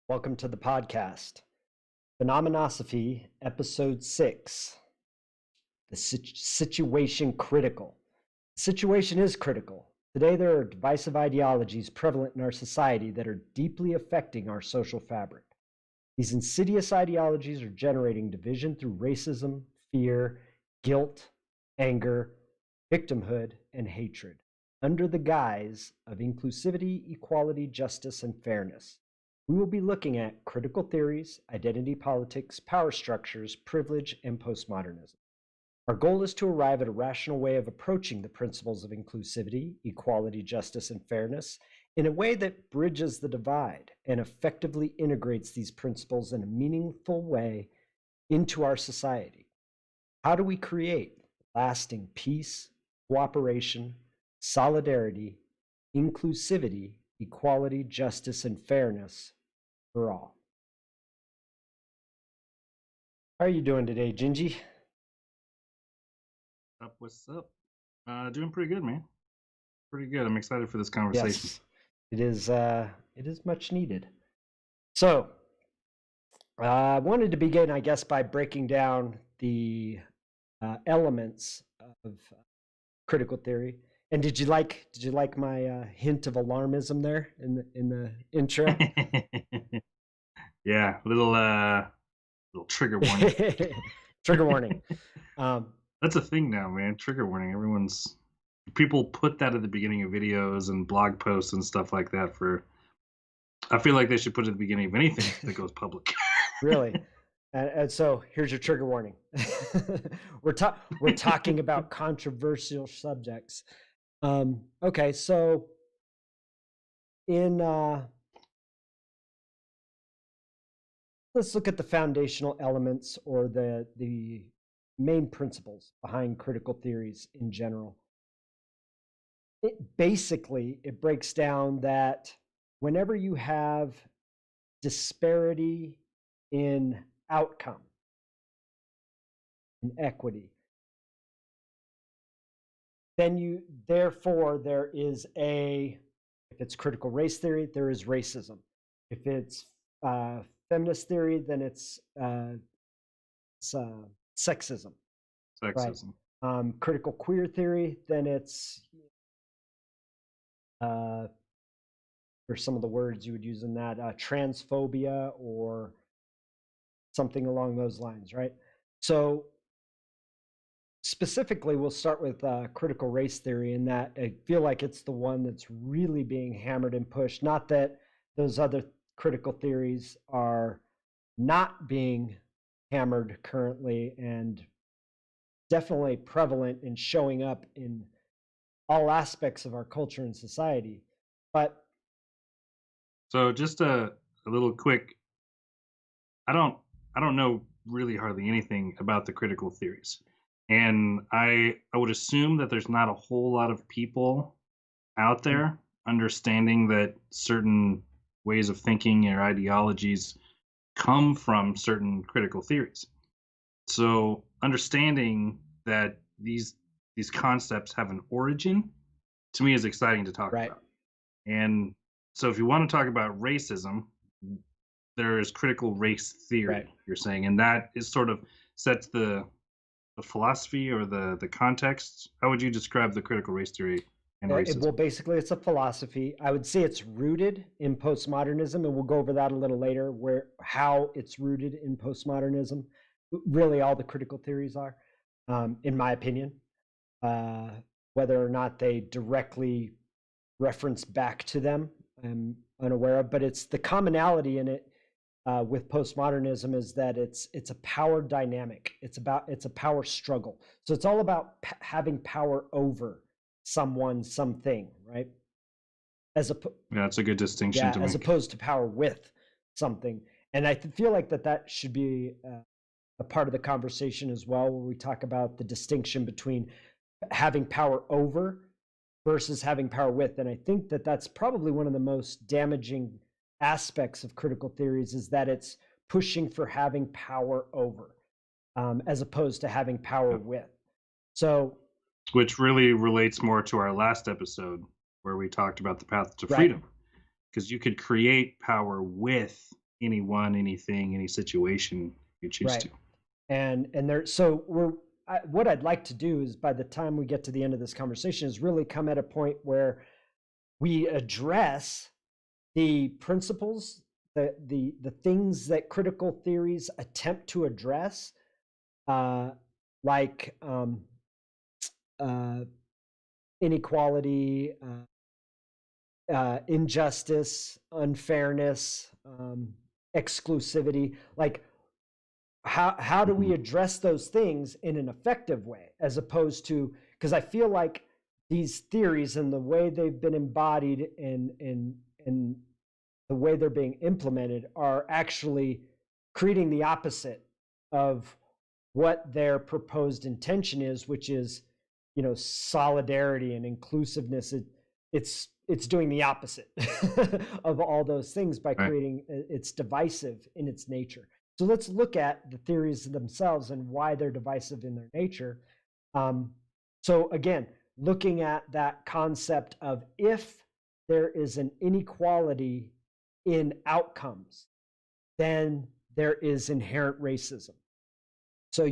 Welcome to the podcast. Phenomenosophy, Episode 6. The situation critical. The situation is critical. Today, there are divisive ideologies prevalent in our society that are deeply affecting our social fabric. These insidious ideologies are generating division through racism, fear, guilt, anger, victimhood, and hatred, under the guise of inclusivity, equality, justice, and fairness. We will be looking at critical theories, identity politics, power structures, privilege, and postmodernism. Our goal is to arrive at a rational way of approaching the principles of inclusivity, equality, justice, and fairness in a way that bridges the divide and effectively integrates these principles in a meaningful way into our society. How do we create lasting peace, cooperation, solidarity, inclusivity, equality, justice, and fairness for all? How are you doing today, Gingy? What's up? Doing pretty good, man. Pretty good. I'm excited for this conversation. Yes, it is much needed. So, I wanted to begin, I guess, by breaking down the elements of critical theory. And did you like my hint of alarmism there in the intro? Yeah, little trigger warning. Trigger warning. That's a thing now, man. Trigger warning. People put that at the beginning of videos and blog posts and stuff like that. I feel like they should put it at the beginning of anything that goes public. Really? And so here's your trigger warning. we're talking about controversial subjects. Okay, so let's look at the foundational elements or the main principles behind critical theories in general. It breaks down that whenever you have disparity in outcome, in equity, then therefore there is if it's critical race theory, there is racism. If it's feminist theory, then it's sexism. Sexism. Right? Critical queer theory, then it's there's some of the words you would use in that, transphobia or something along those lines, right? So specifically, we'll start with critical race theory, in that I feel like it's the one that's really being hammered and pushed. Not that those other critical theories are not being hammered currently, and definitely prevalent and showing up in all aspects of our culture and society. But so just a little quick. I don't know really hardly anything about the critical theories. And I would assume that there's not a whole lot of people out there understanding that certain ways of thinking or ideologies come from certain critical theories. So understanding that these concepts have an origin, to me, is exciting to talk right, about. And so if you want to talk about racism, there is critical race theory, right. you're saying, and that is sort of sets the philosophy or the context. How would you describe the critical race theory and racism? Well, basically, it's a philosophy. I would say it's rooted in postmodernism, and we'll go over that a little later, how it's rooted in postmodernism. Really, all the critical theories are, in my opinion, whether or not they directly reference back to them, I'm unaware of. But it's the commonality in it with postmodernism is that it's a power dynamic. It's a power struggle. So it's all about having power over someone, something, right? Yeah, that's a good distinction to as make. opposed to power with something. And I feel like that should be a part of the conversation as well, where we talk about the distinction between having power over versus having power with. And I think that that's probably one of the most damaging aspects of critical theories, is that it's pushing for having power over, as opposed to having power with. So, which really relates more to our last episode where we talked about the path to freedom, because you could create power with anyone, anything, any situation you choose Right. to. And there, so what I'd like to do is, by the time we get to the end of this conversation, is really come at a point where we address the principles, the things that critical theories attempt to address, uh, like uh, inequality, injustice, unfairness, exclusivity. Like, how do we Mhm. address those things in an effective way, as opposed to, because I feel like these theories and the way they've been embodied and the way they're being implemented are actually creating the opposite of what their proposed intention is, which is, solidarity and inclusiveness. It's doing the opposite of all those things by Right. creating, it's divisive in its nature. So let's look at the theories themselves and why they're divisive in their nature. So again, looking at that concept of, if there is an inequality in outcomes, then there is inherent racism. So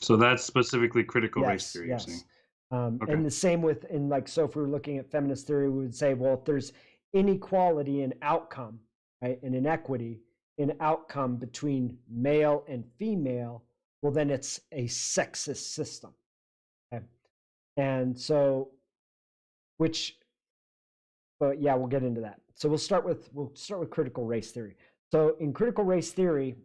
So that's specifically critical race yes, theory, you're saying. yes. Okay. And the same with, in like, so if we were looking at feminist theory, we would say, well, if there's inequality in outcome, right, and inequity in outcome between male and female, well, then it's a sexist system. Okay. And so, which, but yeah, we'll get into that. So we'll start with critical race theory. So in critical race theory,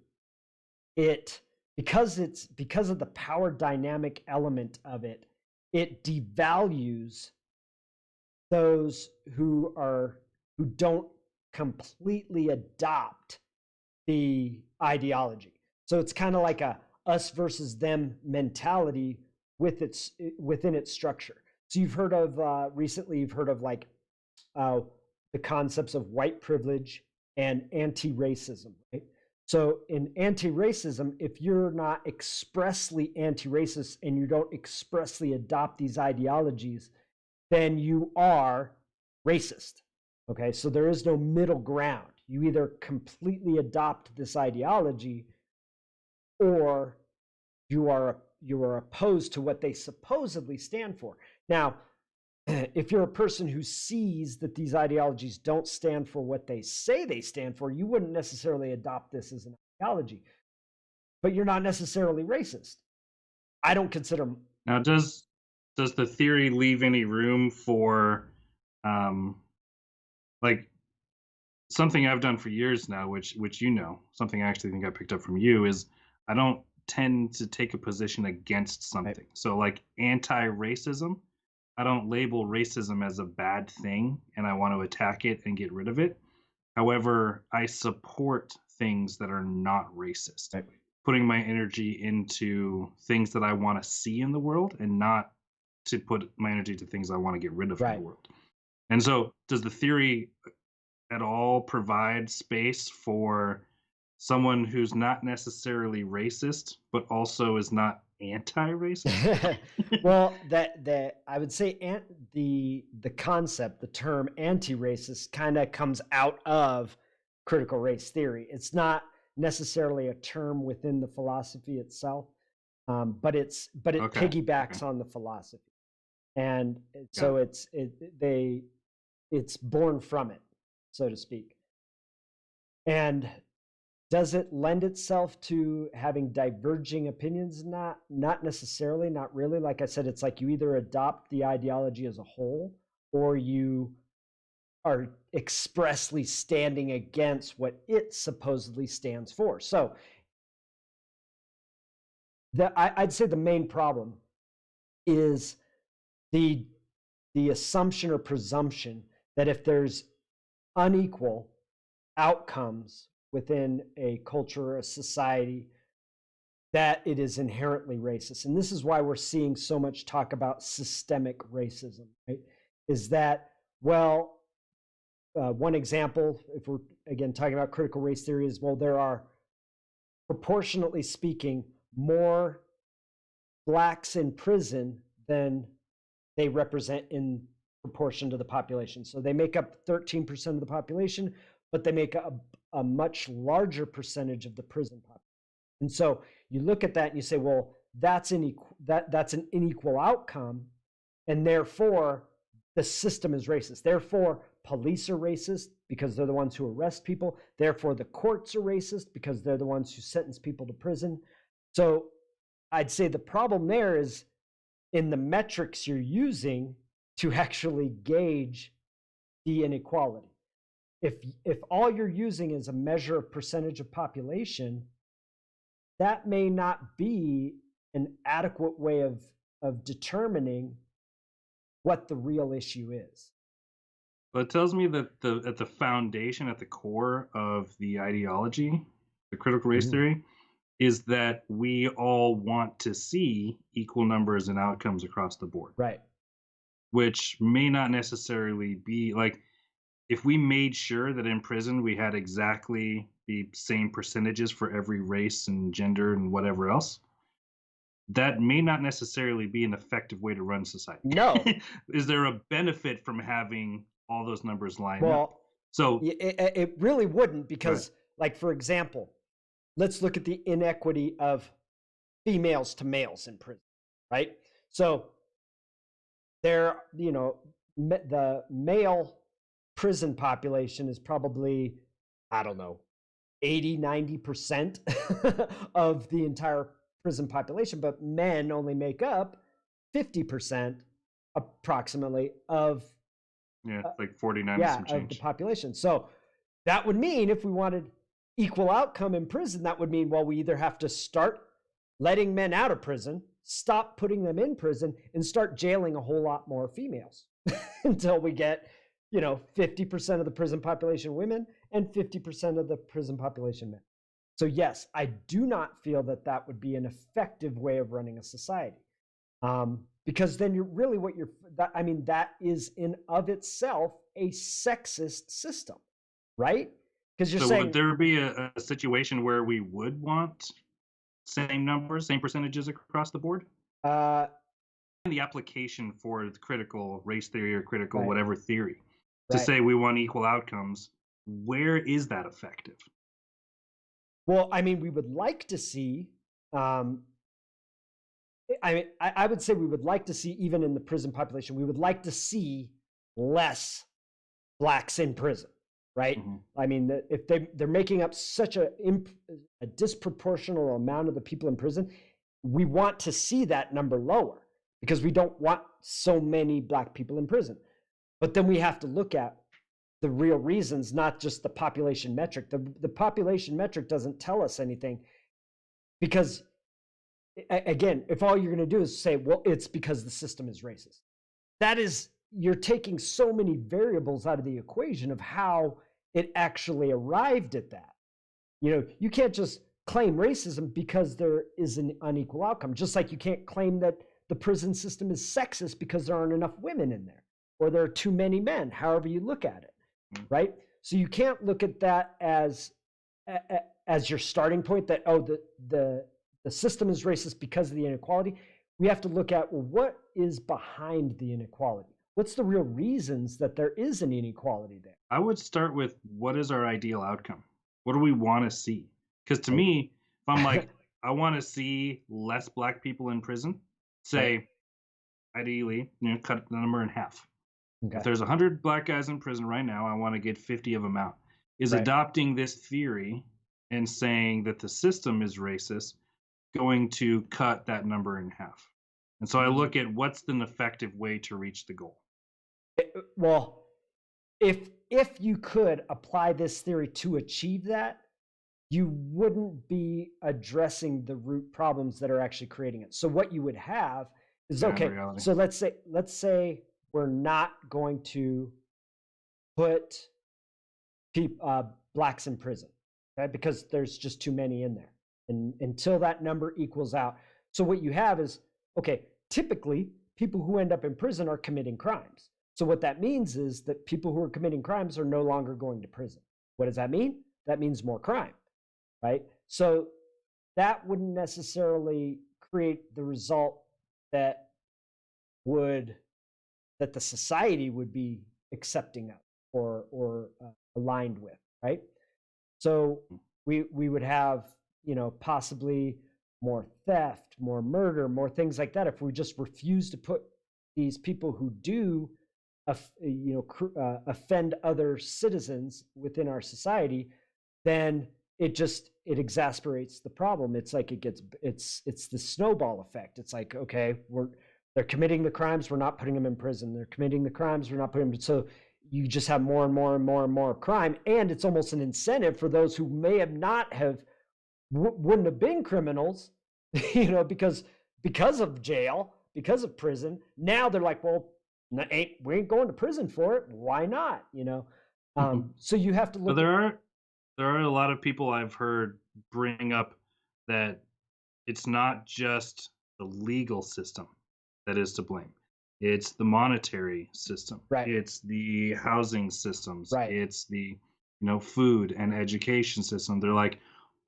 it because of the power dynamic element of it, it devalues those who don't completely adopt the ideology. So it's kind of like a us versus them mentality within its structure. So you've heard of recently, you've heard of like uh, the concepts of white privilege and anti-racism, right? So in anti-racism, if you're not expressly anti-racist and you don't expressly adopt these ideologies, then you are racist. Okay, so there is no middle ground. You either completely adopt this ideology, or you are opposed to what they supposedly stand for. Now, if you're a person who sees that these ideologies don't stand for what they say they stand for, you wouldn't necessarily adopt this as an ideology, but you're not necessarily racist. I don't consider. Now, does the theory leave any room for, um, like something I've done for years now, which something I actually think I picked up from you is I don't tend to take a position against Right, something. So like anti-racism, I don't label racism as a bad thing and I want to attack it and get rid of it. However, I support things that are not racist, right, putting my energy into things that I want to see in the world and not to put my energy to things I want to get rid of in the right. world. And so, does the theory at all provide space for someone who's not necessarily racist, but also is not anti-racist? Well, that I would say, the concept, the term anti-racist, kind of comes out of critical race theory. It's not necessarily a term within the philosophy itself, but it Okay. Okay. piggybacks on the philosophy, and Got so it. it's born from it, so to speak. And does it lend itself to having diverging opinions? Not necessarily, not really. Like I said, it's like you either adopt the ideology as a whole, or you are expressly standing against what it supposedly stands for. So I'd say the main problem is the the assumption or presumption that if there's unequal outcomes within a culture or a society, that it is inherently racist. And this is why we're seeing so much talk about systemic racism, right? Is that, well, one example, if we're again talking about critical race theory, is, well, there are, proportionately speaking, more blacks in prison than they represent in proportion to the population. So they make up 13% of the population, but they make up a much larger percentage of the prison population. And so you look at that and you say, well, that's an unequal outcome, and therefore the system is racist. Therefore, police are racist because they're the ones who arrest people. Therefore, the courts are racist because they're the ones who sentence people to prison. So I'd say the problem there is in the metrics you're using to actually gauge the inequality. If all you're using is a measure of percentage of population, that may not be an adequate way of determining what the real issue is. Well, it tells me that at the foundation, at the core of the ideology, the critical race theory, is that we all want to see equal numbers and outcomes across the board. Right. Which may not necessarily be like, if we made sure that in prison we had exactly the same percentages for every race and gender and whatever else, that may not necessarily be an effective way to run society. No. Is there a benefit from having all those numbers line Well, up? So it really wouldn't, because, like, for example, let's look at the inequity of females to males in prison, right? So there, the male prison population is probably, I don't know, 80-90% of the entire prison population, but men only make up 50% approximately of like 49 some change of the population. So that would mean, if we wanted equal outcome in prison, that would mean, well, we either have to start letting men out of prison, stop putting them in prison, and start jailing a whole lot more females until we get 50% of the prison population women and 50% of the prison population men. So yes, I do not feel that that would be an effective way of running a society, because then that is in of itself a sexist system, right? Because you're saying, would there be a situation where we would want same numbers, same percentages across the board? The application for the critical race theory or critical whatever theory to say we want equal outcomes, where is that effective? Well, I mean, we would like to see, I would say we would like to see, even in the prison population, we would like to see less blacks in prison, right? I mean, if they're making up such a disproportional amount of the people in prison, we want to see that number lower, because we don't want so many black people in prison. But then we have to look at the real reasons, not just the population metric. The population metric doesn't tell us anything, because, again, if all you're going to do is say, well, it's because the system is racist, you're taking so many variables out of the equation of how it actually arrived at that. You can't just claim racism because there is an unequal outcome, just like you can't claim that the prison system is sexist because there aren't enough women in there, or there are too many men, however you look at it. Right? So you can't look at that as your starting point, that, oh, the system is racist because of the inequality. We have to look at, well, what is behind the inequality? What's the real reasons that there is an inequality there? I would start with, what is our ideal outcome? What do we want to see? Because to me, if I'm like, I want to see less black people in prison, say, ideally, cut the number in half. Okay. If there's 100 black guys in prison right now, I want to get 50 of them out. Is adopting this theory and saying that the system is racist going to cut that number in half? And so I look at, what's an effective way to reach the goal? Well, if you could apply this theory to achieve that, you wouldn't be addressing the root problems that are actually creating it. So what you would have is, so let's say we're not going to put blacks in prison, okay? Because there's just too many in there, and until that number equals out. So what you have is, typically people who end up in prison are committing crimes. So what that means is that people who are committing crimes are no longer going to prison. What does that mean? That means more crime, right? So that wouldn't necessarily create the result that the society would be accepting of or aligned with, right? So we would have, possibly more theft, more murder, more things like that if we just refuse to put these people who do offend other citizens within our society. Then it exasperates the problem. It's like it's the snowball effect. It's like, okay, they're committing the crimes, we're not putting them in prison. They're committing the crimes, we're not putting them. So you just have more and more and more and more crime, and it's almost an incentive for those who may have not have wouldn't have been criminals, because of jail, because of prison. Now they're like, well, we ain't going to prison for it. Why not? So you have to But look. there are a lot of people I've heard bring up that it's not just the legal system that is to blame. It's the monetary system. Right. It's the housing systems. Right. It's the food and education system. They're like,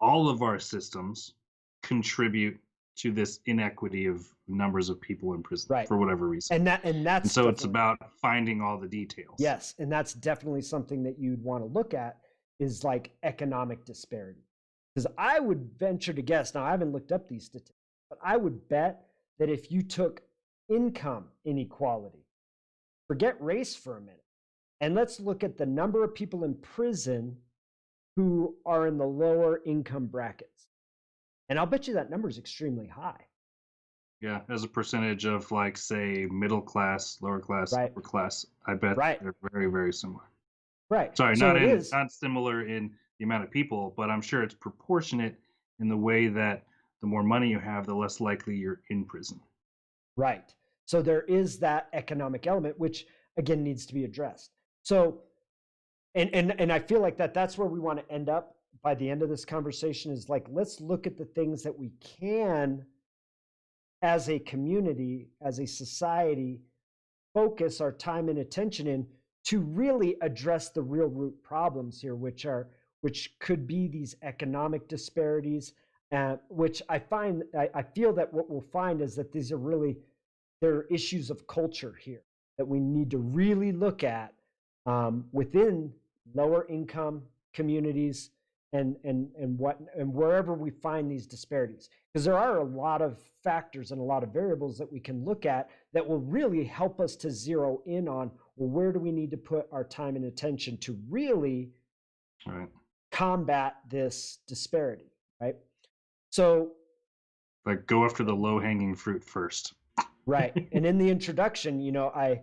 all of our systems contribute to this inequity of numbers of people in prison, right, for whatever reason. And so it's about finding all the details. Yes, and that's definitely something that you'd want to look at, is like economic disparity. Because I would venture to guess, now I haven't looked up these statistics, but I would bet that if you took income inequality, forget race for a minute, and let's look at the number of people in prison who are in the lower income brackets, and I'll bet you that number is extremely high. Yeah, as a percentage of, like, say, middle class, lower class, right, upper class, I bet they're very, very similar. Right. Sorry, so not similar in the amount of people, but I'm sure it's proportionate in the way that the more money you have, the less likely you're in prison. Right. So there is that economic element, which again needs to be addressed. So, and I feel like that's where we want to end up by the end of this conversation, is like, let's look at the things that we can, as a community, as a society, focus our time and attention in to really address the real root problems here, which could be these economic disparities, which I feel that what we'll find is that there are issues of culture here that we need to really look at within lower income communities and wherever we find these disparities, because there are a lot of factors and a lot of variables that we can look at that will really help us to zero in on, well, where do we need to put our time and attention to really combat this disparity, right? So, like, go after the low-hanging fruit first. Right. And in the introduction, I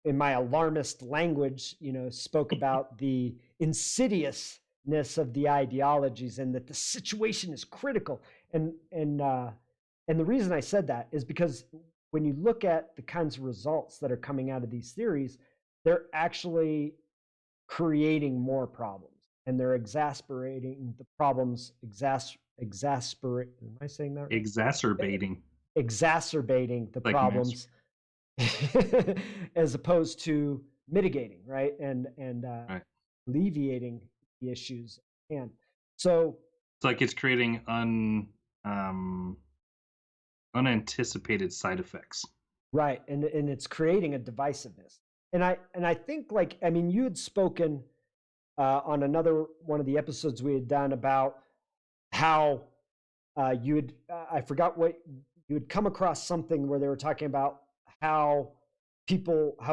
in my alarmist language, spoke about the insidiousness of the ideologies, and that the situation is critical. And the reason I said that is because when you look at the kinds of results that are coming out of these theories, they're actually creating more problems, and they're exacerbating the problems. Am I saying that right? Exacerbating the problems, as opposed to mitigating, right? And alleviating the issues. And so it's like it's creating unanticipated side effects. Right. And it's creating a divisiveness. And I think, like, I mean, you had spoken on another one of the episodes we had done about how I forgot what you had come across, something where they were talking about how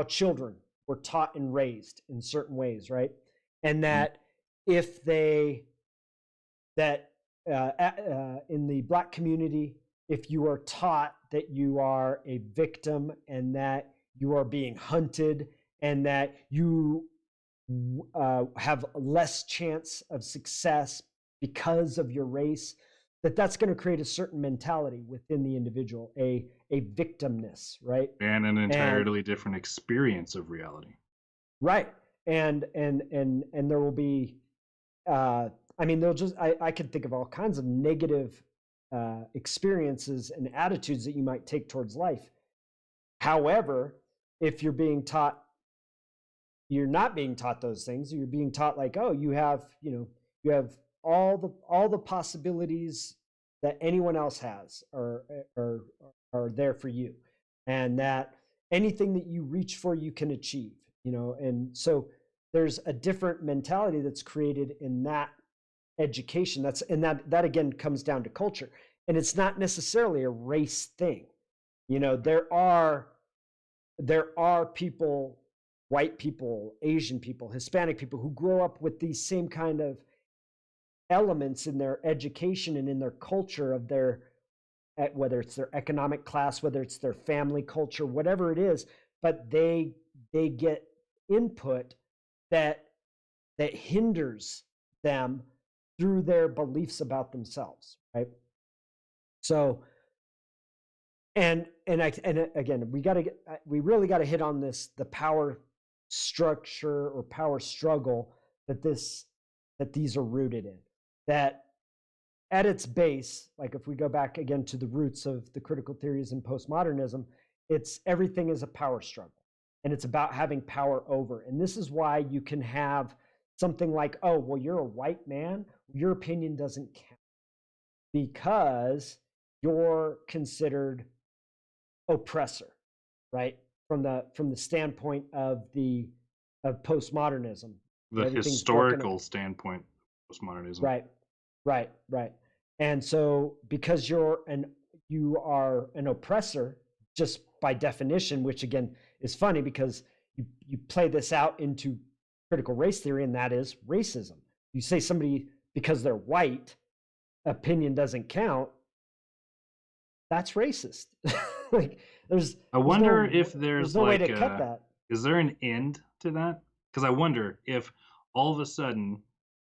children were taught and raised in certain ways, right? And that if in the Black community, if you are taught that you are a victim and that you are being hunted and that you have less chance of success because of your race, that's going to create a certain mentality within the individual, a victimness, right? And an entirely different experience of reality. Right. And there will be, I could think of all kinds of negative experiences and attitudes that you might take towards life. However, if you're not being taught those things, you're being taught, like, oh, you have all the possibilities that anyone else has are there for you, and that anything that you reach for, you can achieve, and so there's a different mentality that's created in that education. That again comes down to culture, and it's not necessarily a race thing. There are people, white people, Asian people, Hispanic people, who grow up with these same kind of elements in their education and in their culture of whether it's their economic class, whether it's their family culture, whatever it is, but they get input that hinders them through their beliefs about themselves, right? So, and again, we really got to hit on the power structure or power struggle that these are rooted in. That at its base, like if we go back again to the roots of the critical theories in postmodernism, everything is a power struggle, and it's about having power over. And this is why you can have something like, oh, well, you're a white man, your opinion doesn't count because you're considered oppressor, right? From the standpoint of postmodernism, the historical standpoint of postmodernism, right. And so because you are an oppressor, just by definition, which again is funny because you play this out into critical race theory, and that is racism. You say somebody, because they're white, opinion doesn't count, that's racist. Like I wonder if there's no like way to cut that. Is there an end to that? Because I wonder if all of a sudden,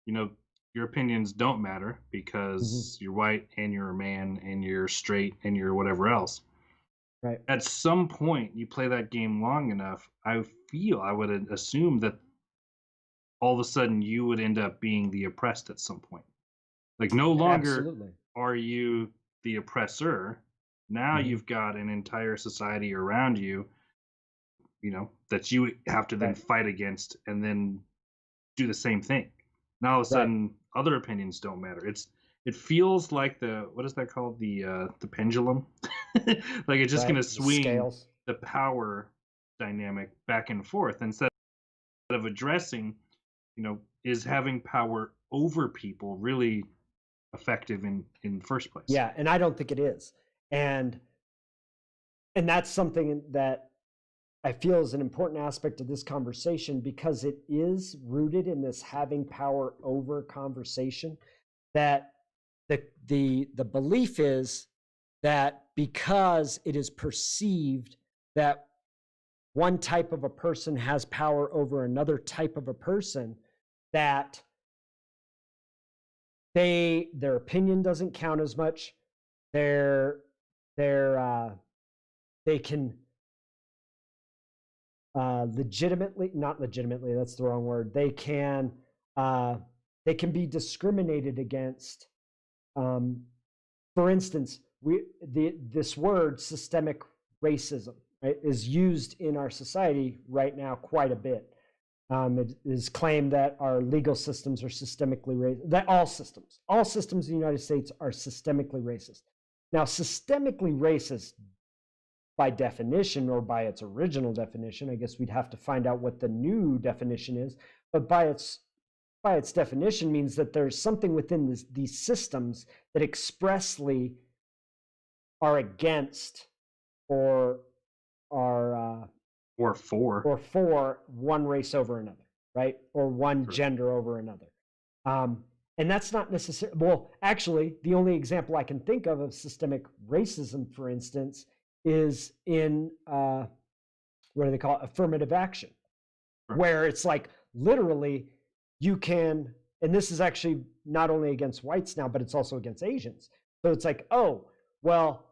your opinions don't matter because you're white and you're a man and you're straight and you're whatever else. Right. At some point, you play that game long enough, I would assume that all of a sudden you would end up being the oppressed at some point. Like no longer are you the oppressor. Now you've got an entire society around you, that you have to then fight against and then do the same thing. Now all of a sudden other opinions don't matter. It feels like what is that called? The pendulum. Like it's just gonna swing the power dynamic back and forth instead of addressing, is having power over people really effective in the first place? Yeah, and I don't think it is. And that's something that I feel is an important aspect of this conversation, because it is rooted in this having power over conversation, that the belief is that because it is perceived that one type of a person has power over another type of a person, that their opinion doesn't count as much. They can not legitimately, that's the wrong word. They can be discriminated against. For instance, this word systemic racism, right, is used in our society right now quite a bit. It is claimed that our legal systems are systemically racist, that all systems in the United States are systemically racist. Now, systemically racist, by definition, or by its original definition, I guess we'd have to find out what the new definition is, but by its definition means that there's something within these systems that expressly are against or are for one race over another, right? Or one gender over another. And that's not necessarily, well, actually, the only example I can think of systemic racism, for instance, is in, what do they call it? Affirmative action, where it's like literally you can, and this is actually not only against whites now, but it's also against Asians. So it's like, oh, well,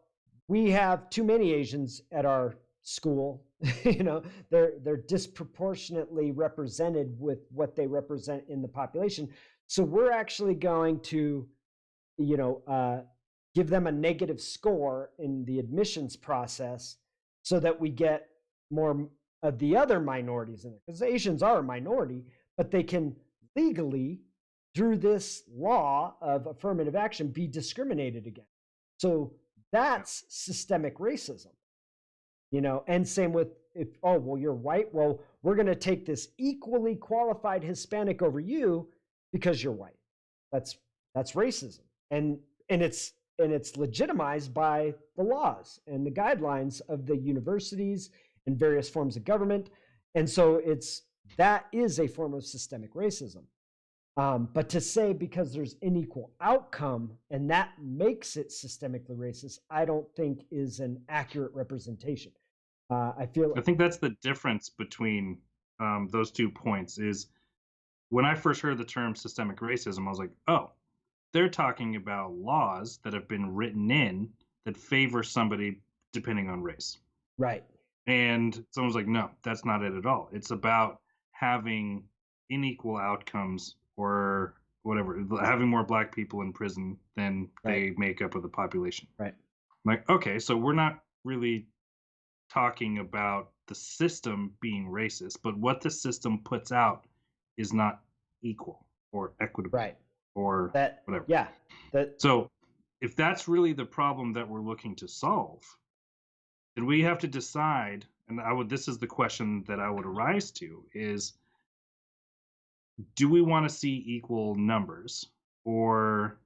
we have too many Asians at our school. They're disproportionately represented with what they represent in the population. So we're actually going to, give them a negative score in the admissions process so that we get more of the other minorities in it. Because Asians are a minority, but they can legally, through this law of affirmative action, be discriminated against. So that's systemic racism. And same with, you're white. Well, we're going to take this equally qualified Hispanic over you because you're white. That's racism. And it's legitimized by the laws and the guidelines of the universities and various forms of government. And so that is a form of systemic racism. But to say because there's unequal outcome and that makes it systemically racist, I don't think is an accurate representation. I think that's the difference between those 2 points. Is when I first heard the term systemic racism, I was like, oh, they're talking about laws that have been written in that favor somebody depending on race. Right. And someone's like, no, that's not it at all. It's about having unequal outcomes, or whatever, having more black people in prison than they make up of the population. Right. I'm like, okay, so we're not really talking about the system being racist, but what the system puts out is not equal or equitable. Right. Or whatever. Yeah. So if that's really the problem that we're looking to solve, then we have to decide, and this is the question that I would arise to, is do we want to see equal numbers, or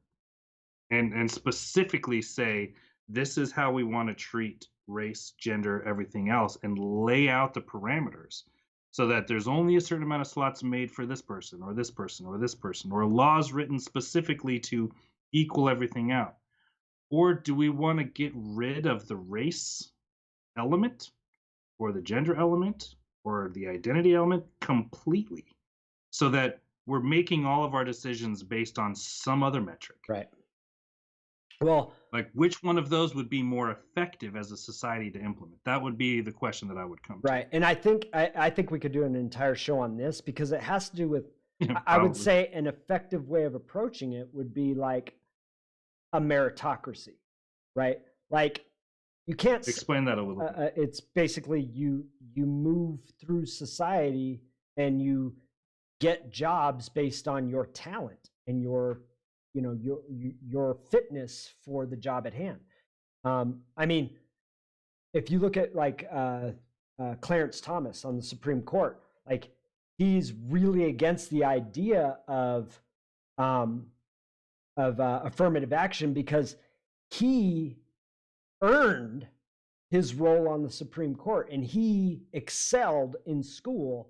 and specifically say this is how we want to treat race, gender, everything else, and lay out the parameters so that there's only a certain amount of slots made for this person or this person or this person, or laws written specifically to equal everything out? Or do we want to get rid of the race element or the gender element or the identity element completely, so that we're making all of our decisions based on some other metric? Right. Well, like, which one of those would be more effective as a society to implement? That would be the question that I would come to. Right. And I think we could do an entire show on this, because it has to do with, Yeah, I would say an effective way of approaching it would be like a meritocracy, right? Like, you can't explain that a little bit. It's basically you move through society and you get jobs based on your talent and your fitness for the job at hand. I mean, if you look at like Clarence Thomas on the Supreme Court, like, he's really against the idea of affirmative action because he earned his role on the Supreme Court and he excelled in school.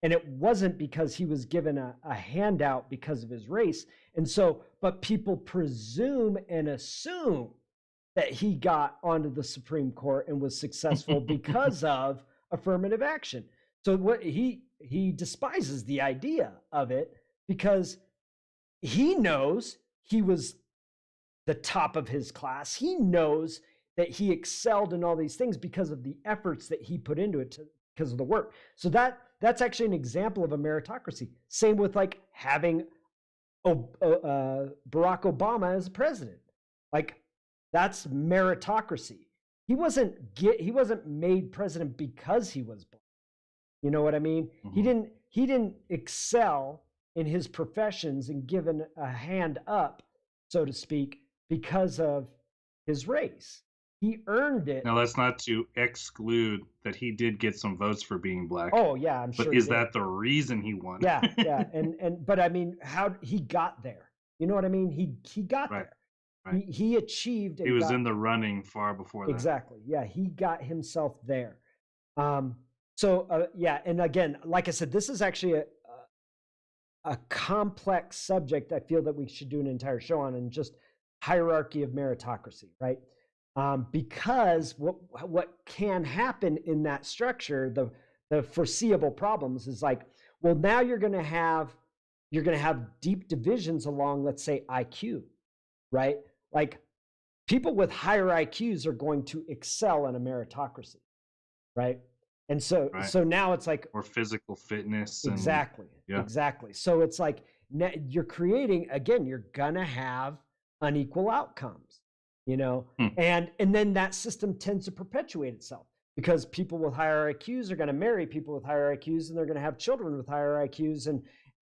And it wasn't because he was given a handout because of his race. And so, but people presume and assume that he got onto the Supreme Court and was successful because of affirmative action. So what he despises the idea of it, because he knows he was the top of his class. He knows that he excelled in all these things because of the efforts that he put into it, because of the work. So that's actually an example of a meritocracy. Same with like having Barack Obama as president. Like, that's meritocracy. He wasn't made president because he was black. You know what I mean? Mm-hmm. He didn't excel in his professions and given a hand up, so to speak, because of his race. He earned it. Now, that's not to exclude that he did get some votes for being black. Oh yeah, I'm sure. But is that the reason he won? Yeah, and but I mean, how he got there? You know what I mean? He got there. Right. He achieved. He was in the running far before that. Exactly. Yeah, he got himself there. Yeah, and again, like I said, this is actually a complex subject. I feel that we should do an entire show on, and just hierarchy of meritocracy, right? Because what can happen in that structure, the foreseeable problems is like, well, now you're going to have deep divisions along, let's say, IQ, right? Like, people with higher IQs are going to excel in a meritocracy, right? And so now it's like, or physical fitness. Exactly. Exactly. So it's like, you're creating, again, you're gonna have unequal outcomes, you know, and then that system tends to perpetuate itself, because people with higher IQs are going to marry people with higher IQs, and they're going to have children with higher IQs,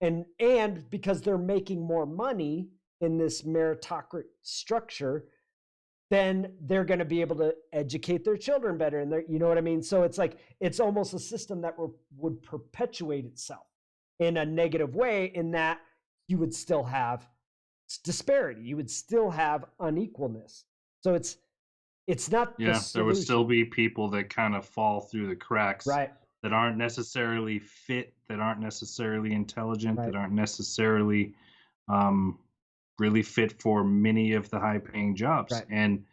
and because they're making more money in this meritocratic structure, then they're going to be able to educate their children better. And you know what I mean? So it's like, it's almost a system that would perpetuate itself in a negative way, in that you would still have disparity. You would still have unequalness. So it's not the Yeah, there would solution. still be people that kind of fall through the cracks, Right. that aren't necessarily fit, that aren't necessarily intelligent, Right. that aren't necessarily um, really fit for many of the high-paying jobs. Right. And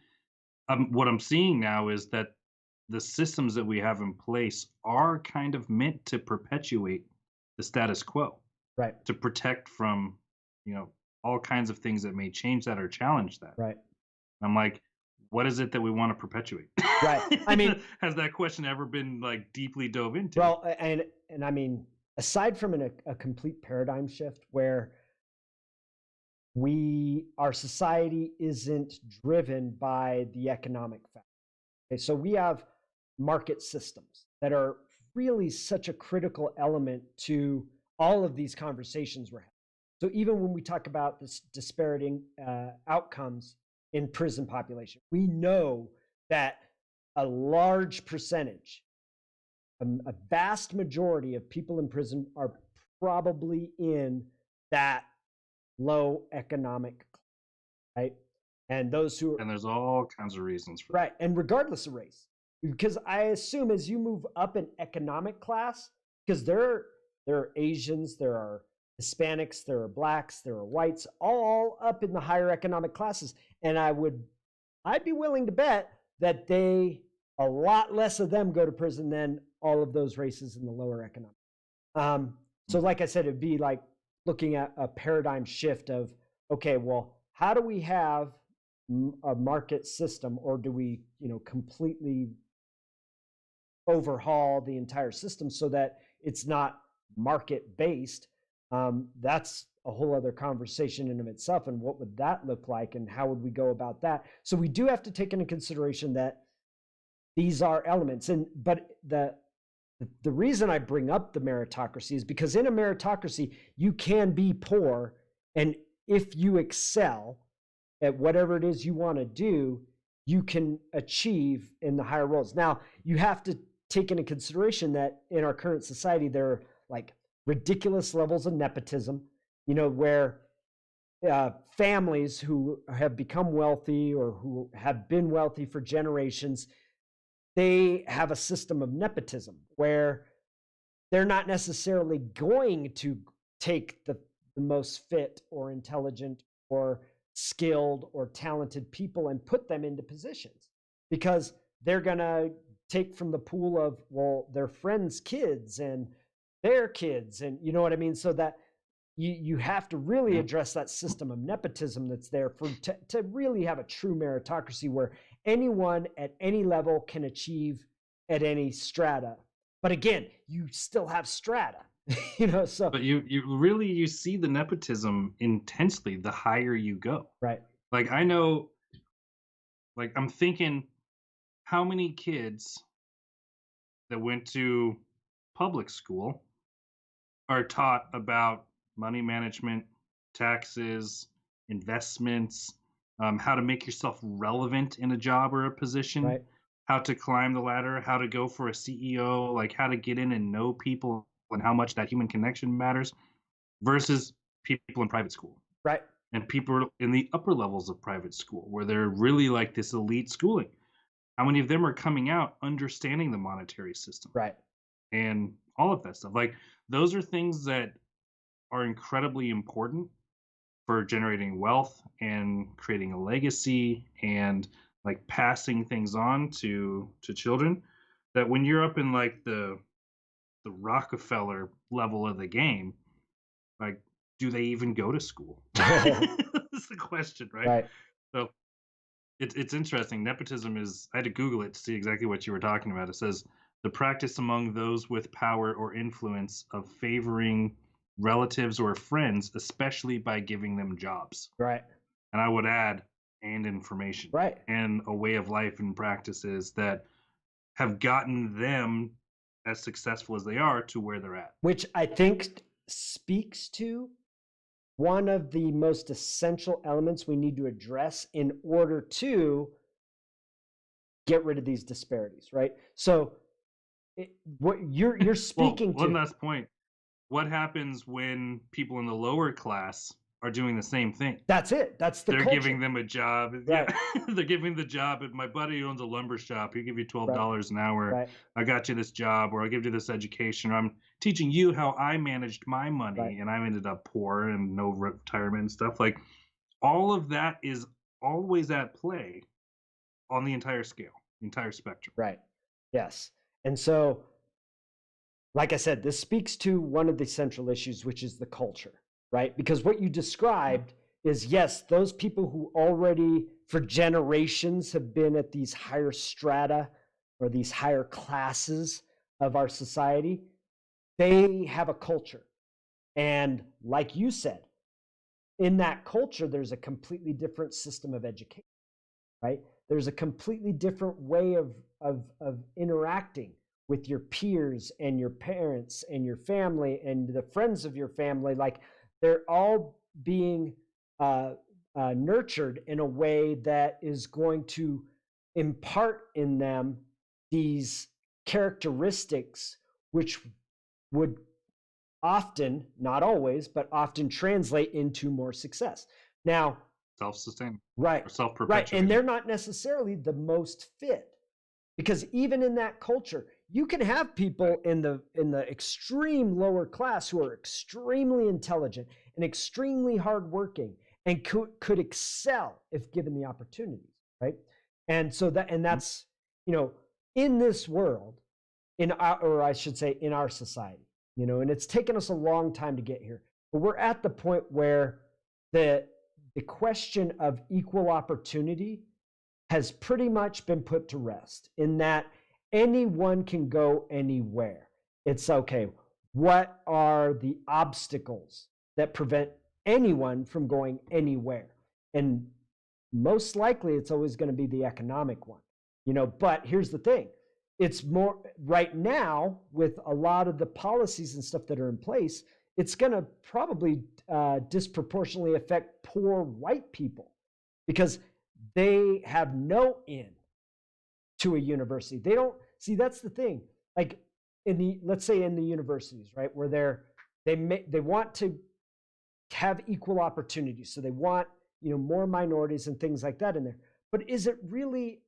what I'm seeing now is that the systems that we have in place are kind of meant to perpetuate the status quo, Right. to protect from, all kinds of things that may change that or challenge that. Right. I'm like, what is it that we want to perpetuate? Right. I mean, has that question ever been like deeply dove into? well, and I mean, aside from a complete paradigm shift where our society isn't driven by the economic factor. Okay, so we have market systems that are really such a critical element to all of these conversations we're having. So even when we talk about this disparity outcomes in prison population, we know that a large percentage, a vast majority of people in prison are probably in that low economic, right? And those who are, And there's all kinds of reasons for right, and regardless of race, because I assume as you move up in economic class, because there are Asians, there are Hispanics, there are blacks, there are whites, all up in the higher economic classes, and I'd be willing to bet that a lot less of them go to prison than all of those races in the lower economic. So like I said, it'd be like looking at a paradigm shift of, okay, well, how do we have a market system, or do we, completely overhaul the entire system so that it's not market based? That's a whole other conversation in of itself. And what would that look like, and how would we go about that? So we do have to take into consideration that these are elements. But the reason I bring up the meritocracy is because in a meritocracy, you can be poor, and if you excel at whatever it is you want to do, you can achieve in the higher roles. Now, you have to take into consideration that in our current society, there are like ridiculous levels of nepotism, where families who have become wealthy or who have been wealthy for generations, they have a system of nepotism where they're not necessarily going to take the most fit or intelligent or skilled or talented people and put them into positions, because they're going to take from the pool of, well, their friends' kids and their kids, and you know what I mean? So that you have to really address that system of nepotism that's there to really have a true meritocracy where anyone at any level can achieve at any strata. But again, you still have strata, so. But you see the nepotism intensely the higher you go. Right. Like, I know, like, I'm thinking, how many kids that went to public school are taught about money management, taxes, investments, how to make yourself relevant in a job or a position, Right. how to climb the ladder, how to go for a CEO, like how to get in and know people and how much that human connection matters, versus people in private school. Right. And people in the upper levels of private school where they're really like this elite schooling. How many of them are coming out understanding the monetary system? Right. And all of that stuff. Like, those are things that are incredibly important for generating wealth and creating a legacy and like passing things on to children, that when you're up in like the Rockefeller level of the game, like, do they even go to school? That's the question, right? Right. So it's interesting. Nepotism is, I had to Google it to see exactly what you were talking about. It says the practice among those with power or influence of favoring relatives or friends, especially by giving them jobs. Right. And I would add, and information. Right. And a way of life and practices that have gotten them as successful as they are to where they're at. Which I think speaks to one of the most essential elements we need to address in order to get rid of these disparities, right? So what you're Well, speaking one to, last point. What happens when people in the lower class are doing the same thing? that's it. That's the They're culture. giving them a job. Right, Yeah, they're giving the job. My buddy owns a lumber shop. He'll give you right, $12 an hour. right, I got you this job, or I'll give you this education, or I'm teaching you how I managed my right. money, and I ended up poor and no retirement and stuff. Like all of that is always at play on the entire scale, the entire spectrum. Right. Yes. And so, like I said, this speaks to one of the central issues, which is the culture, right? Because what you described is, yes, those people who already for generations have been at these higher strata or these higher classes of our society, they have a culture. And like you said, in that culture, there's a completely different system of education, right? There's a completely different way of interacting with your peers and your parents and your family and the friends of your family. Like they're all being nurtured in a way that is going to impart in them these characteristics, which would often, not always, but often translate into more success. Now, Self-sustaining right, or right. And self-perpetuating. they're not necessarily the most fit because even in that culture, you can have people in the extreme lower class who are extremely intelligent and extremely hardworking and could excel if given the opportunities, right? And so that's in this world, in our, or I should say in our society, and it's taken us a long time to get here, but we're at the point where the question of equal opportunity has pretty much been put to rest in that anyone can go anywhere. It's okay. What are the obstacles that prevent anyone from going anywhere? And most likely it's always going to be the economic one, but here's the thing. It's more right now with a lot of the policies and stuff that are in place, it's going to probably disproportionately affect poor white people because they have no in to a university. They don't see, that's the thing. Like let's say in the universities, right, where they want to have equal opportunities. So they want, more minorities and things like that in there. But is it really,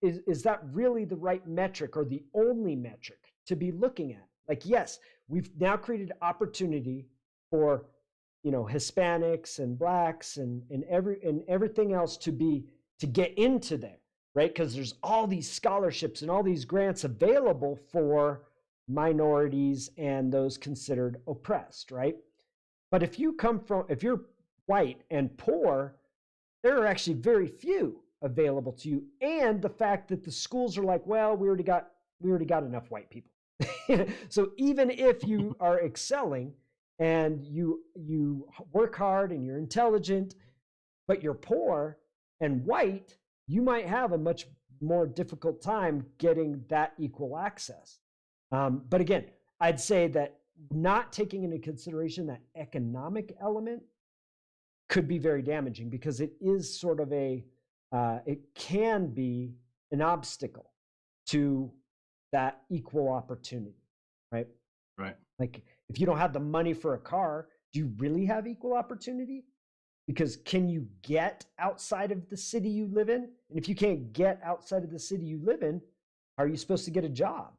is that really the right metric or the only metric to be looking at? Like, yes, we've now created opportunity for, Hispanics and blacks and everything else to get into there, right? Because there's all these scholarships and all these grants available for minorities and those considered oppressed, right? But if you're white and poor, there are actually very few available to you. And the fact that the schools are like, well, we already got enough white people. So even if you are excelling and you work hard and you're intelligent, but you're poor and white, you might have a much more difficult time getting that equal access. But again, I'd say that not taking into consideration that economic element could be very damaging because it is sort of it can be an obstacle to that equal opportunity, right? Right. Like if you don't have the money for a car, do you really have equal opportunity? Because can you get outside of the city you live in? And if you can't get outside of the city you live in, how are you supposed to get a job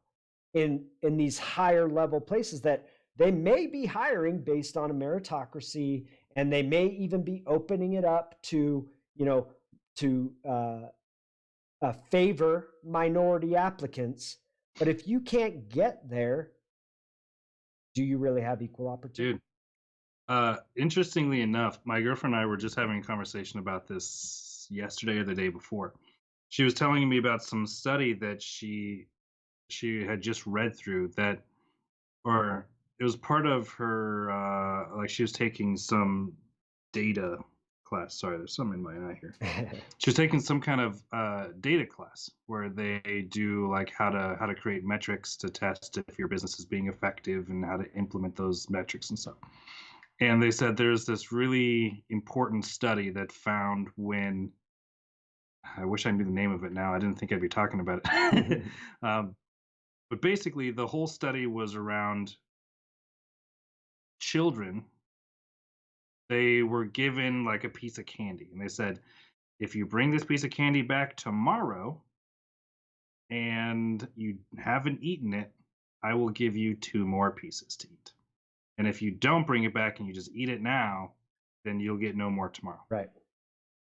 in these higher level places that they may be hiring based on a meritocracy, and they may even be opening it up to, favor minority applicants. But if you can't get there, do you really have equal opportunity? Dude, interestingly enough, my girlfriend and I were just having a conversation about this yesterday or the day before. She was telling me about some study that she had just read through that, or it was part of her, like she was taking some data class. Sorry, there's something in my eye here. She was taking some kind of data class where they do like how to create metrics to test if your business is being effective and how to implement those metrics and stuff. And they said there's this really important study that found when I wish I knew the name of it now. I didn't think I'd be talking about it. But basically, the whole study was around children. They were given like a piece of candy, and they said, if you bring this piece of candy back tomorrow and you haven't eaten it, I will give you 2 more pieces to eat. And if you don't bring it back and you just eat it now, then you'll get no more tomorrow. Right.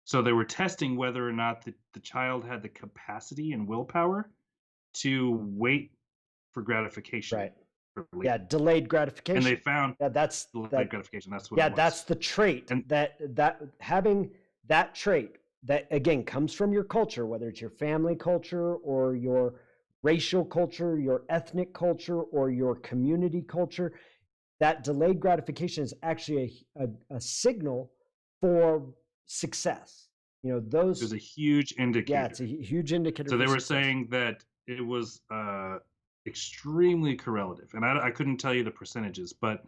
So they were testing whether or not the child had the capacity and willpower to wait for gratification. Right. for Yeah. later. Delayed gratification. And they found Yeah, that's delayed gratification. That's what yeah, it was. that's the trait And that having that trait that again comes from your culture, whether it's your family culture or your racial culture, your ethnic culture, or your community culture. That delayed gratification is actually a signal for success. You know, it was those, a huge yeah, indicator. it's a huge indicator So for they were success. saying that it was extremely correlative. And I couldn't tell you the percentages, but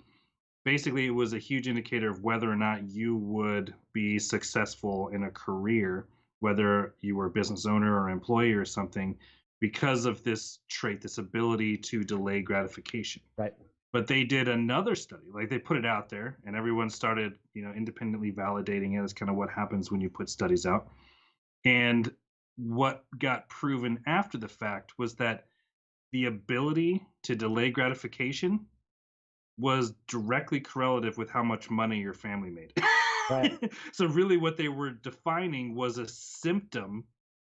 basically it was a huge indicator of whether or not you would be successful in a career, whether you were a business owner or employee or something, because of this trait, this ability to delay gratification. Right. But they did another study, like they put it out there and everyone started, independently validating it. That's kind of what happens when you put studies out. And what got proven after the fact was that the ability to delay gratification was directly correlative with how much money your family made. Right. So really what they were defining was a symptom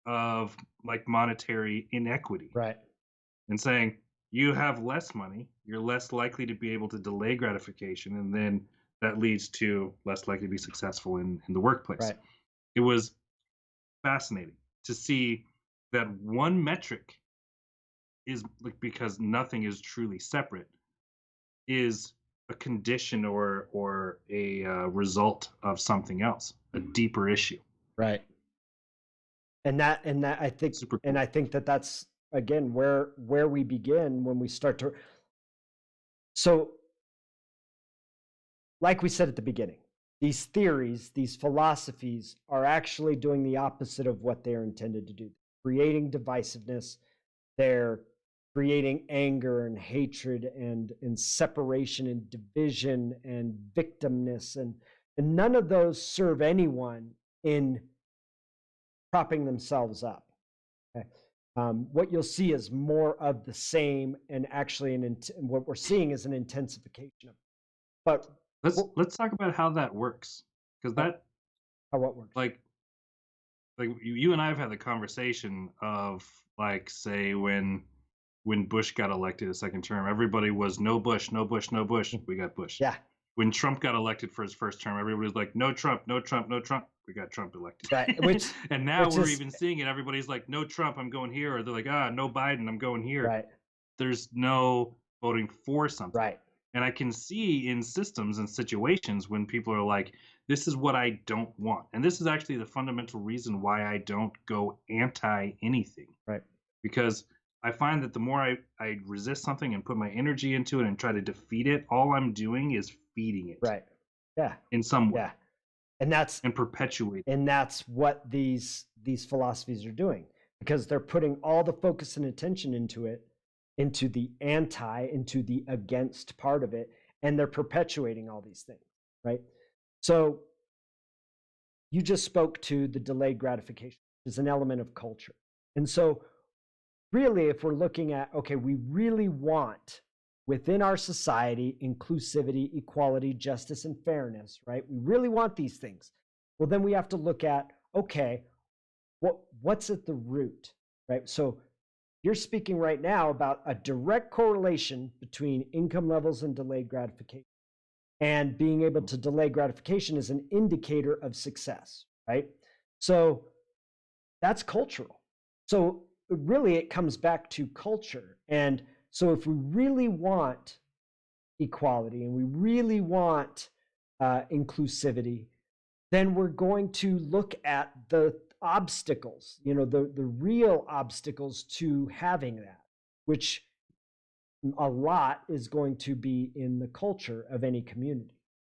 of like monetary inequity, Right. and saying you have less money, you're less likely to be able to delay gratification, and then that leads to less likely to be successful in the workplace. Right. It was fascinating to see that one metric is like, because nothing is truly separate, is a condition or a result of something else, a deeper issue. Right. And that I think, Super and cool. I think that that's again where we begin when we start to. So, like we said at the beginning, these theories, these philosophies are actually doing the opposite of what they're intended to do, creating divisiveness. They're creating anger and hatred and separation and division and victimness, and none of those serve anyone in propping themselves up. Okay. What you'll see is more of the same, and actually, what we're seeing is an intensification of it. But Let's talk about how that works, because that how what works? like you and I have had the conversation of, like, say when Bush got elected a second term, everybody was no Bush, no Bush, no Bush. We got Bush. Yeah. When Trump got elected for his first term, everybody was like, no Trump, no Trump, no Trump. We got Trump elected. Right. And now we're is, even seeing it. Everybody's like, no Trump, I'm going here. Or they're like, no Biden, I'm going here. right. There's no voting for something. Right. And I can see in systems and situations when people are like, this is what I don't want. And this is actually the fundamental reason why I don't go anti anything. Right. Because I find that the more I resist something and put my energy into it and try to defeat it, all I'm doing is feeding it. Right. Yeah. In some way. Yeah. And perpetuating. And that's what these philosophies are doing, because they're putting all the focus and attention into it, into the anti, into the against part of it, and they're perpetuating all these things, right? So you just spoke to the delayed gratification as an element of culture. And so really, if we're looking at, okay, we really want within our society inclusivity, equality, justice, and fairness, right? We really want these things. Well, then we have to look at, okay, what's at the root, right? So you're speaking right now about a direct correlation between income levels and delayed gratification. And being able to delay gratification is an indicator of success, right? So that's cultural. So really, it comes back to culture. And so if we really want equality and we really want inclusivity, then we're going to look at the obstacles, the real obstacles to having that, which a lot is going to be in the culture of any community,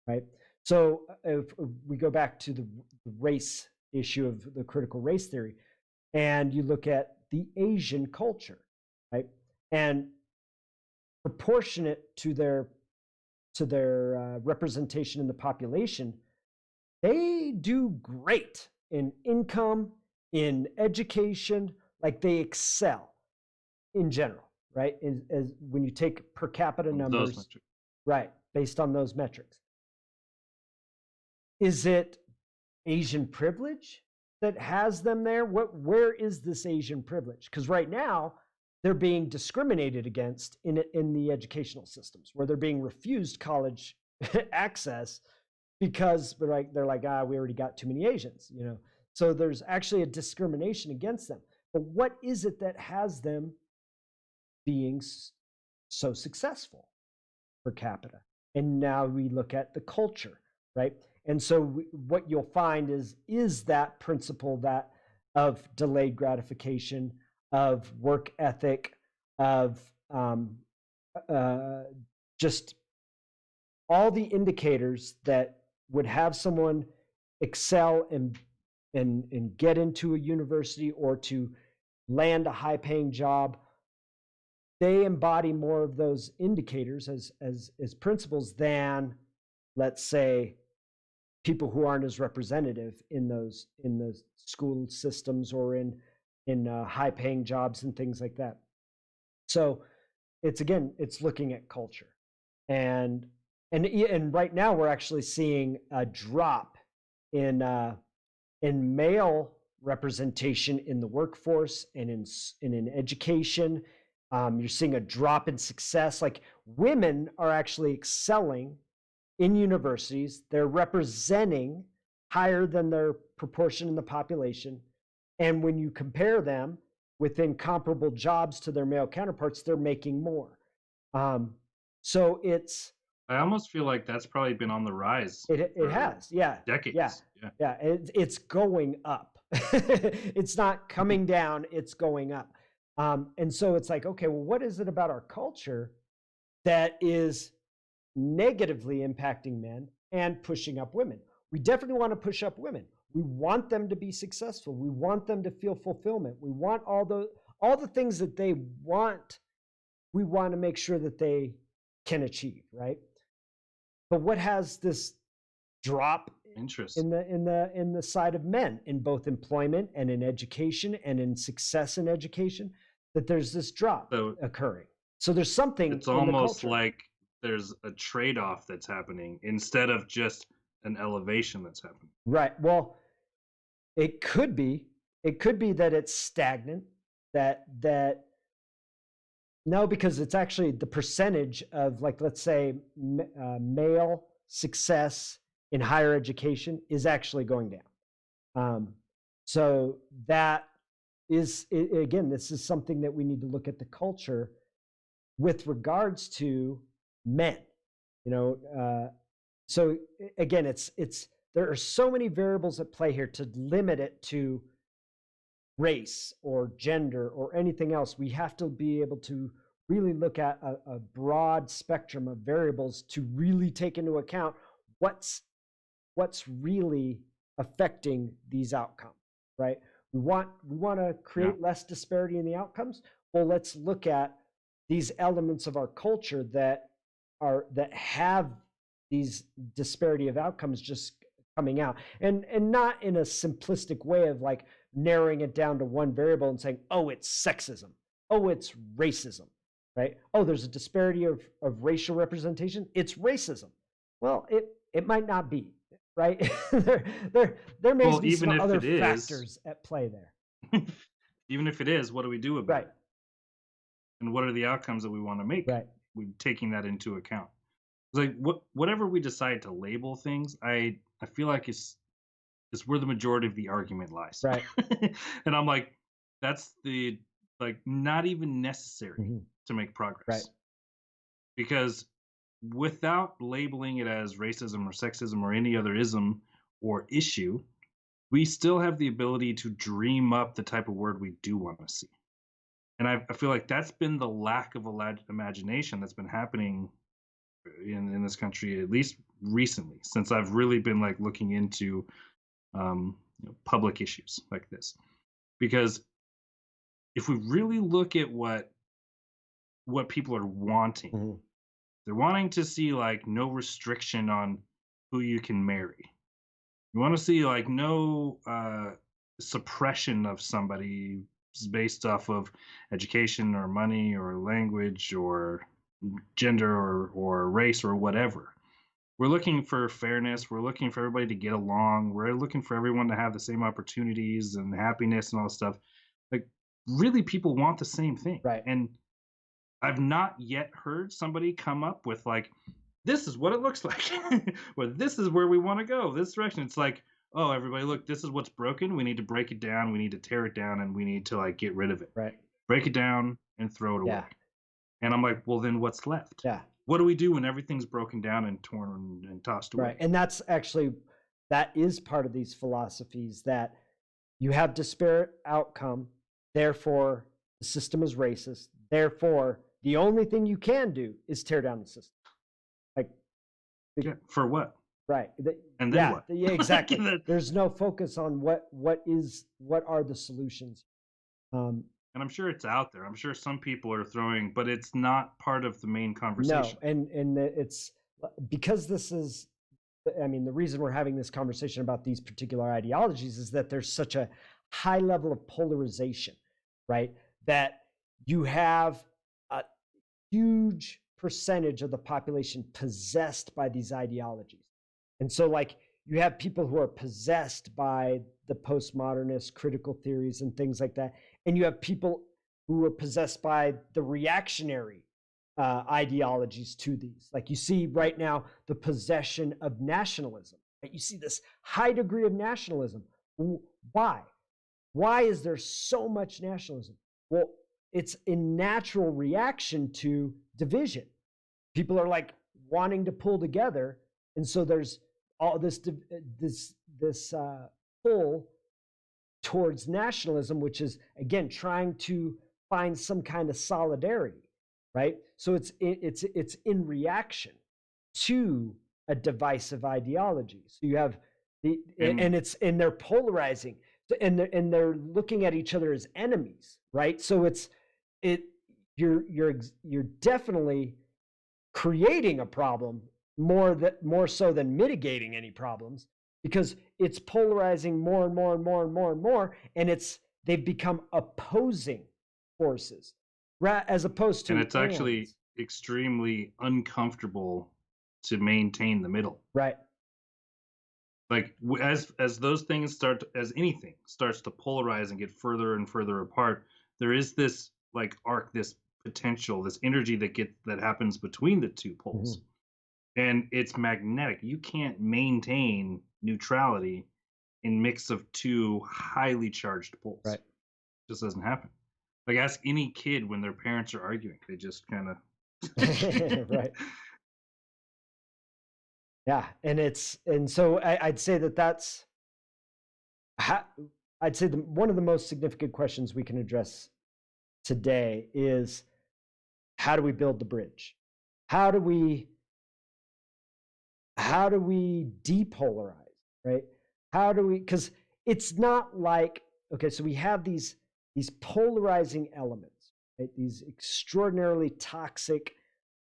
right? So if we go back to the race issue of the critical race theory, and you look at the Asian culture, right? And proportionate to their representation in the population, they do great in income, in education, like they excel in general, right? As when you take per capita Those numbers, metrics. right, based on those metrics. Is it Asian privilege that has them there? Where is this Asian privilege? Because right now they're being discriminated against in the educational systems, where they're being refused college access because they're like, we already got too many Asians, you know. So there's actually a discrimination against them. But what is it that has them being so successful per capita? And now we look at the culture, right? And so what you'll find is that principle that of delayed gratification, of work ethic, of just all the indicators that would have someone excel and get into a university or to land a high paying job. They embody more of those indicators as principles than, let's say, people who aren't as representative in the school systems or in high paying jobs and things like that. So it's looking at culture, and right now we're actually seeing a drop in male representation in the workforce and in education. You're seeing a drop in success. Like, women are actually excelling in universities. They're representing higher than their proportion in the population. And when you compare them within comparable jobs to their male counterparts, they're making more. So I almost feel like that's probably been on the rise. It has, yeah, decades. Yeah. It's going up. It's not coming down. It's going up. And so it's like, okay, well, what is it about our culture that is negatively impacting men and pushing up women? We definitely want to push up women. We want them to be successful. We want them to feel fulfillment. We want all the things that they want. We want to make sure that they can achieve, right? But what has this drop Interest in the side of men in both employment and in education and in success in education, that there's this drop occurring? So there's something. It's almost like there's a trade-off that's happening instead of just an elevation that's happening. Right. Well, it could be that it's stagnant, that no, because it's actually the percentage of, like, let's say male success in higher education is actually going down. So that is, again, this is something that we need to look at the culture with regards to men, you know. So again, it's there are so many variables at play here. To limit it to race or gender or anything else, we have to be able to really look at a broad spectrum of variables to really take into account what's really affecting these outcomes, right? We want to create less disparity in the outcomes. Well, let's look at these elements of our culture that have these disparity of outcomes just coming out, and not in a simplistic way of like narrowing it down to one variable and saying, oh, it's sexism, oh, it's racism, right? Oh, there's a disparity of racial representation, it's racism. Well, it might not be, right? there may be some other factors at play there. Even if it is, what do we do about it? And what are the outcomes that we want to make? Right. We're taking that into account. It's like whatever we decide to label things, I feel like it's where the majority of the argument lies. Right. And I'm like, that's not even necessary to make progress. Right. Because without labeling it as racism or sexism or any other ism or issue, we still have the ability to dream up the type of word we do want to see. And I feel like that's been the lack of imagination that's been happening in this country, at least recently, since I've really been like looking into public issues like this. because if we really look at what people are wanting, Mhm. they're wanting to see like no restriction on who you can marry. You want to see like no suppression of somebody based off of education or money or language or gender or race or whatever. We're looking for fairness. We're looking for everybody to get along. We're looking for everyone to have the same opportunities and happiness and all this stuff. Like, really, people want the same thing. Right. And I've not yet heard somebody come up with like, this is what it looks like, or this is where we want to go, this direction. It's like, oh, everybody, look, this is what's broken. We need to break it down. We need to tear it down, and we need to like get rid of it. Right. Break it down and throw it away. Yeah. And I'm like, well, then what's left? Yeah. What do we do when everything's broken down and torn and tossed away? Right. And that's actually, that is part of these philosophies, that you have disparate outcome, therefore the system is racist, therefore the only thing you can do is tear down the system. Like, Yeah, for what? right. And then Yeah, what? yeah, exactly. That- There's no focus on what are the solutions. and I'm sure it's out there. I'm sure some people are throwing, but it's not part of the main No, conversation. and it's because this is, I mean, the reason we're having this conversation about these particular ideologies is that there's such a high level of polarization, right? That you have a huge percentage of the population possessed by these ideologies. And so, like, you have people who are possessed by the postmodernist critical theories and things like that. And you have people who are possessed by the reactionary ideologies to these. Like, you see right now the possession of nationalism. Right? You see this high degree of nationalism. Why? Why is there so much nationalism? Well, it's a natural reaction to division. People are like wanting to pull together, and so there's all this pull towards nationalism, which is again trying to find some kind of solidarity, right? So it's in reaction to a divisive ideology. So you have and they're polarizing, and they're looking at each other as enemies, right? So you're definitely creating a problem more so than mitigating any problems, because it's polarizing more and more and more and more and more, and they've become opposing forces as opposed to, and it's actually extremely uncomfortable to maintain the middle. Right. Like as those things as anything starts to polarize and get further and further apart, there is this like arc, this potential, this energy that happens between the two poles. And it's magnetic. You can't maintain neutrality in mix of two highly charged poles. Right. It just doesn't happen. Like, ask any kid when their parents are arguing. They just kind of right. Yeah, and so I'd say that's I'd say one of the most significant questions we can address today is, how do we build the bridge? How do we depolarize, right? How do we, because it's not like, okay, so we have these polarizing elements, right? These extraordinarily toxic,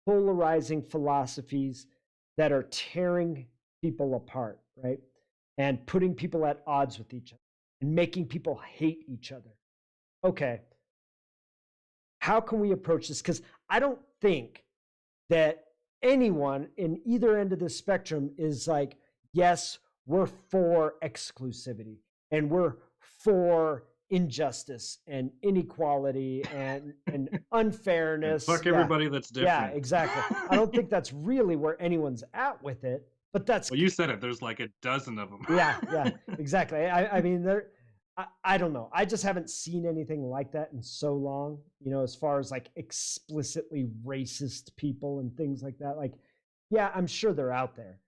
polarizing philosophies that are tearing people apart, right? And putting people at odds with each other and making people hate each other. Okay, how can we approach this? Because I don't think that anyone in either end of the spectrum is like, yes, we're for exclusivity and we're for injustice and inequality and unfairness. fuck everybody that's different. Yeah, exactly. I don't think that's really where anyone's at with it, but that's, well, you said it. There's like a dozen of them. yeah, exactly. I mean, I don't know. I just haven't seen anything like that in so long, as far as like explicitly racist people and things like that. Like, yeah, I'm sure they're out there,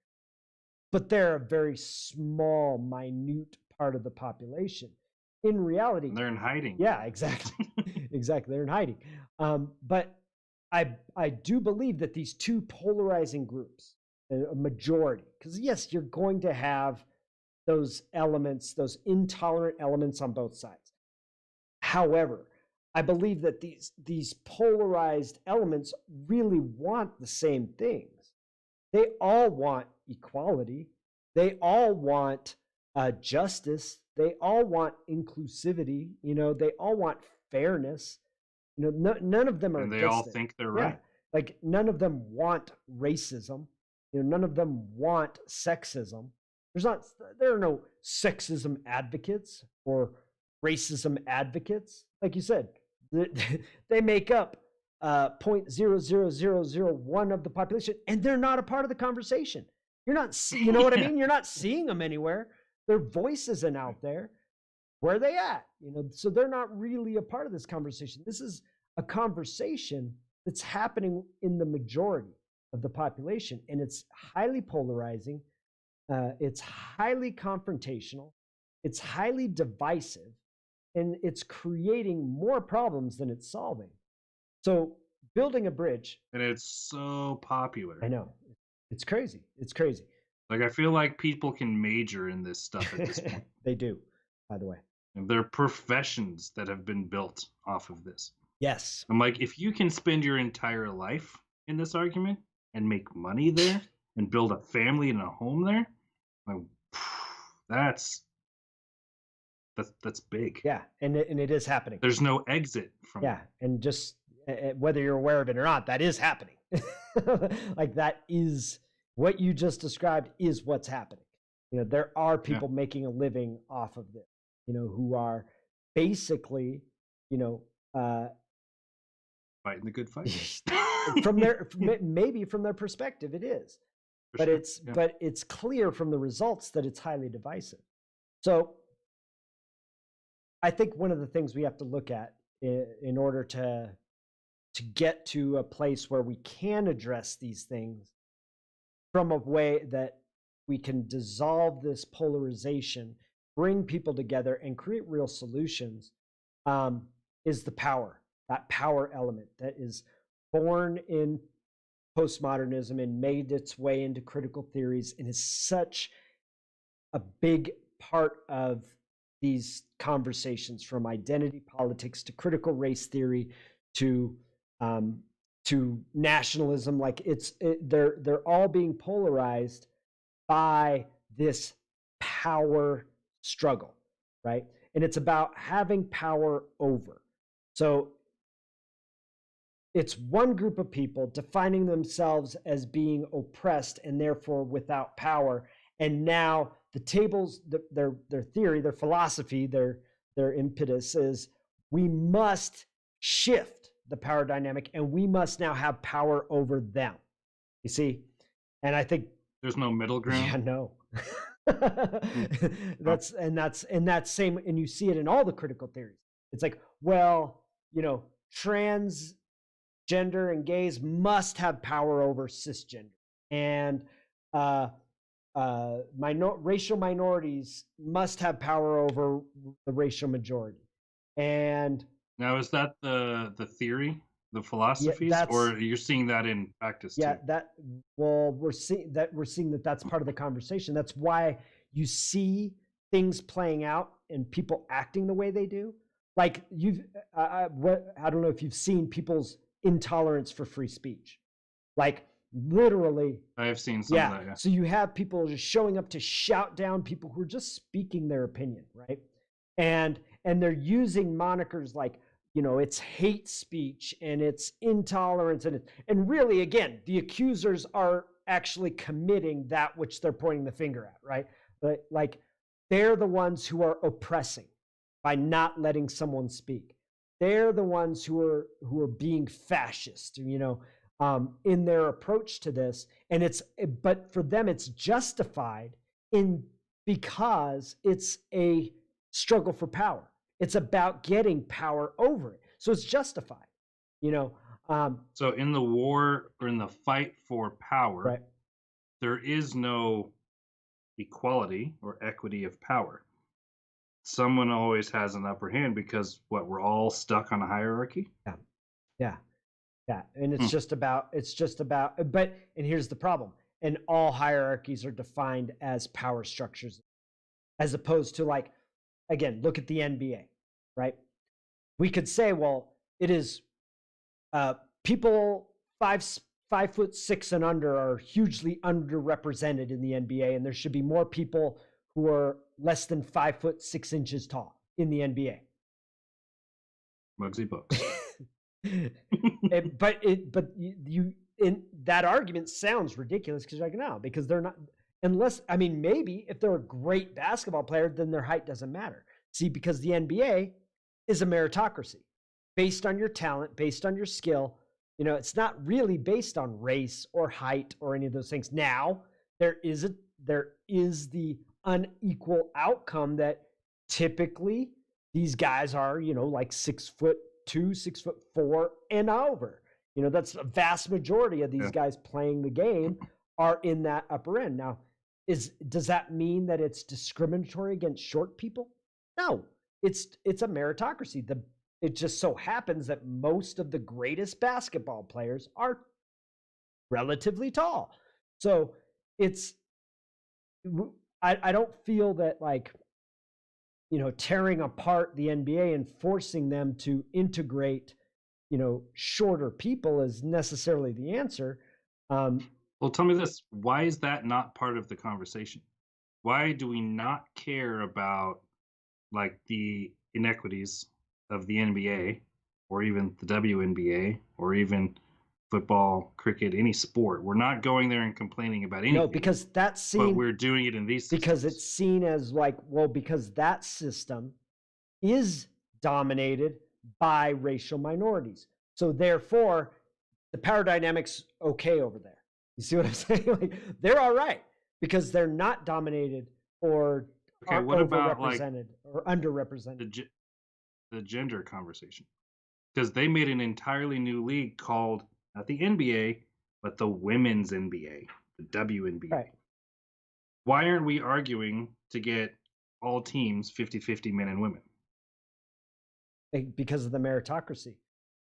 but they're a very small, minute part of the population. In reality, And they're in hiding. Yeah, exactly. Exactly. They're in hiding. But I do believe that these two polarizing groups, a majority, because yes, you're going to have those elements, those intolerant elements on both sides. However, I believe that these polarized elements really want the same things. They all want equality. They all want justice. They all want inclusivity. They all want fairness. None of them are And they all against it. think they're Yeah, right. like none of them want racism. None of them want sexism. There are no sexism advocates or racism advocates. Like you said, they make up 0.00001 of the population, and they're not a part of the conversation. You're not, you know what I mean? You're not seeing them anywhere. Their voice isn't out there. Where are they at? So they're not really a part of this conversation. This is a conversation that's happening in the majority of the population, and it's highly polarizing. It's highly confrontational. It's highly divisive, and it's creating more problems than it's solving. So building a bridge. And it's so popular. I know. It's crazy. It's crazy. Like, I feel like people can major in this stuff at this point. They do, by the way. And there are professions that have been built off of this. Yes. I'm like, if you can spend your entire life in this argument and make money there and build a family and a home there, like, that's big. Yeah, and it is happening. There's no exit from yeah, and just whether you're aware of it or not, that is happening. Like, that is what you just described is what's happening. There are people making a living off of this, who are basically, fighting the good fight. maybe from their perspective it is. But it's clear from the results that it's highly divisive. So I think one of the things we have to look at in order to get to a place where we can address these things from a way that we can dissolve this polarization, bring people together, and create real solutions, is the power, that power element that is born in postmodernism and made its way into critical theories and is such a big part of these conversations, from identity politics to critical race theory to nationalism. Like, they're all being polarized by this power struggle, right? And it's about having power over. So it's one group of people defining themselves as being oppressed and therefore without power. And now the tables, their theory, their philosophy, their impetus is, we must shift the power dynamic and we must now have power over them. You see? And I think there's no middle ground. Yeah, no. that's same, and you see it in all the critical theories. It's like, well, transgender and gays must have power over cisgender, and racial minorities must have power over the racial majority. And now, is that the theory, the philosophies, or you're seeing that in practice too? We're seeing that that's part of the conversation. That's why you see things playing out and people acting the way they do. Like, I don't know if you've seen people's intolerance for free speech. Like, literally, I have seen some of that. Yeah. So you have people just showing up to shout down people who are just speaking their opinion, right? And they're using monikers like, it's hate speech and it's intolerance, and really, again, the accusers are actually committing that which they're pointing the finger at, right? But like, they're the ones who are oppressing by not letting someone speak. They're the ones who are being fascist, in their approach to this. And but for them, it's justified because it's a struggle for power. It's about getting power over it. So it's justified, So in the war, or in the fight for power, right, there is no equality or equity of power. Someone always has an upper hand because we're all stuck on a hierarchy. Yeah. And it's just about, and here's the problem. And all hierarchies are defined as power structures, as opposed to, like, again, look at the NBA, right? we could say, well, it is people 5'6" and under are hugely underrepresented in the NBA, and there should be more people who are less than 5'6" tall in the NBA. Muggsy Books. But you in that argument sounds ridiculous because you're like, no, because they're not, unless, I mean, maybe if they're a great basketball player, then their height doesn't matter. See, because the NBA is a meritocracy based on your talent, based on your skill. You know, it's not really based on race or height or any of those things. Now, there is the unequal outcome that typically these guys are, you know, like 6'2", 6'4", and over. You know, that's a vast majority of these guys playing the game are in that upper end. Now, does that mean that it's discriminatory against short people? No, it's a meritocracy. It just so happens that most of the greatest basketball players are relatively tall. So I don't feel that, like, you know, tearing apart the NBA and forcing them to integrate, you know, shorter people is necessarily the answer. Well, tell me this. Why is that not part of the conversation? Why do we not care about, like, the inequities of the NBA or even the WNBA or even football, cricket, any sport? We're not going there and complaining about anything. No, because that's seen. But we're doing it in these systems. Because it's seen as like, well, because that system is dominated by racial minorities. So therefore, the power dynamics okay over there. You see what I'm saying? Like, they're all right because they're not dominated or are overrepresented or underrepresented. The gender conversation? Because they made an entirely new league called not the NBA, but the Women's NBA, the WNBA. Right. Why aren't we arguing to get all teams 50-50 men and women? Because of the meritocracy.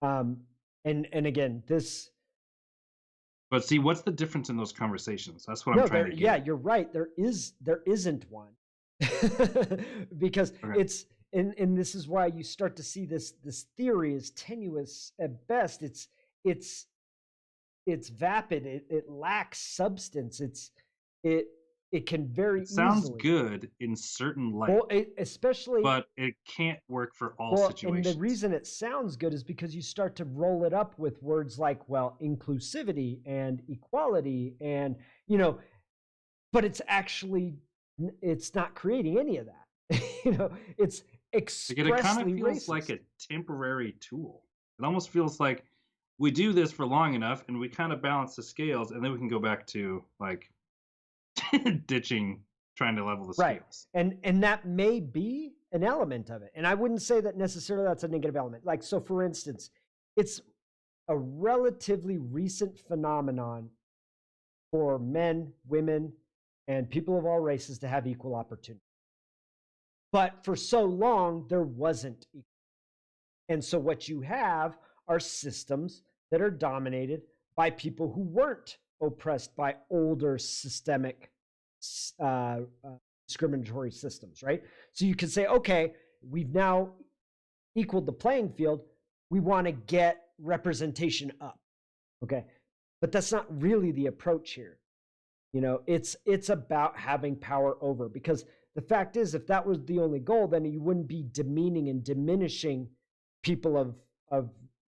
And again, this. But see, what's the difference in those conversations? That's what I'm trying to get. Yeah, you're right. There isn't one. Because it's, and this is why you start to see this theory is tenuous at best. It's vapid. It lacks substance. It can very sounds easily. Good in certain light. Well, especially, but it can't work for all situations. And the reason it sounds good is because you start to roll it up with words like, well, inclusivity and equality, and, you know, but it's not creating any of that. You know, it's expressly it kind of feels racist. Like a temporary tool. It almost feels like we do this for long enough and we kind of balance the scales, and then we can go back to, like, ditching, trying to level the scales. Right. And that may be an element of it. And I wouldn't say that necessarily that's a negative element. Like, so for instance, it's a relatively recent phenomenon for men, women, and people of all races to have equal opportunity. But for so long, there wasn't equal. And so what you have are systems that are dominated by people who weren't oppressed by older systemic discriminatory systems, right? So you can say, okay, we've now equaled the playing field. We want to get representation up, okay? But that's not really the approach here. You know, it's about having power over, because the fact is, if that was the only goal, then you wouldn't be demeaning and diminishing people of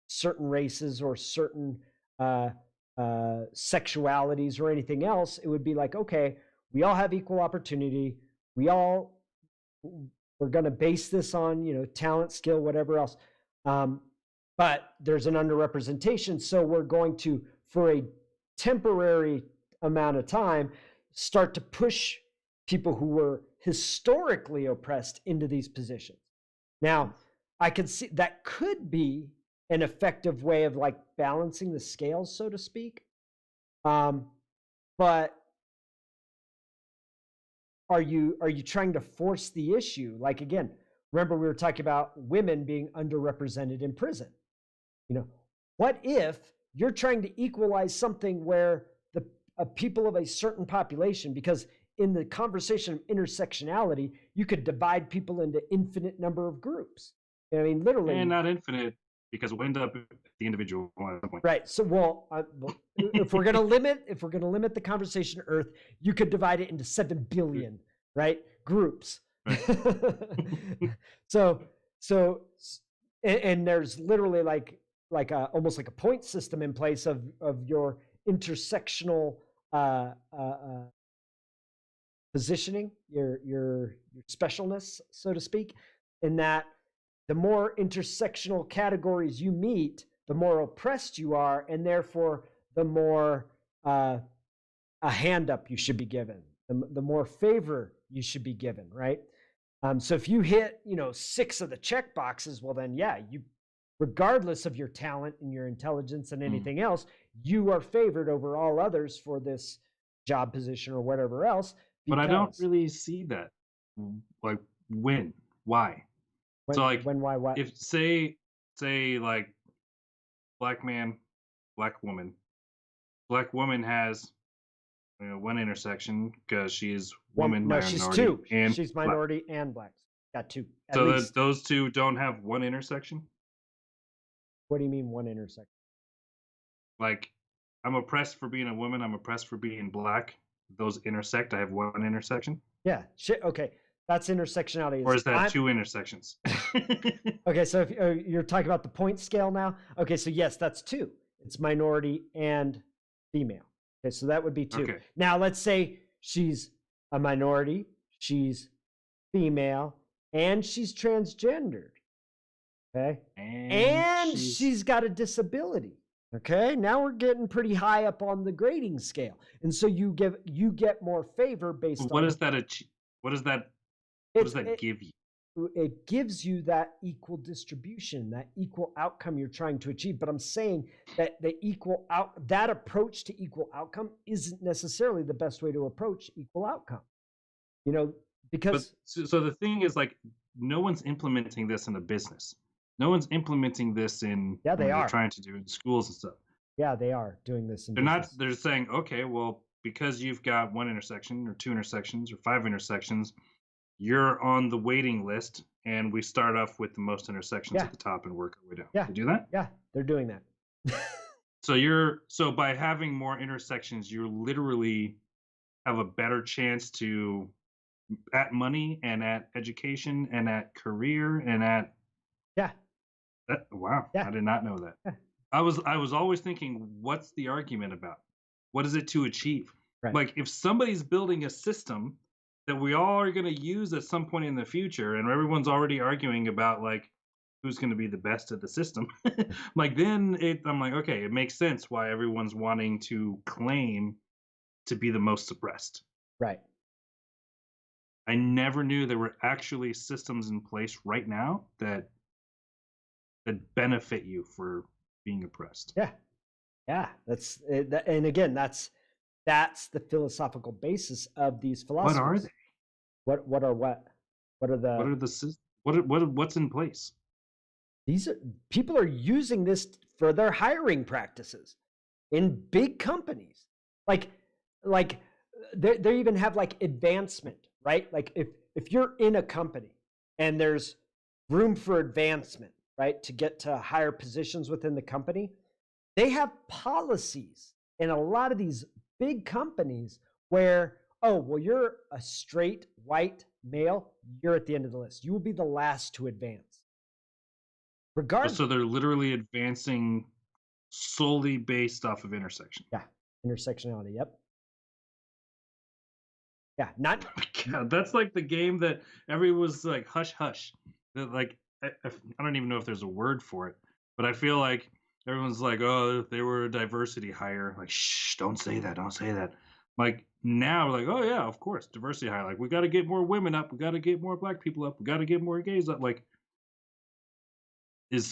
certain races or certain sexualities or anything else. It would be like, okay, we all have equal opportunity. We're going to base this on, you know, talent, skill, whatever else. But there's an underrepresentation. So we're going to, for a temporary amount of time, start to push people who were historically oppressed into these positions. Now, I could see that could be an effective way of, like, balancing the scales, so to speak. But are you trying to force the issue? Like, again, remember we were talking about women being underrepresented in prison. You know, what if you're trying to equalize something where the people of a certain population, because in the conversation of intersectionality, you could divide people into infinite number of groups. I mean, literally. And not infinite, because we'll end up at the individual at some point. Right. So, well, if we're gonna limit, the conversation to Earth, you could divide it into 7 billion, right, groups. Right. so, and there's literally like almost like a point system in place of your intersectional positioning, your specialness, so to speak, in that the more intersectional categories you meet, the more oppressed you are, and therefore the more a hand up you should be given, the more favor you should be given, right? So if you hit, 6 of the check boxes, well then, yeah, you, regardless of your talent and your intelligence and anything else, you are favored over all others for this job position or whatever else. But I don't really see that. Like, when? Why? When, so, like, why, what? if say like black man, black woman has one intersection because she's woman, no, minority, she's 2. and She's minority and black. Got 2. So those 2 don't have one intersection? What do you mean one intersection? Like, I'm oppressed for being a woman, I'm oppressed for being black. Those intersect. I have one intersection. Yeah. Okay. That's intersectionality. Or is that 2 intersections? Okay. So if you're talking about the point scale now. Okay. So yes, that's 2. It's minority and female. Okay. So that would be 2. Okay. Now let's say she's a minority, she's female, and she's transgendered. Okay. And she's got a disability. Okay, now we're getting pretty high up on the grading scale, and so you get more favor based on. What does that give you? It gives you that equal distribution, that equal outcome you're trying to achieve. But I'm saying that that approach to equal outcome isn't necessarily the best way to approach equal outcome. Because so the thing is, like, no one's implementing this in a business. No one's implementing this in they're trying to do in schools and stuff. Yeah, they are doing this in business. They're saying, okay, well, because you've got 1 intersection or 2 intersections or 5 intersections, you're on the waiting list, and we start off with the most intersections at the top and work our way down. Yeah. They do that? Yeah, they're doing that. So by having more intersections, you literally have a better chance to at money and at education and at career and at wow. Yeah. I did not know that. Yeah. I was always thinking, what's the argument about? What is it to achieve? Right. Like, if somebody's building a system that we all are going to use at some point in the future, and everyone's already arguing about, like, who's going to be the best at the system, like, then I'm like, okay, it makes sense why everyone's wanting to claim to be the most suppressed. Right. I never knew there were actually systems in place right now that benefit you for being oppressed. Yeah. That's and again, that's the philosophical basis of these philosophies. What are they? What's in place? People are using this for their hiring practices in big companies. Like they even have like advancement, right? Like if you're in a company and there's room for advancement, right, to get to higher positions within the company, they have policies in a lot of these big companies where, oh, well, you're a straight white male, you're at the end of the list. You will be the last to advance. Regardless. So they're literally advancing solely based off of intersection. Yeah, intersectionality. Yep. Yeah, not. Oh my God, that's like the game that everyone was like, hush, hush. Like, I don't even know if there's a word for it, but I feel like everyone's like, oh, they were a diversity hire. Like, shh, don't say that. Don't say that. Like, now we're like, oh, yeah, of course, diversity hire. Like, we got to get more women up. We got to get more black people up. We got to get more gays up. Like, it's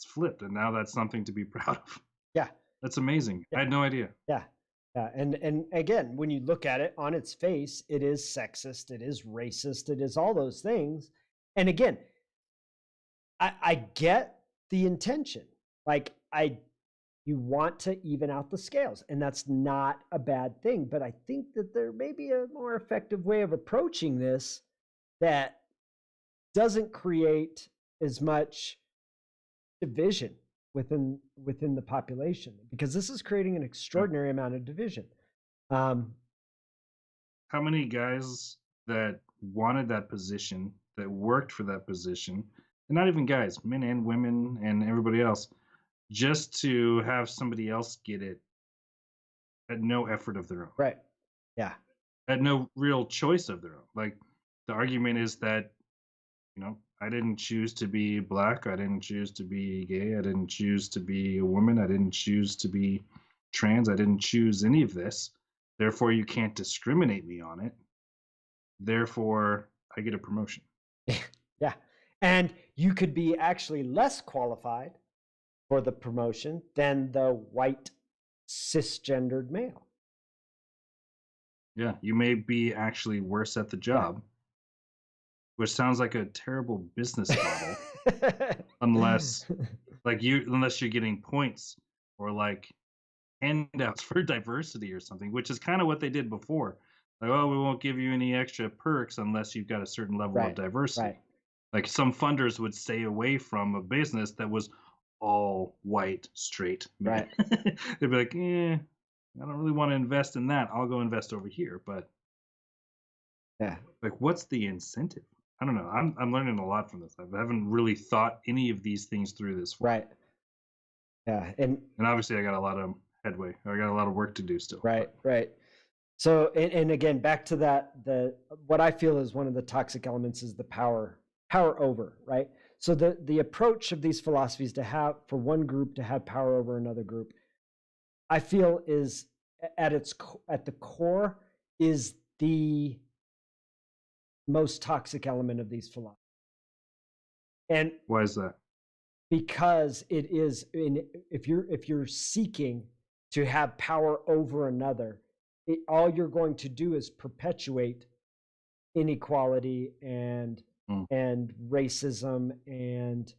flipped. And now that's something to be proud of. Yeah. That's amazing. Yeah. I had no idea. Yeah. Yeah. And again, when you look at it on its face, it is sexist. It is racist. It is all those things. And again, I get the intention. Like, you want to even out the scales, and that's not a bad thing. But I think that there may be a more effective way of approaching this that doesn't create as much division within the population, because this is creating an Yeah. extraordinary amount of division. Um, How many guys that wanted that position, that worked for that position, and not even guys, men and women and everybody else, just to have somebody else get it at no effort of their own, right. Yeah. at no real choice of their own. Like the argument is that, I didn't choose to be black, I didn't choose to be gay, I didn't choose to be a woman, I didn't choose to be trans, I didn't choose any of this. Therefore, you can't discriminate me on it. Therefore, I get a promotion. Yeah. And you could be actually less qualified for the promotion than the white cisgendered male. Yeah, you may be actually worse at the Yeah. job, which sounds like a terrible business model unless unless you're getting points or like handouts for diversity or something, which is kind of what they did before. Like, oh, we won't give you any extra perks unless you've got a certain level of Right. diversity. Right. Like some funders would stay away from a business that was all white, straight men. Right. They'd be like, I don't really want to invest in that. I'll go invest over here. But Yeah. like, what's the incentive? I don't know. I'm learning a lot from this. I haven't really thought any of these things through this far. Right. Yeah. And obviously, I got a lot of headway. I got a lot of work to do still. Right. Right. So, and again, back to that, what I feel is one of the toxic elements is the power over, right? So the approach of these philosophies to have, for one group to have power over another group, I feel is at the core is the most toxic element of these philosophies. And Why is that? because it is if you're seeking to have power over another, all you're going to do is perpetuate inequality Mm, and racism and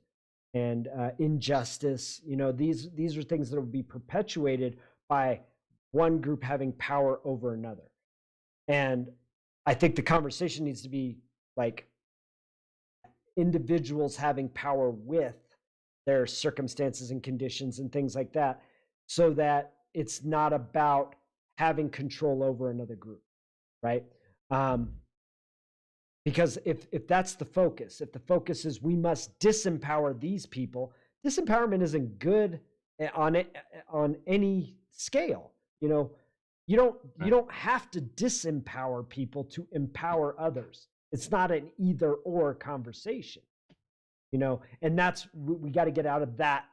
injustice. These are things that will be perpetuated by one group having power over another. And I think the conversation needs to be like individuals having power with their circumstances and conditions and things like that, so that it's not about having control over another group, right? Because if that's the focus, if the focus is we must disempower these people, disempowerment isn't good on any scale. You don't have to disempower people to empower others. It's not an either or conversation. And that's we got to get out of that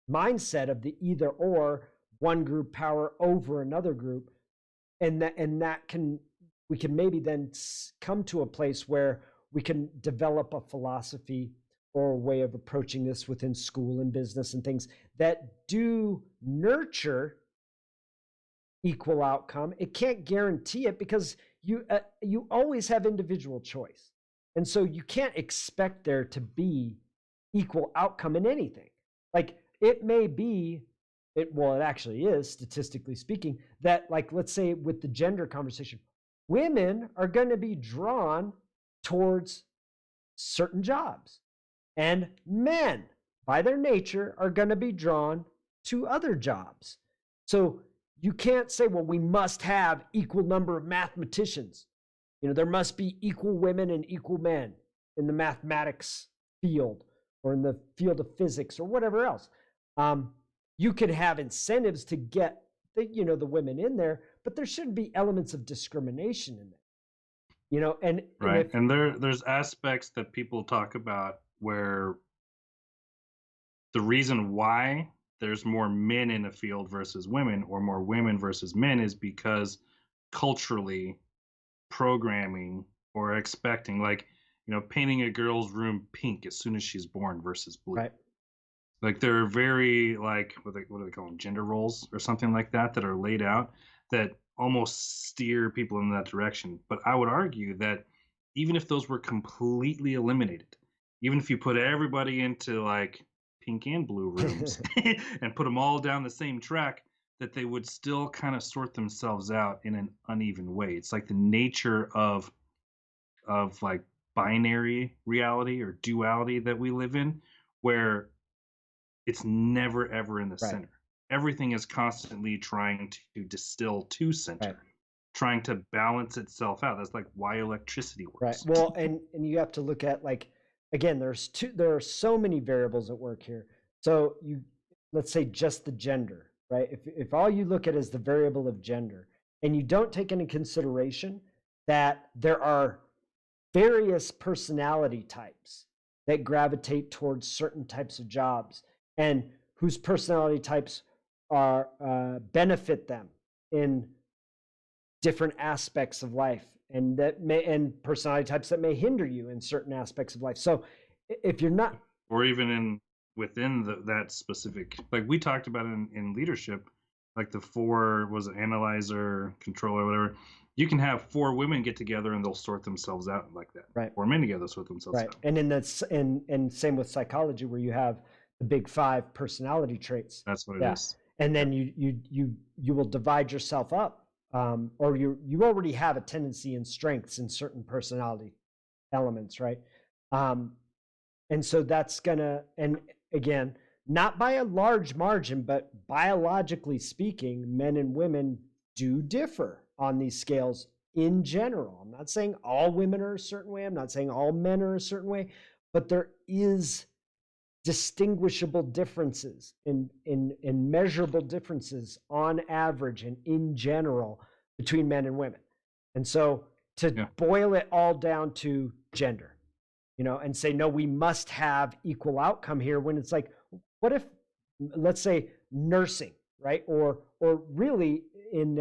mindset of the either or, one group power over another group, and that can we can maybe then come to a place where we can develop a philosophy or a way of approaching this within school and business and things that do nurture equal outcome. It can't guarantee it, because you always have individual choice, and so you can't expect there to be equal outcome in anything. Like it may be it actually is, statistically speaking, that, like, let's say with the gender conversation, women are going to be drawn towards certain jobs, and men by their nature are going to be drawn to other jobs. So you can't say, well, we must have equal number of mathematicians. There must be equal women and equal men in the mathematics field or in the field of physics or whatever else. You could have incentives to get the women in there, but there shouldn't be elements of discrimination in there. And right. if And there's aspects that people talk about where the reason why there's more men in a field versus women, or more women versus men, is because culturally programming or expecting, like, painting a girl's room pink as soon as she's born versus blue. right, Like there are very, like, what do they call them, gender roles or something like that are laid out that almost steer people in that direction. But I would argue that even if those were completely eliminated, even if you put everybody into like pink and blue rooms and put them all down the same track, that they would still kind of sort themselves out in an uneven way. It's like the nature of like binary reality or duality that we live in, where it's never ever in the Right. center. Everything is constantly trying to distill to Right. center, trying to balance itself out. That's like why electricity Right. works. Well, and you have to look at, like, again, there are so many variables at work here. So let's say just the gender, right? If all you look at is the variable of gender, and you don't take into consideration that there are various personality types that gravitate towards certain types of jobs, and whose personality types are benefit them in different aspects of life, and personality types that may hinder you in certain aspects of life. So if you're not, Or even within that specific, like we talked about in leadership, like the four, was it analyzer, controller, whatever. You can have four women get together and they'll sort themselves out like that. right, Four men together sort themselves right, out. and and same with psychology, where you have the big five personality traits. That's what it Yeah, is. and then you will divide yourself up, or you already have a tendency and strengths in certain personality elements, right? And so that's gonna, and again, not by a large margin, but biologically speaking, men and women do differ on these scales in general. I'm not saying all women are a certain way. I'm not saying all men are a certain way, but there is distinguishable differences in measurable differences on average and in general between men and women. And so to boil it all down to gender, and say, no, we must have equal outcome here, when it's like, what if, let's say, nursing, right? Or really in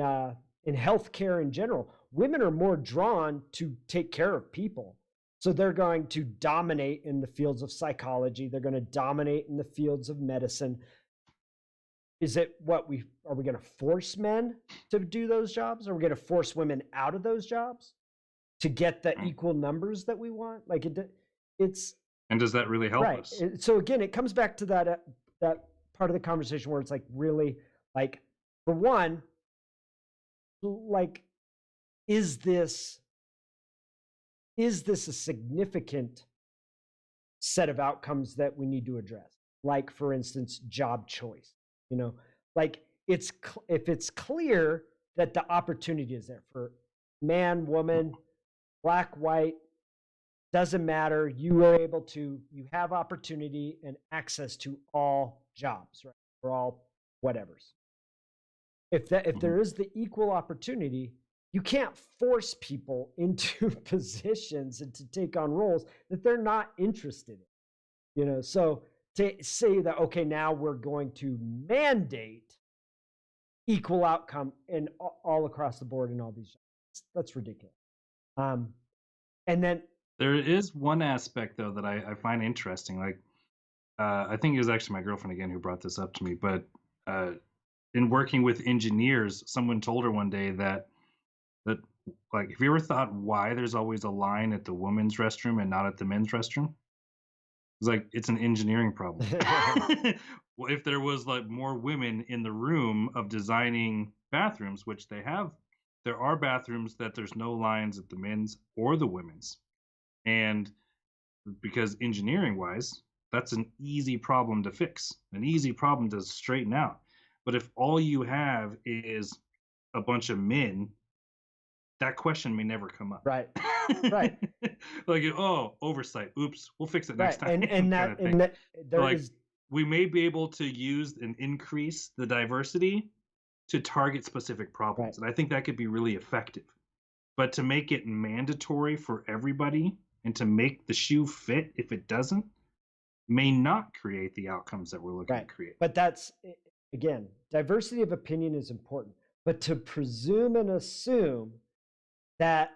healthcare in general, women are more drawn to take care of people. So they're going to dominate in the fields of psychology. They're going to dominate in the fields of medicine. Is it are we going to force men to do those jobs? Are we going to force women out of those jobs to get the equal numbers that we want? Like it's. And does that really help right. us? So again, it comes back to that part of the conversation where it's like, really, like, for one, like, is this a significant set of outcomes that we need to address? Like, for instance, job choice. Like, if it's clear that the opportunity is there for man, woman, black, white, doesn't matter. You have opportunity and access to all jobs, right? For all whatevers. If there is the equal opportunity, you can't force people into positions and to take on roles that they're not interested in. So to say that, okay, now we're going to mandate equal outcome in all across the board in all these jobs, that's ridiculous. And then there is one aspect, though, that I find interesting. Like, I think it was actually my girlfriend again who brought this up to me. But in working with engineers, someone told her one day that like, have you ever thought why there's always a line at the women's restroom and not at the men's restroom? It's like, it's an engineering problem. Well, if there was like more women in the room of designing bathrooms, which they have, there are bathrooms that there's no lines at the men's or the women's. And because engineering wise, that's an easy problem to fix, an easy problem to straighten out. But if all you have is a bunch of men, that question may never come up. Right. Right. Like, oh, oversight. Oops, we'll fix it next time. Like, we may be able to use and increase the diversity to target specific problems. Right. And I think that could be really effective. But to make it mandatory for everybody and to make the shoe fit if it doesn't, may not create the outcomes that we're looking to create. But that's, again, diversity of opinion is important. But to presume and assume that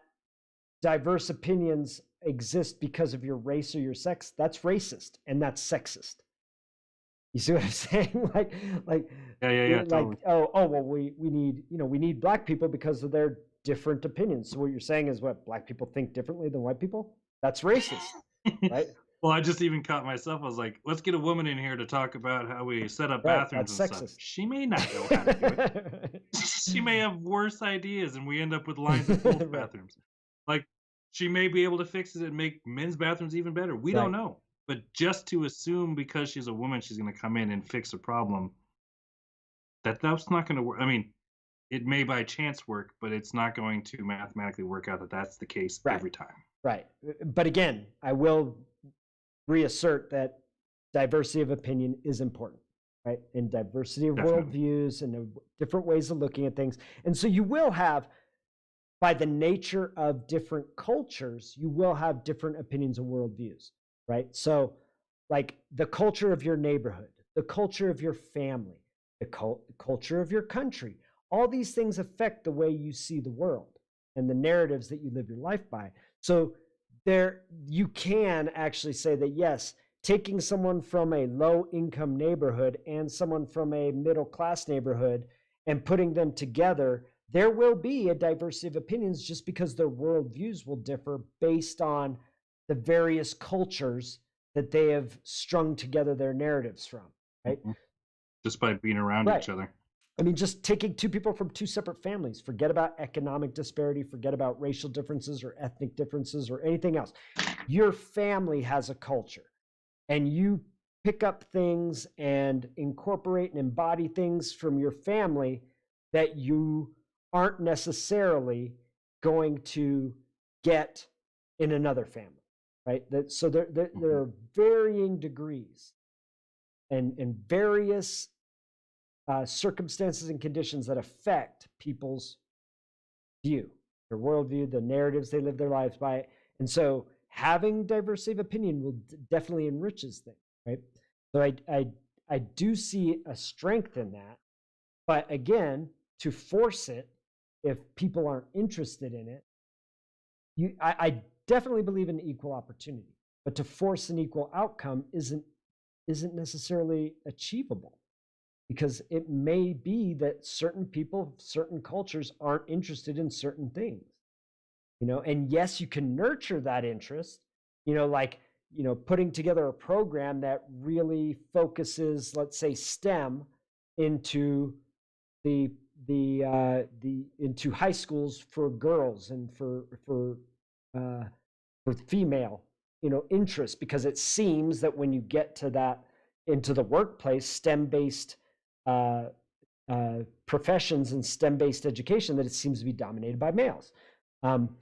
diverse opinions exist because of your race or your sex, that's racist and that's sexist. You see what I'm saying? like yeah, like, totally. well, we need black people because of their different opinions. So what you're saying is, what, black people think differently than white people? That's racist, right? Well, I just even caught myself. I was like, let's get a woman in here to talk about how we set up bathrooms and stuff. She may not know how to do it. She may have worse ideas, and we end up with lines of both bathrooms. Like, She may be able to fix it and make men's bathrooms even better. We don't Right. know. But just to assume because she's a woman, she's going to come in and fix a problem, that's not going to work. I mean, it may by chance work, but it's not going to mathematically work out that that's the case Right. every time. Right. But again, I will reassert that diversity of opinion is important, right? And diversity of Definitely. worldviews and different ways of looking at things. And so you will have, by the nature of different cultures, you will have different opinions and worldviews, right? So, like the culture of your neighborhood, the culture of your family, the culture of your country, all these things affect the way you see the world and the narratives that you live your life by. So, there you can actually say that yes, taking someone from a low income neighborhood and someone from a middle class neighborhood and putting them together, there will be a diversity of opinions just because their worldviews will differ based on the various cultures that they have strung together their narratives from, right? Mhm. Just by being around Right. each other. I mean, just taking two people from two separate families, forget about economic disparity, forget about racial differences or ethnic differences or anything else. Your family has a culture, and you pick up things and incorporate and embody things from your family that you aren't necessarily going to get in another family, right? So there Mhm. are varying degrees and various circumstances and conditions that affect people's view, their worldview, the narratives they live their lives by. And so having diversity of opinion will definitely enriches things, right? So I do see a strength in that. But again, to force it, if people aren't interested in it, I definitely believe in equal opportunity. But to force an equal outcome isn't necessarily achievable because it may be that certain people, certain cultures aren't interested in certain things, and yes, you can nurture that interest, like, putting together a program that really focuses, let's say, STEM into the the into high schools for girls and uh, for female, interest, because it seems that when you get to that into the workplace, STEM based uh, professions and STEM based education, that it seems to be dominated by males. Um,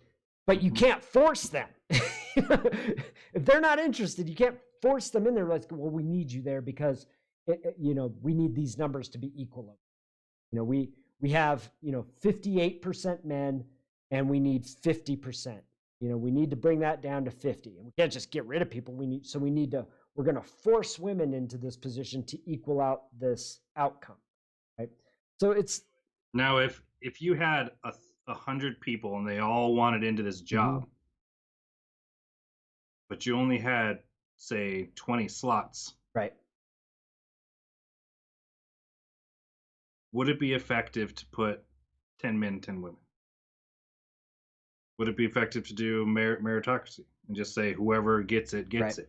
but you Mhm. can't force them. If they're not interested, you can't force them in there. Like, well, we need you there because we need these numbers to be equal. We have 58% men, and we need 50%. We need to bring that down to 50, and we can't just get rid of people. We're going to force women into this position to equal out this outcome, right? So it's Now, if you had 100 people and they all wanted into this mhm, job, but you only had, say, 20 slots, right. would it be effective to put 10 men, 10 women? Would it be effective to do meritocracy and just say whoever gets it Right. gets it?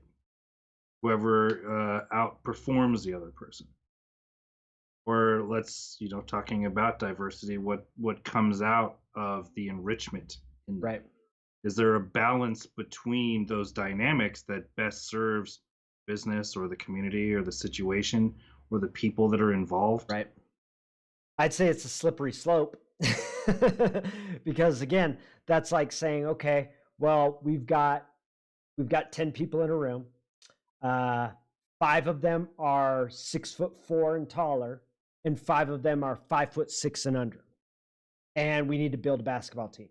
Whoever outperforms the other person? Or let's, talking about diversity, what comes out of the enrichment in that? Right. Is there a balance between those dynamics that best serves business or the community or the situation or the people that are involved? Right. I'd say it's a slippery slope. Because again, that's like saying, okay, well, we've got 10 people in a room. Uh, 5 of them are 6'4" and taller, and 5 of them are 5'6" and under. And we need to build a basketball team.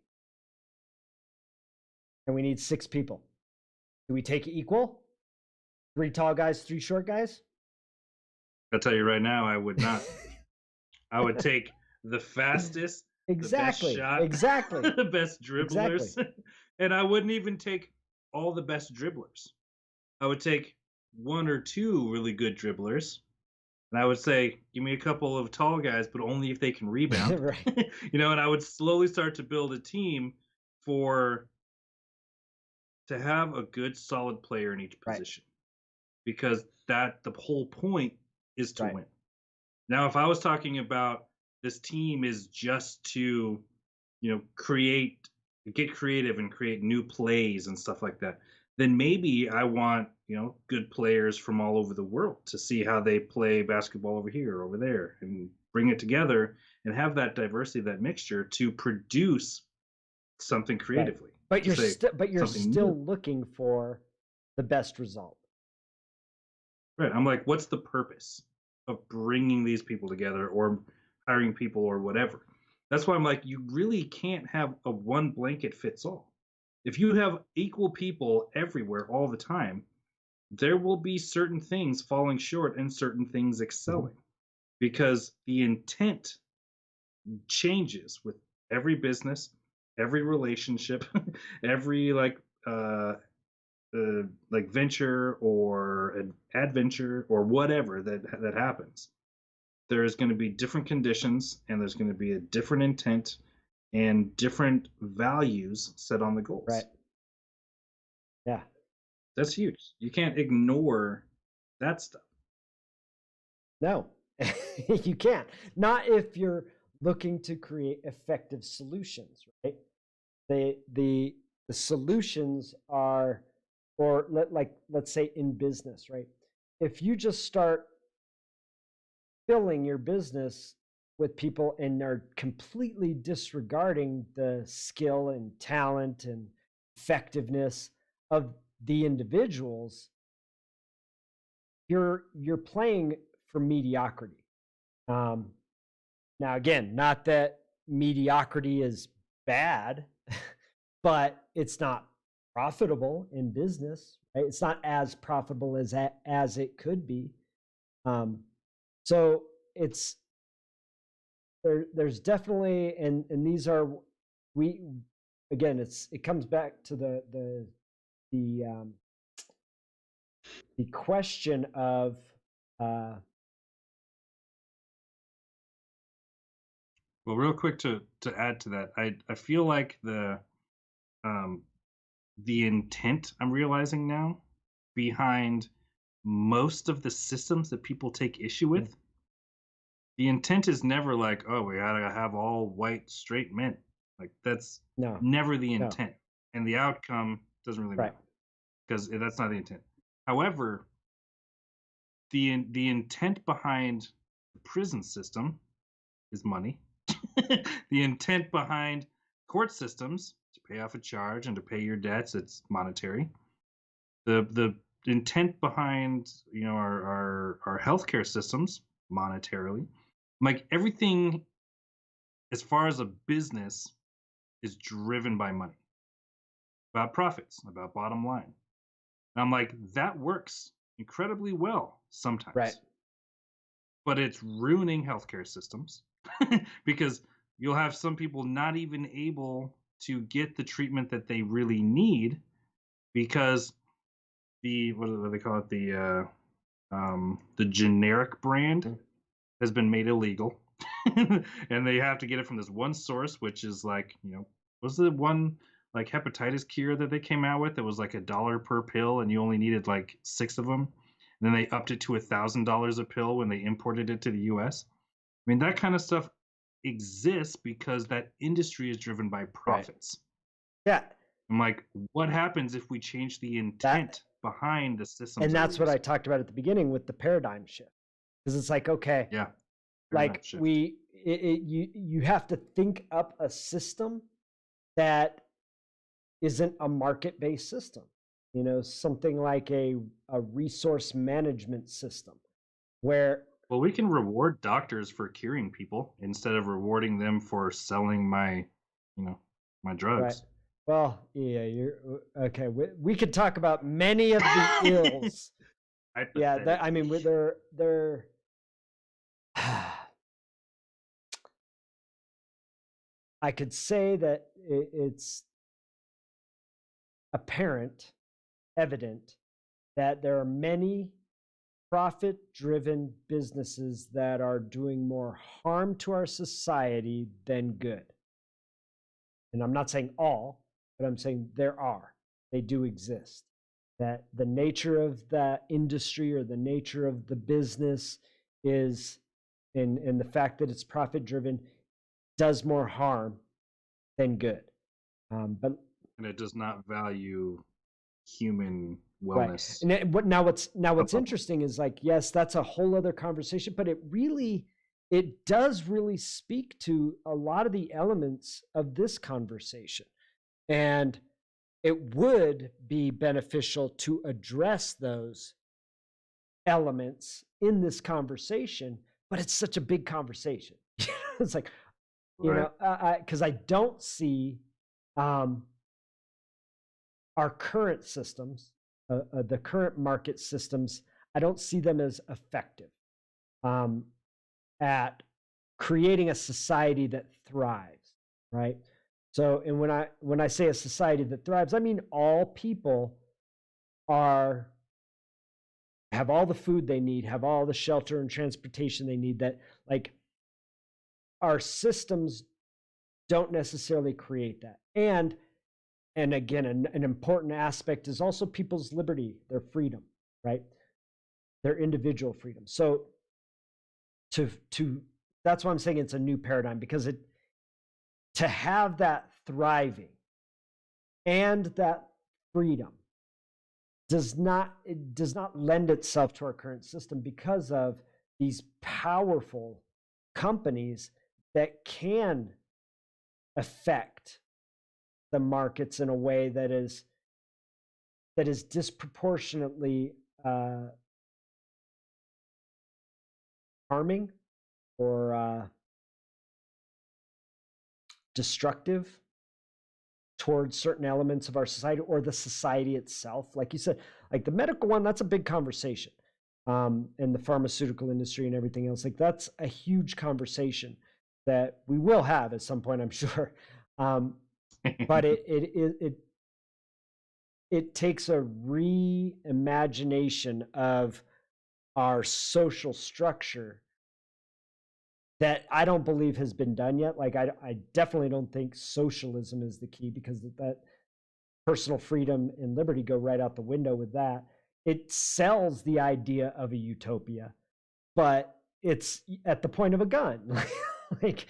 And we need 6 people. Do we take it equal? 3 tall guys, 3 short guys? I'll tell you right now, I would not. I would take the fastest, the best Exactly. shot, Exactly. the best Exactly. dribblers, and I wouldn't even take all the best dribblers. I would take 1 or 2 really good dribblers, and I would say, "Give me a couple of tall guys, but only if they can rebound." Right. And I would slowly start to build a team for to have a good solid player in each Right. position, because that the whole point is to Right. win. Now, if I was talking about this team is just to, create get creative and create new plays and stuff like that, then maybe I want, good players from all over the world to see how they play basketball over here, over there, and bring it together and have that diversity, that mixture to produce something Right. creatively, But to say you're something new. still looking for the best result. Right. I'm like, what's the purpose of bringing these people together or hiring people or whatever? That's why I'm like, you really can't have a one blanket fits all. If you have equal people everywhere all the time, there will be certain things falling short and certain things Mhm. excelling because the intent changes with every business, every relationship, every uh like venture or an adventure or whatever that happens. There is going to be different conditions and there's going to be a different intent and different values set on the Right. goals. Yeah. That's huge. You can't ignore that stuff. No, you can't. Not if you're looking to create effective solutions, right? The solutions are, or let's say in business, right? If you just start filling your business with people and are completely disregarding the skill and talent and effectiveness of the individuals, you're playing for mediocrity. Um, Now, again, not that mediocrity is bad, but it's not profitable in business, right? It's not as profitable as it could be. Um, so it's there's definitely, and these are, we again, it comes back to the the question of uh, Well, real quick to add to that, I feel like um the intent I'm realizing now behind most of the systems that people take issue with, the intent is never like, oh, we gotta have all white straight men. Like that's no, never the no, intent, and the outcome doesn't really right, matter because that's not the intent. However, the intent behind the prison system is money. The intent behind court systems to pay off a charge and to pay your debts, it's monetary. The intent behind our healthcare systems monetarily, like everything as far as a business is driven by money, about profits, about bottom line. And I'm like, that works incredibly well right, sometimes, but it's ruining healthcare systems because you'll have some people not even able to get the treatment that they really need because the what do they call it, the generic brand Mhm. has been made illegal, and they have to get it from this one source, which is like, was the one like hepatitis cure that they came out with that was like $1 per pill, and you only needed like 6 of them. And then they upped it to $1,000 a pill when they imported it to the U.S. I mean, that kind of stuff exists because that industry is driven by right, profits. yeah. I'm like, what happens if we change the That intent behind the systems and that we're that's what I using? talked about at the beginning with the paradigm shift, because it's like, okay, Yeah, paradigm like shift. you have to think up a system that isn't a market-based system, something like a resource management system where Well, we can reward doctors for curing people instead of rewarding them for selling you know, my right, drugs. well, yeah, you're okay, we could talk about many of the ills. Yeah, that, I Hypothetically. mean, they're I could say that it's apparent, evident, that there are many profit driven businesses that are doing more harm to our society than good. And I'm not saying all, but I'm saying there are. They do exist. That the nature of the industry or the nature of the business is, in the fact that it's profit driven, does more harm than good. But And it does not value human right. wellness. And what's above all. interesting is like, yes, that's a whole other conversation, but it does really speak to a lot of the elements of this conversation. And it would be beneficial to address those elements in this conversation, but it's such a big conversation. It's like, you Right. know, because I don't see our current systems, the current market systems, I don't see them as effective at creating a society that thrives, right? So, and when I say a society that thrives, I mean all people have all the food they need, have all the shelter and transportation they need. That, like, our systems don't necessarily create that. And again, an important aspect is also people's liberty, their freedom, right? Their individual freedom. So to that's why I'm saying it's a new paradigm, because to have that thriving and that freedom does not lend itself to our current system, because of these powerful companies that can affect the markets in a way that is disproportionately harming or destructive towards certain elements of our society or the society itself. Like you said, like the medical one, that's a big conversation. And the pharmaceutical industry and everything else, like that's a huge conversation that we will have at some point, I'm sure. But it takes a reimagination of our social structure that I don't believe has been done yet. Like I definitely don't think socialism is the key, because that personal freedom and liberty go right out the window with that. It sells the idea of a utopia, but it's at the point of a gun. like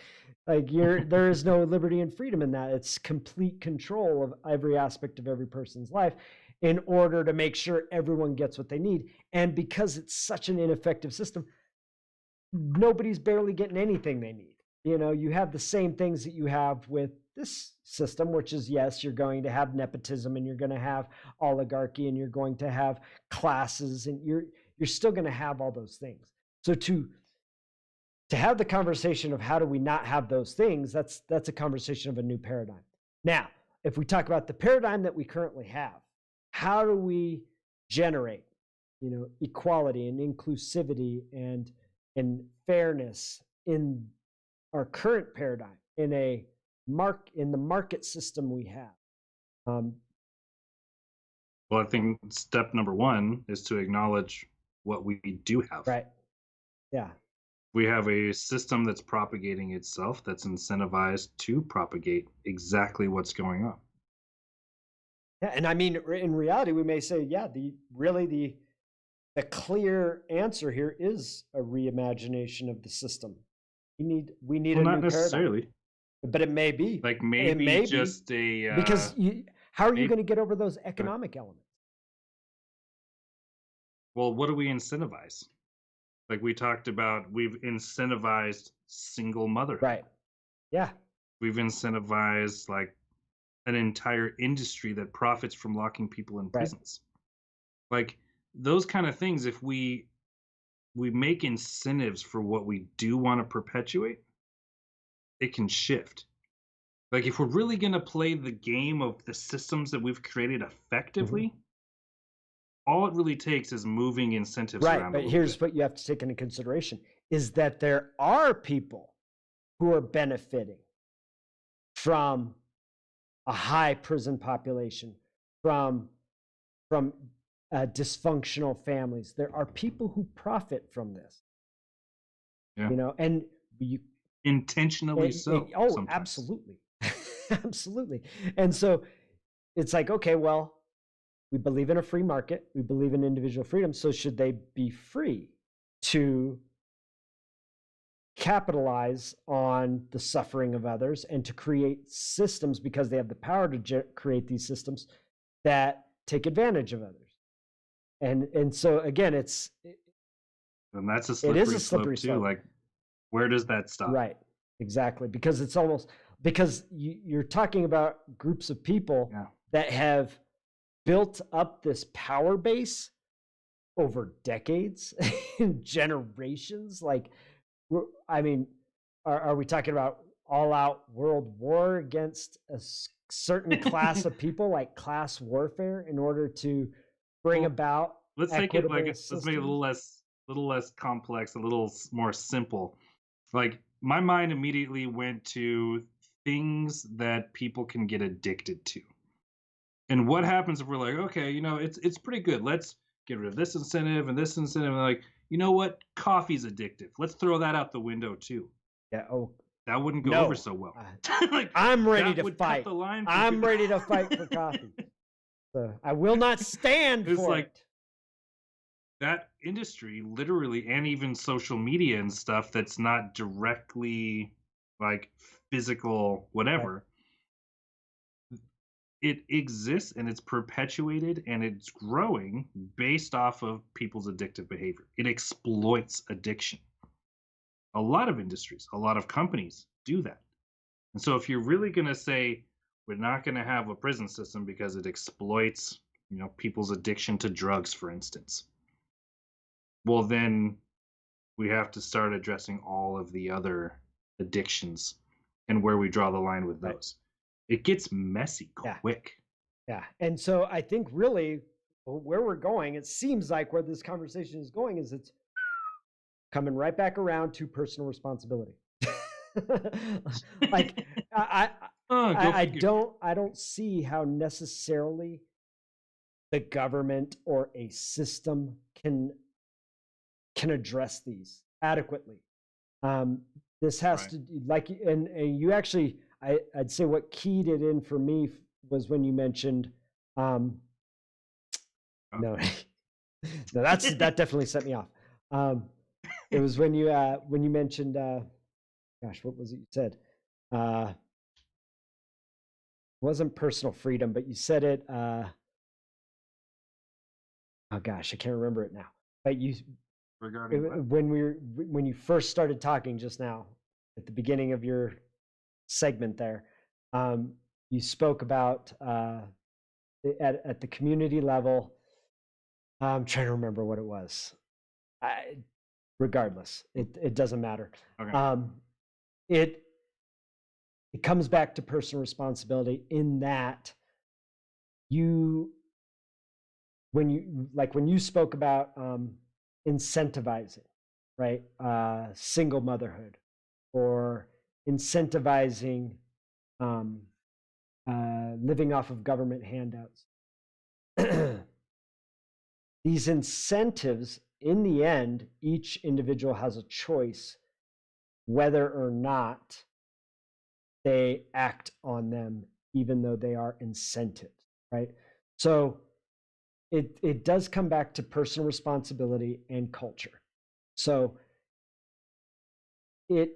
there is no liberty and freedom in that. It's complete control of every aspect of every person's life in order to make sure everyone gets what they need. And because it's such an ineffective system, nobody's barely getting anything they need. You know, you have the same things that you have with this system, which is, yes, you're going to have nepotism, and you're going to have oligarchy, and you're going to have classes, and you're still going to have all those things. So to have the conversation of how do we not have those things, that's a conversation of a new paradigm. Now, if we talk about the paradigm that we currently have, how do we generate, you know, equality and inclusivity and fairness in our current paradigm, in the market system we have? Well, I think step number one is to acknowledge what we do have. Right. Yeah. We have a system that's propagating itself, that's incentivized to propagate exactly what's going on. Yeah, and I mean, in reality, we may say, yeah, the clear answer here is a reimagination of the system. We need Well, a not new necessarily. paradigm, but it may be. Like It maybe may just be, a because how are you maybe, going to get over those economic elements? well, what do we incentivize? Like we talked about, we've incentivized single motherhood. Right. Yeah. We've incentivized like an entire industry that profits from locking people in Right. prisons. Like those kind of things, if we make incentives for what we do want to perpetuate, it can shift. Like if we're really going to play the game of the systems that we've created effectively, all it really takes is moving incentives Right. around a But little here's bit. what you have to take into consideration is that there are people who are benefiting from a high prison population, from dysfunctional families. There are people who profit from this, Yeah. you know, and you Intentionally so oh, sometimes. absolutely. Absolutely. And so it's like, okay, well, we believe in a free market, we believe in individual freedom, so should they be free to capitalize on the suffering of others and to create systems, because they have the power to create these systems that take advantage of others. And so again, and that's a it is slippery a slope slippery too. slope. Like, where does that stop? Right, exactly, because it's almost, because you're talking about groups of people that have built up this power base over decades and generations. Like, I mean, are we talking about all-out world war against a certain class of people, like class warfare, in order to bring about let's make it like systems? let's make it a little less complex, a little more simple. Like, my mind immediately went to things that people can get addicted to. And what happens if we're like, okay, it's pretty good. Let's get rid of this incentive and this incentive. And like, you know what? Coffee's addictive. Let's throw that out the window too. Yeah. Oh, that wouldn't go over so well. Like, I'm ready to fight. I'm ready to fight for coffee. So I will not stand for it. That industry, literally, and even social media and stuff that's not directly like physical, whatever. Right. It exists and it's perpetuated and it's growing based off of people's addictive behavior. It exploits addiction. A lot of industries, a lot of companies do that. And so if you're really going to say we're not going to have a prison system because it exploits, people's addiction to drugs, for instance, well, then we have to start addressing all of the other addictions and where we draw the line with those. Right. It gets messy quick. Yeah. And so I think really where we're going, it seems like where this conversation is going is it's coming right back around to personal responsibility. Like, I don't see how necessarily the government or a system can address these adequately. This has to, like, and you actually, I'd say what keyed it in for me was when you mentioned, no, that definitely set me off. It was when you mentioned, gosh, what was it you said? It wasn't personal freedom, but you said it, oh gosh, I can't remember it now. But regarding when you first started talking just now at the beginning of your segment there, you spoke about at the community level. I'm trying to remember what it was. Regardless, it doesn't matter. Okay. It comes back to personal responsibility in that when you spoke about incentivizing, right? Single motherhood, or incentivizing living off of government handouts. These incentives, in the end, each individual has a choice whether or not they act on them, even though they are incentives, right? So it does come back to personal responsibility and culture. So it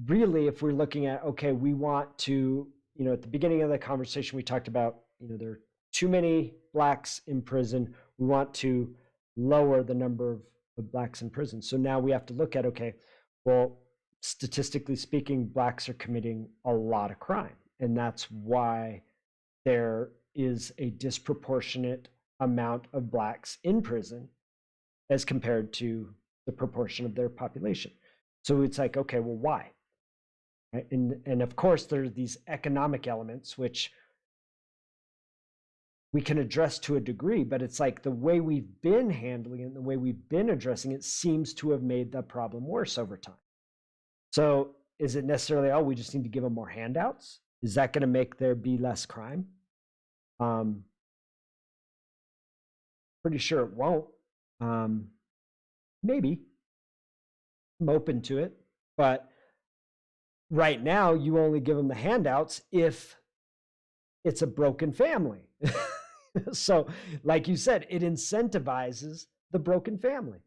really, if we're looking at, okay, we want to, at the beginning of the conversation, we talked about, there are too many Blacks in prison. We want to lower the number of Blacks in prison. So now we have to look at, okay, well, statistically speaking, Blacks are committing a lot of crime. And that's why there is a disproportionate amount of Blacks in prison as compared to the proportion of their population. So it's like, okay, well, why? Right? And of course, there are these economic elements, which we can address to a degree, but it's like the way we've been handling it, the way we've been addressing it seems to have made the problem worse over time. So is it necessarily, we just need to give them more handouts? Is that going to make there be less crime? Pretty sure it won't. Maybe. I'm open to it. But right now, you only give them the handouts if it's a broken family. So, like you said, it incentivizes the broken family.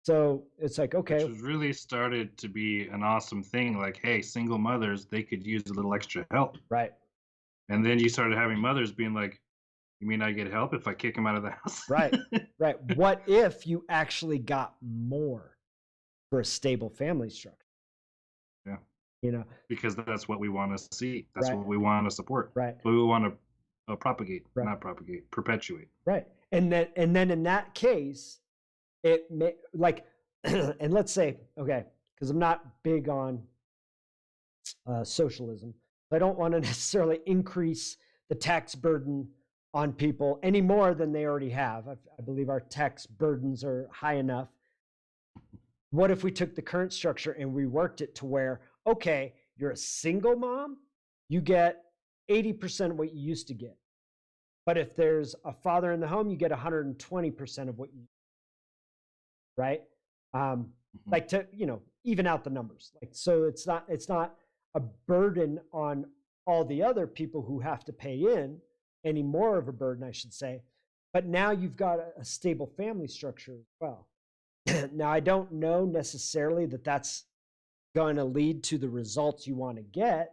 So it's like, Which okay, was really started to be an awesome thing. Like, hey, single mothers, they could use a little extra help. right, And then you started having mothers being like, you mean I get help if I kick him out of the house? right, right. What if you actually got more for a stable family structure? Yeah, You know, because that's what we want to see. That's right, what we want to support. right, What we want to propagate, right, not propagate, perpetuate. right. And then in that case, it may like, and let's say, okay, because I'm not big on socialism. I don't want to necessarily increase the tax burden on people any more than they already have. I believe our tax burdens are high enough. What if we took the current structure and we worked it to where, okay, you're a single mom, you get 80% of what you used to get. But if there's a father in the home, you get 120% of what you, right? Um, Mhm. like to, even out the numbers. Like, so it's not a burden on all the other people who have to pay in, any more of a burden, I should say. But now you've got a stable family structure as well. Now, I don't know necessarily that that's going to lead to the results you want to get,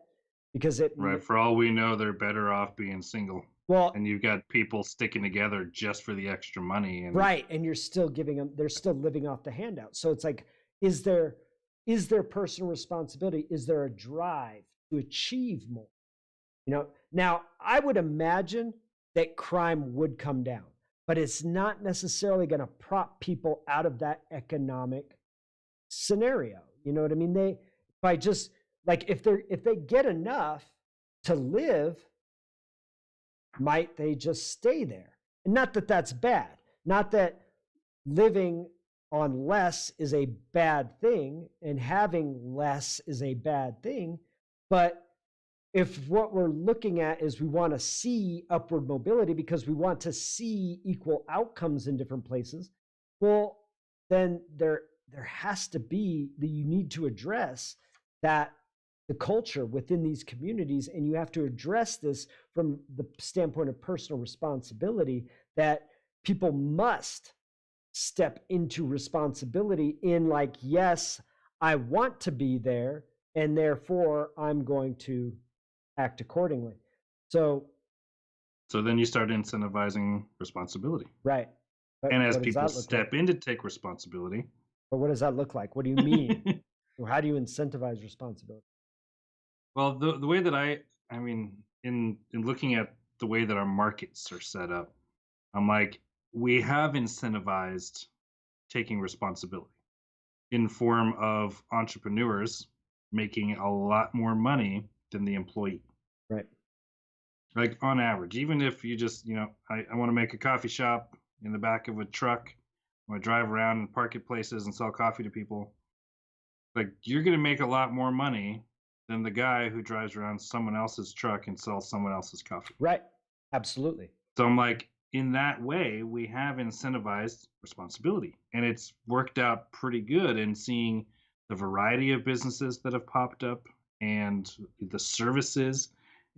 because Right. For all we know, they're better off being single. well, And you've got people sticking together just for the extra money. And right, and you're still giving them, they're still living off the handout. So it's like, is there is there personal responsibility? Is there a drive to achieve more? Now I would imagine that crime would come down, but it's not necessarily going to prop people out of that economic scenario. You know what I mean? They by just like if they get enough to live, might they just stay there? And not that that's bad. Not that living on less is a bad thing and having less is a bad thing, but if what we're looking at is we want to see upward mobility because we want to see equal outcomes in different places, well, then there has to be that you need to address that the culture within these communities, and you have to address this from the standpoint of personal responsibility, that people must step into responsibility in like, yes, I want to be there, and therefore I'm going to act accordingly. So, so then you start incentivizing responsibility. right. But And as what does people that look like? step in to take responsibility, But what does that look like? What do you mean? Or how do you incentivize responsibility? well, the way that I mean, in looking at the way that our markets are set up, I'm like, we have incentivized taking responsibility in form of entrepreneurs making a lot more money than the employee. Right. Like on average, even if you just, I want to make a coffee shop in the back of a truck, I want to drive around and park at places and sell coffee to people. Like you're going to make a lot more money than the guy who drives around someone else's truck and sells someone else's coffee. Right. Absolutely. So I'm like, in that way, we have incentivized responsibility, and it's worked out pretty good in seeing the variety of businesses that have popped up and the services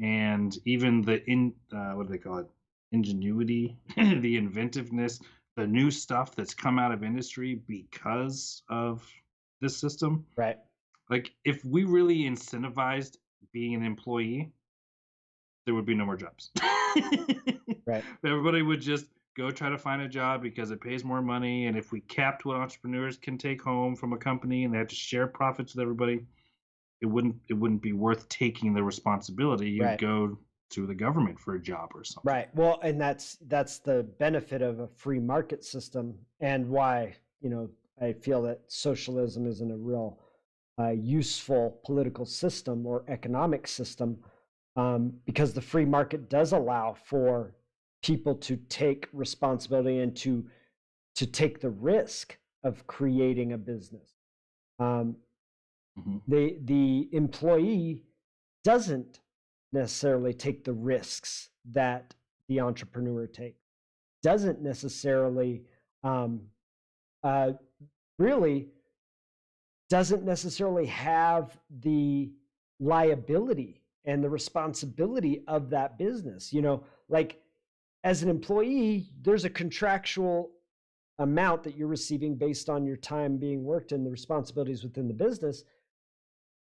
and even the what do they call it, ingenuity, the inventiveness, the new stuff that's come out of industry because of this system. Right. Like if we really incentivized being an employee, there would be no more jobs. Right. Everybody would just go try to find a job because it pays more money. And if we capped what entrepreneurs can take home from a company and they had to share profits with everybody, it wouldn't be worth taking the responsibility. You'd Right. go to the government for a job or something. Right. Well, and that's the benefit of a free market system, and why, I feel that socialism isn't a real useful political system or economic system, because the free market does allow for people to take responsibility and to take the risk of creating a business. Um, Mhm. the employee doesn't necessarily take the risks that the entrepreneur takes, doesn't necessarily uh, really doesn't necessarily have the liability and the responsibility of that business. Like as an employee, there's a contractual amount that you're receiving based on your time being worked and the responsibilities within the business,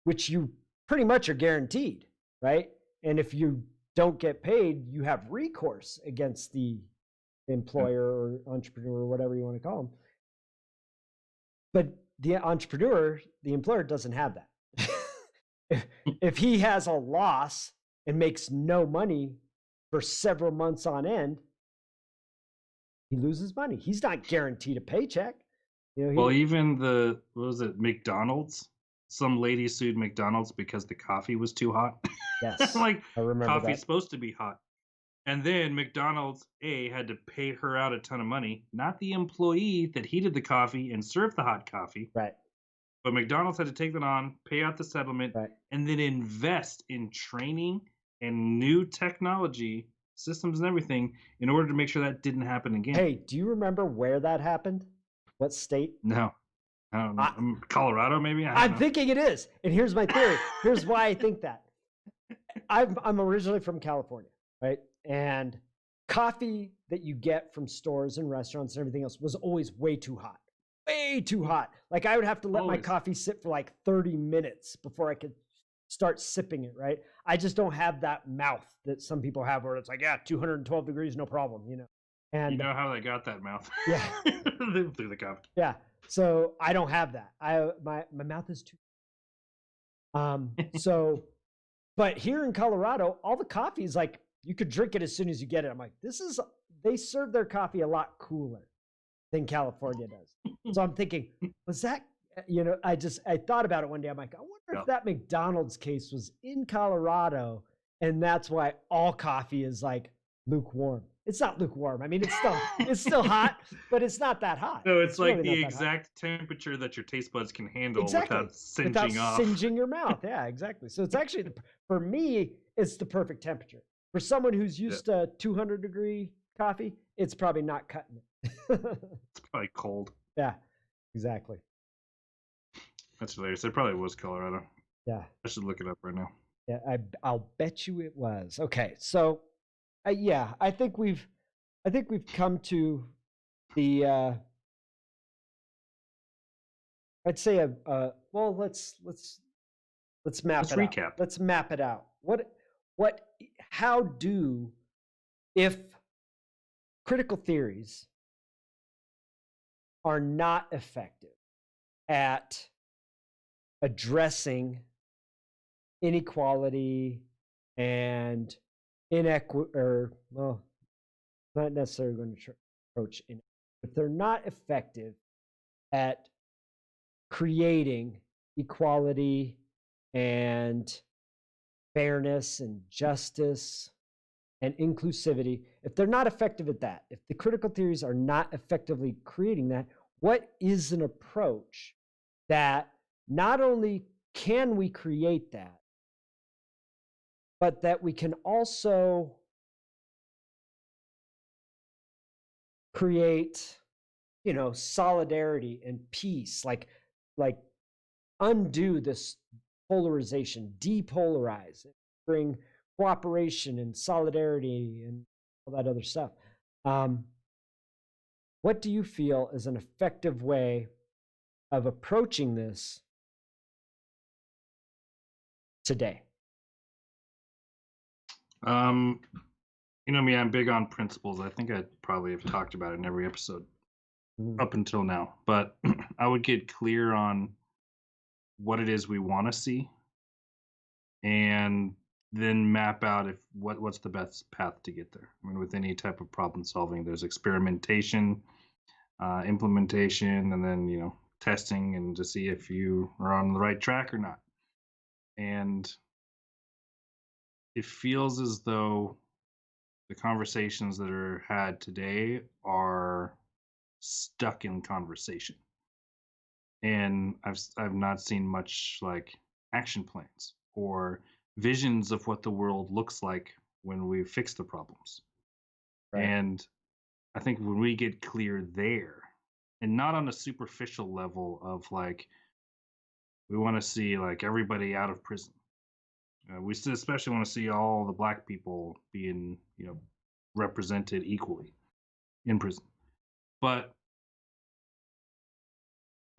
which you pretty much are guaranteed, right? And if you don't get paid, you have recourse against the employer or entrepreneur or whatever you want to call them. But the entrepreneur, the employer doesn't have that. if he has a loss and makes no money for several months on end, he loses money. He's not guaranteed a paycheck. Well, even what was it, McDonald's? Some lady sued McDonald's because the coffee was too hot. Yes, Like, I remember coffee's that. supposed to be hot. And then McDonald's had to pay her out a ton of money, not the employee that heated the coffee and served the hot coffee. Right. But McDonald's had to take that on, pay out the settlement, Right. and then invest in training and new technology systems and everything in order to make sure that didn't happen again. Hey, do you remember where that happened? What state? No. I don't know. Colorado, maybe? I'm thinking it is. And here's my theory. Here's why I think that. I'm originally from California, right? And coffee that you get from stores and restaurants and everything else was always way too hot. Way too hot. Like I would have to let my coffee sit for like 30 minutes before I could start sipping it, right? I just don't have that mouth that some people have where it's like, yeah, 212 degrees, no problem, And you know how they got that mouth? Yeah. Through the coffee. Yeah. So I don't have that. My mouth is too. So, but here in Colorado, all the coffee is like you could drink it as soon as you get it. I'm like, they serve their coffee a lot cooler than California does. So I'm thinking, was that, I thought about it one day. I'm like, I wonder if that McDonald's case was in Colorado and that's why all coffee is like lukewarm. It's not lukewarm. I mean, it's still hot, but it's not that hot. No, it's like really the exact temperature that your taste buds can handle without singeing your mouth. Yeah, exactly. So it's actually, for me, it's the perfect temperature. For someone who's used to 200-degree coffee, it's probably not cutting it. It's probably cold. Yeah, exactly. That's hilarious. It probably was Colorado. Yeah. I should look it up right now. Yeah, I'll bet you it was. Okay, so I think we've come to the I'd say well, let's map it recap. out. Let's map it out. How do, if critical theories are not effective at addressing inequality and inequity, or well, not necessarily going to approach inequity, if they're not effective at creating equality and fairness and justice and inclusivity, if they're not effective at that, if the critical theories are not effectively creating that, what is an approach that not only can we create that, but that we can also create, solidarity and peace, like undo this polarization, depolarize, bring cooperation and solidarity and all that other stuff. What do you feel is an effective way of approaching this today? You know me, I'm big on principles. I think I probably have talked about it in every episode up until now, but I would get clear on what it is we want to see and then map out what's the best path to get there. I mean, with any type of problem solving, there's experimentation, implementation, and then, testing and to see if you are on the right track or not. And it feels as though the conversations that are had today are stuck in conversation. And I've not seen much like action plans or visions of what the world looks like when we fix the problems. Right. And I think when we get clear there, and not on a superficial level of like, we want to see like everybody out of prison. We still especially want to see all the Black people being, represented equally in prison. But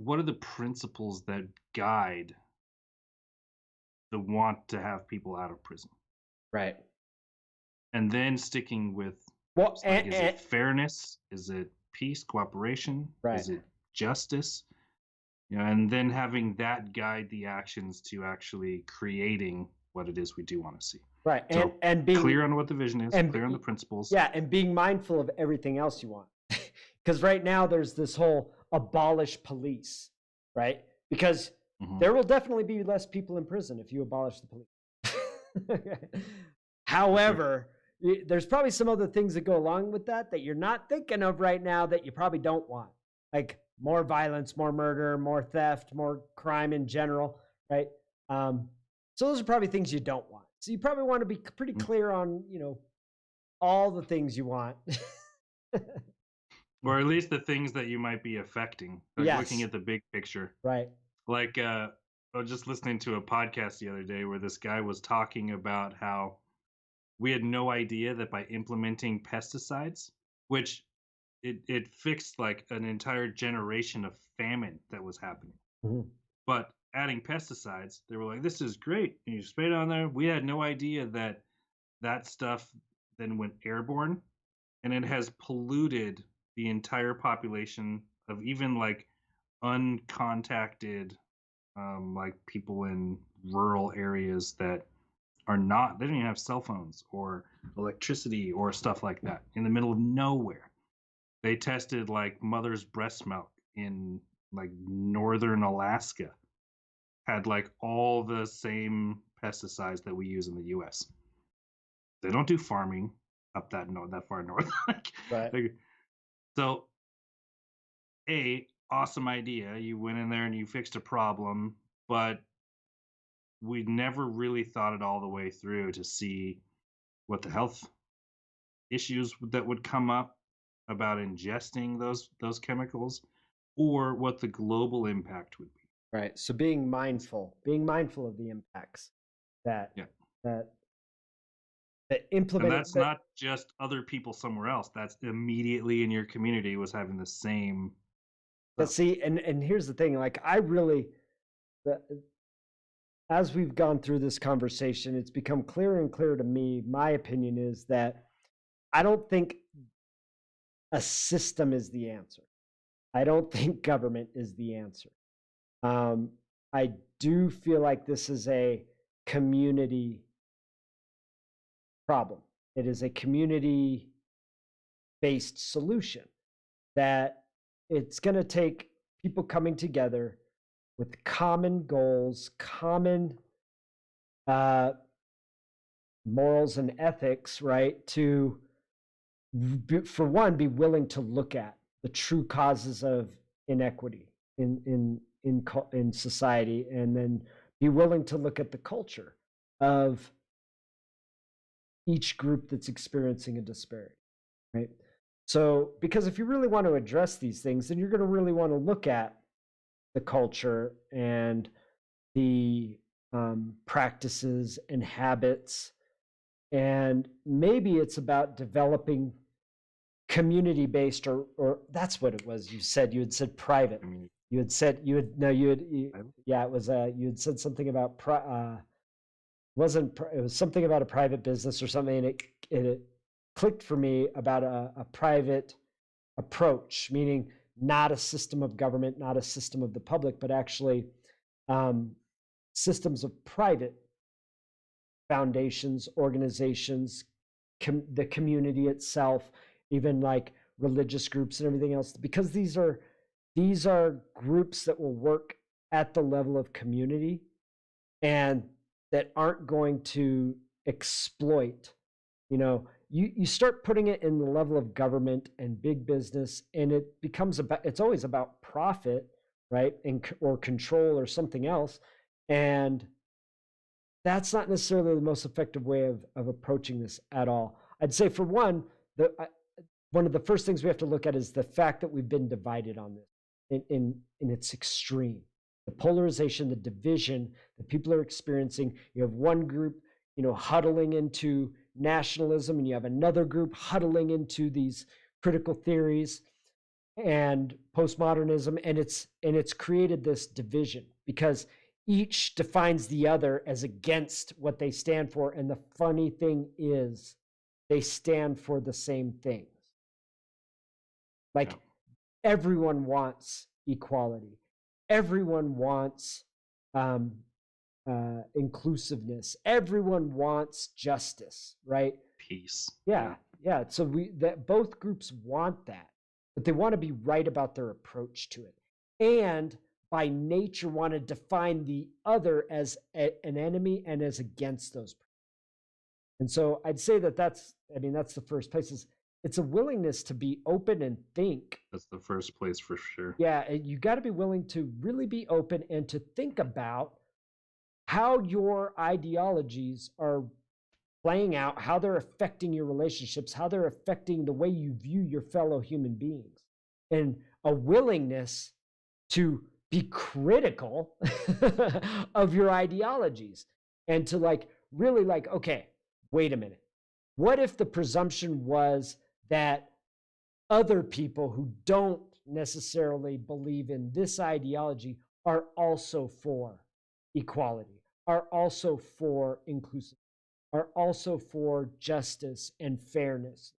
what are the principles that guide the want to have people out of prison? Right. And then sticking with, Well, it's like, is it fairness? Is it peace, cooperation? right. Is it justice? And then having that guide the actions to actually creating what it is we do want to see. Right. So And being clear on what the vision is, and clear on the principles. yeah, and being mindful of everything else you want. Because right now there's this whole abolish police, right? Because there will definitely be less people in prison if you abolish the police. However, there's probably some other things that go along with that that you're not thinking of right now that you probably don't want, like more violence, more murder, more theft, more crime in general, right? So those are probably things you don't want. So you probably want to be pretty clear on, all the things you want. Or at least the things that you might be affecting, like looking Yes. at the big picture. Right. Like, I was just listening to a podcast the other day where this guy was talking about how we had no idea that by implementing pesticides, which it fixed like an entire generation of famine that was happening. Mhm. But adding pesticides, they were like, "This is great," and you spray it on there. We had no idea that that stuff then went airborne, and it has polluted the entire population of even like uncontacted, like people in rural areas that are not, they don't even have cell phones or electricity or stuff like that, in the middle of nowhere. They tested like mother's breast milk in like northern Alaska, had like all the same pesticides that we use in the US. They don't do farming up that far north. Right. So awesome idea. You went in there and you fixed a problem, but we never really thought it all the way through to see what the health issues that would come up about ingesting those chemicals, or what the global impact would be. Right. So being mindful of the impacts that Yeah. that And implementing that's not just other people somewhere else. That's immediately in your community was having the same but stuff. see, and here's the thing, like I really the, as we've gone through this conversation, it's become clearer and clearer to me. My opinion is that I don't think a system is the answer. I don't think government is the answer. I do feel like this is a community problem. It is a community based solution that it's going to take people coming together with common goals, common morals and ethics, right? To, for one, be willing to look at the true causes of inequity in society, and then be willing to look at the culture of each group that's experiencing a disparity, right? So, because if you really want to address these things, then you're going to really want to look at the culture and the practices and habits. And maybe it's about developing community-based, or that's what it was. You had said private. You had said, yeah, it was, you had said something about, it was something about a private business or something. And it clicked for me about a private approach, meaning not a system of government, not a system of the public, but actually systems of private foundations, organizations, the community itself, even like religious groups and everything else, because these are groups that will work at the level of community and that aren't going to exploit. You start putting it in the level of government and big business, and it's always about profit, right? Or control or something else. And that's not necessarily the most effective way of approaching this at all. I'd say, for one, one of the first things we have to look at is the fact that we've been divided on this in its extreme. The polarization, the division that people are experiencing. You have one group, huddling into nationalism, and you have another group huddling into these critical theories. and postmodernism, and it's created this division because each defines the other as against what they stand for. And the funny thing is, they stand for the same things. Like, everyone wants equality. Everyone wants inclusiveness. Everyone wants justice, right? Peace. Yeah. So both groups want that, but they want to be right about their approach to it, and by nature want to define the other as an enemy and as against those. And so I'd say that's the first place. Is it's a willingness to be open and think. That's the first place for sure. Yeah, you got to be willing to really be open and to think about how your ideologies are playing out, how they're affecting your relationships, how they're affecting the way you view your fellow human beings, and a willingness to be critical of your ideologies, and to really okay, wait a minute. What if the presumption was that other people who don't necessarily believe in this ideology are also for equality, are also for inclusivity, are also for justice and fairness?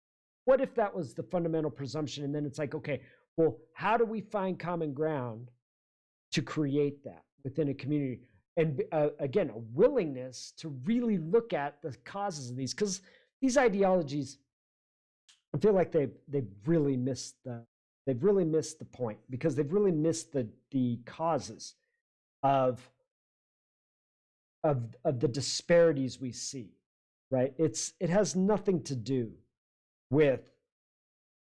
What if that was the fundamental presumption? And then it's okay, well, how do we find common ground to create that within a community? And again, a willingness to really look at the causes of these, because these ideologies, I feel like they've really missed the point, because they've really missed the causes of the disparities we see, right? It has nothing to do with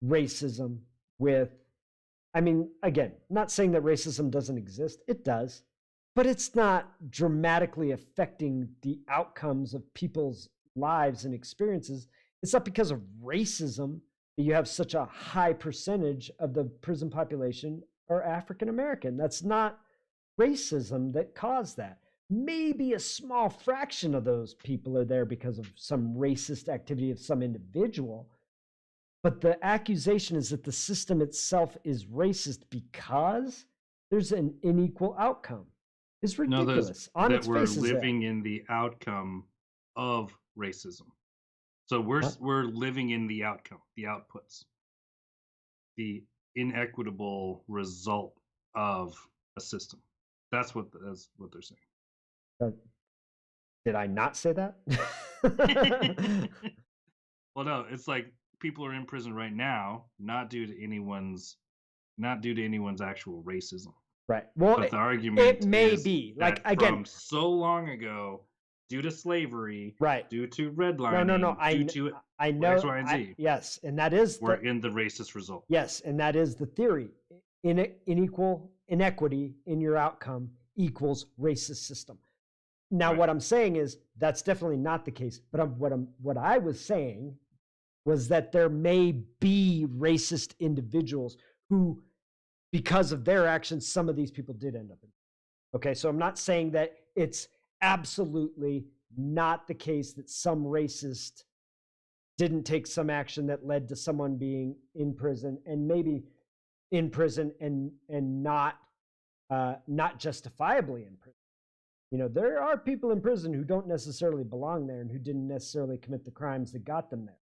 racism, again, not saying that racism doesn't exist. It does, but it's not dramatically affecting the outcomes of people's lives and experiences. It's not because of racism that you have such a high percentage of the prison population are African American. That's not racism that caused that. Maybe a small fraction of those people are there because of some racist activity of some individual, but the accusation is that the system itself is racist because there's an unequal outcome. It's ridiculous. That we're living in the outcome of racism. So we're living in the outcome, the outputs, the inequitable result of a system. That's what they're saying. Did I not say that? Well, no, it's like people are in prison right now, not due to anyone's actual racism. Right. Well, but the argument it may be like, again, from so long ago, due to slavery, right? Due to redlining, no. I know X, Y, and Z. Yes, and that is we're in the racist result. Yes, and that is the theory. Inequity in your outcome equals racist system. Now, right. What I'm saying is that's definitely not the case. But what I was saying was that there may be racist individuals who, because of their actions, some of these people did end up in. Okay, so I'm not saying that it's absolutely not the case that some racist didn't take some action that led to someone being in prison, and maybe in prison and not justifiably in prison. You know, there are people in prison who don't necessarily belong there and who didn't necessarily commit the crimes that got them there,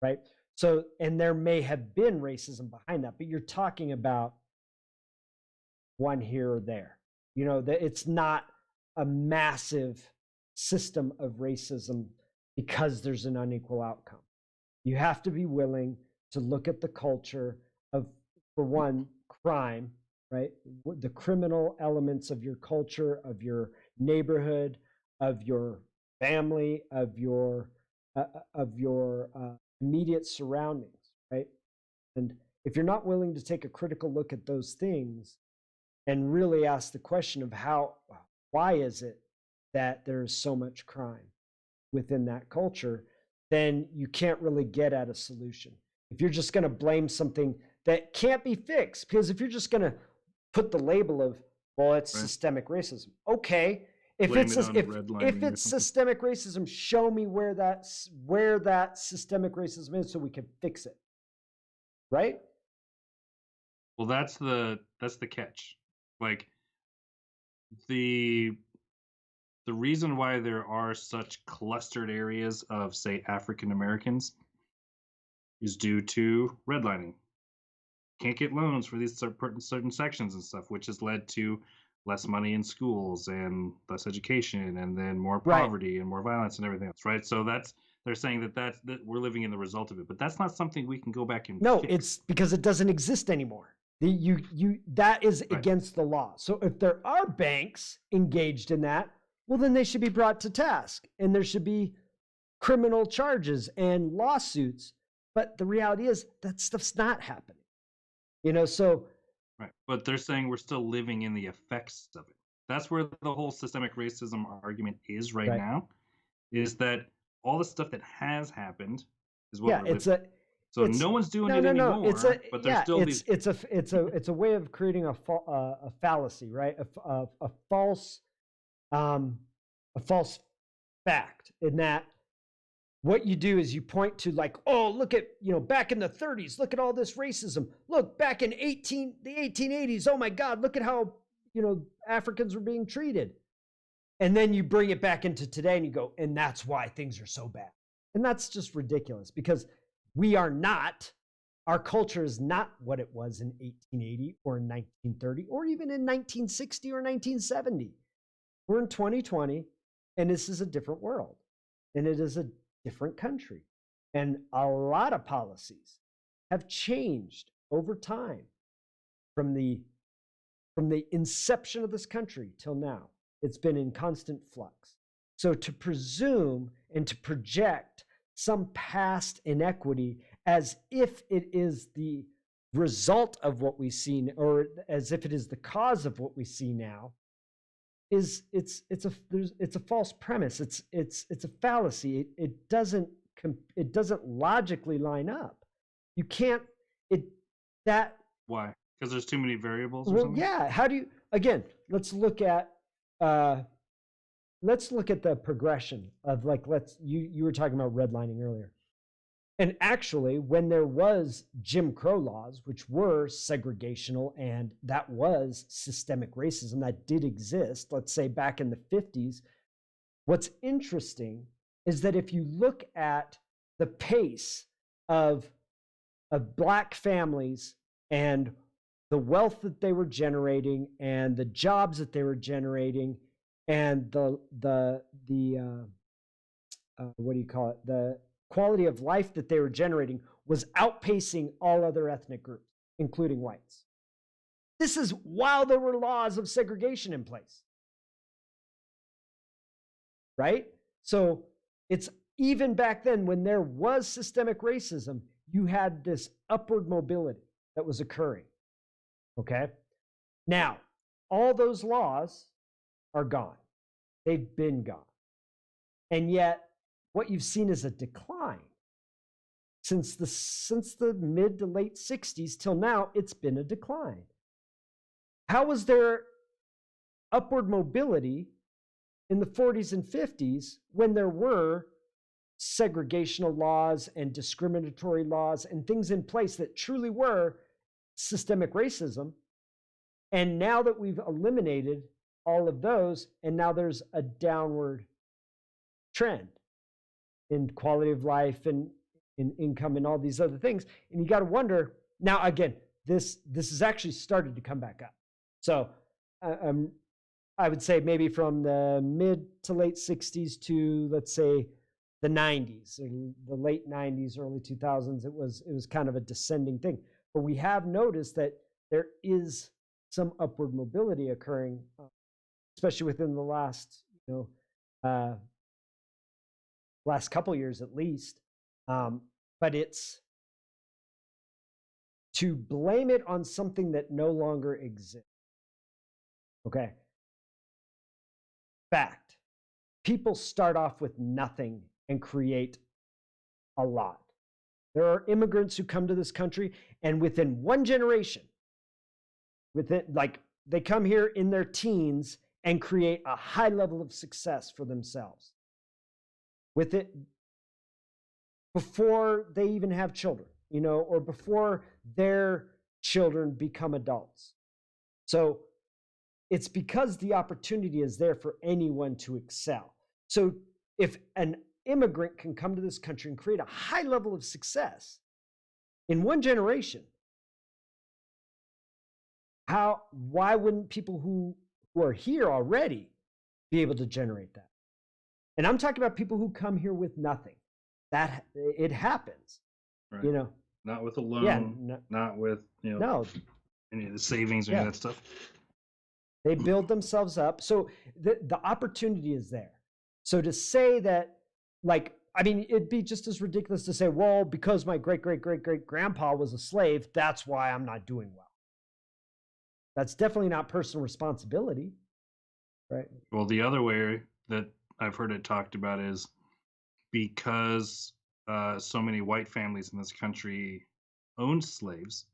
right? So, and there may have been racism behind that, but you're talking about one here or there. You know, that it's not a massive system of racism because there's an unequal outcome. You have to be willing to look at the culture of, for one, crime, right? The criminal elements of your culture, of your neighborhood, of your family, of your immediate surroundings, right? And if you're not willing to take a critical look at those things and really ask the question of why is it that there's so much crime within that culture, then you can't really get at a solution. If you're just going to blame something that can't be fixed, because if you're just going to put the label of, well, it's right. Systemic racism. Okay, if it's systemic racism, show me where that systemic racism is so we can fix it. Right? Well, that's the catch. Like the the reason why there are such clustered areas of, say, African Americans is due to redlining. Can't get loans for these certain sections and stuff, which has led to less money in schools and less education, and then more Right. poverty and more violence and everything else, right? So that's they're saying that we're living in the result of it, but that's not something we can go back and No, it's fix, because it doesn't exist anymore. That is right? against the law. So if there are banks engaged in that, well, then they should be brought to task and there should be criminal charges and lawsuits. But the reality is that stuff's not happening. So Right. But they're saying we're still living in the effects of it. That's where the whole systemic racism argument is right right. now, is that all the stuff that has happened is what Yeah, we're it's living. a So it's no one's doing no it no no. anymore, but there's still these It's a way of creating a fallacy, right? A false um a false fact in that what you do is you point to like, oh, look at, back in the 30s, look at all this racism. Look, back in the 1880s, oh my God, look at how, Africans were being treated. And then you bring it back into today and you go, and that's why things are so bad. And that's just ridiculous because we are not, our culture is not what it was in 1880 or in 1930 or even in 1960 or 1970. We're in 2020 and this is a different world and it is a different country. And a lot of policies have changed over time from the inception of this country till now. It's been in constant flux. So to presume and to project some past inequity as if it is the result of what we see, or as if it is the cause of what we see now, it's a false premise. It's a fallacy. It doesn't logically line up. You can't it that why? Because there's too many variables or well, something? yeah. How do you again? Uh, let's look at the progression of like you were talking about redlining earlier. And actually, when there was Jim Crow laws, which were segregational and that was systemic racism that did exist, let's say back in the 50s, what's interesting is that if you look at the pace of Black families and the wealth that they were generating and the jobs that they were generating and the what do you call it, the quality of life that they were generating was outpacing all other ethnic groups, including whites. This is while there were laws of segregation in place, right? So it's even back then when there was systemic racism, you had this upward mobility that was occurring. Okay. Now, all those laws are gone. They've been gone. And yet, what you've seen is a decline. Since the mid to late 60s till now, it's been a decline. How was there upward mobility in the 40s and 50s when there were segregational laws and discriminatory laws and things in place that truly were systemic racism? And now that we've eliminated all of those, and now there's a downward trend in quality of life and in income and all these other things. And you got to wonder now, again, this has actually started to come back up. So I would say maybe from the mid to late 60s to, let's say, the 90s, or the late 90s, early 2000s, it was kind of a descending thing. But we have noticed that there is some upward mobility occurring, especially within the last, last couple years at least. But it's to blame it on something that no longer exists. Okay. Fact. People start off with nothing and create a lot. There are immigrants who come to this country, and within one generation, they come here in their teens and create a high level of success for themselves. With it, before they even have children, or before their children become adults. So it's because the opportunity is there for anyone to excel. So if an immigrant can come to this country and create a high level of success in one generation, why wouldn't people who are here already be able to generate that? And I'm talking about people who come here with nothing. That it happens, Right. you know. Not with a loan, Yeah, not with no, any of the savings or any Yeah. of that stuff. they build themselves up. So the opportunity is there. So to say that, like, I mean, it'd be just as ridiculous to say, well, because my great great great great grandpa was a slave, that's why I'm not doing well. That's definitely not personal responsibility, right? Well, the other way that I've heard it talked about is because so many white families in this country owned slaves,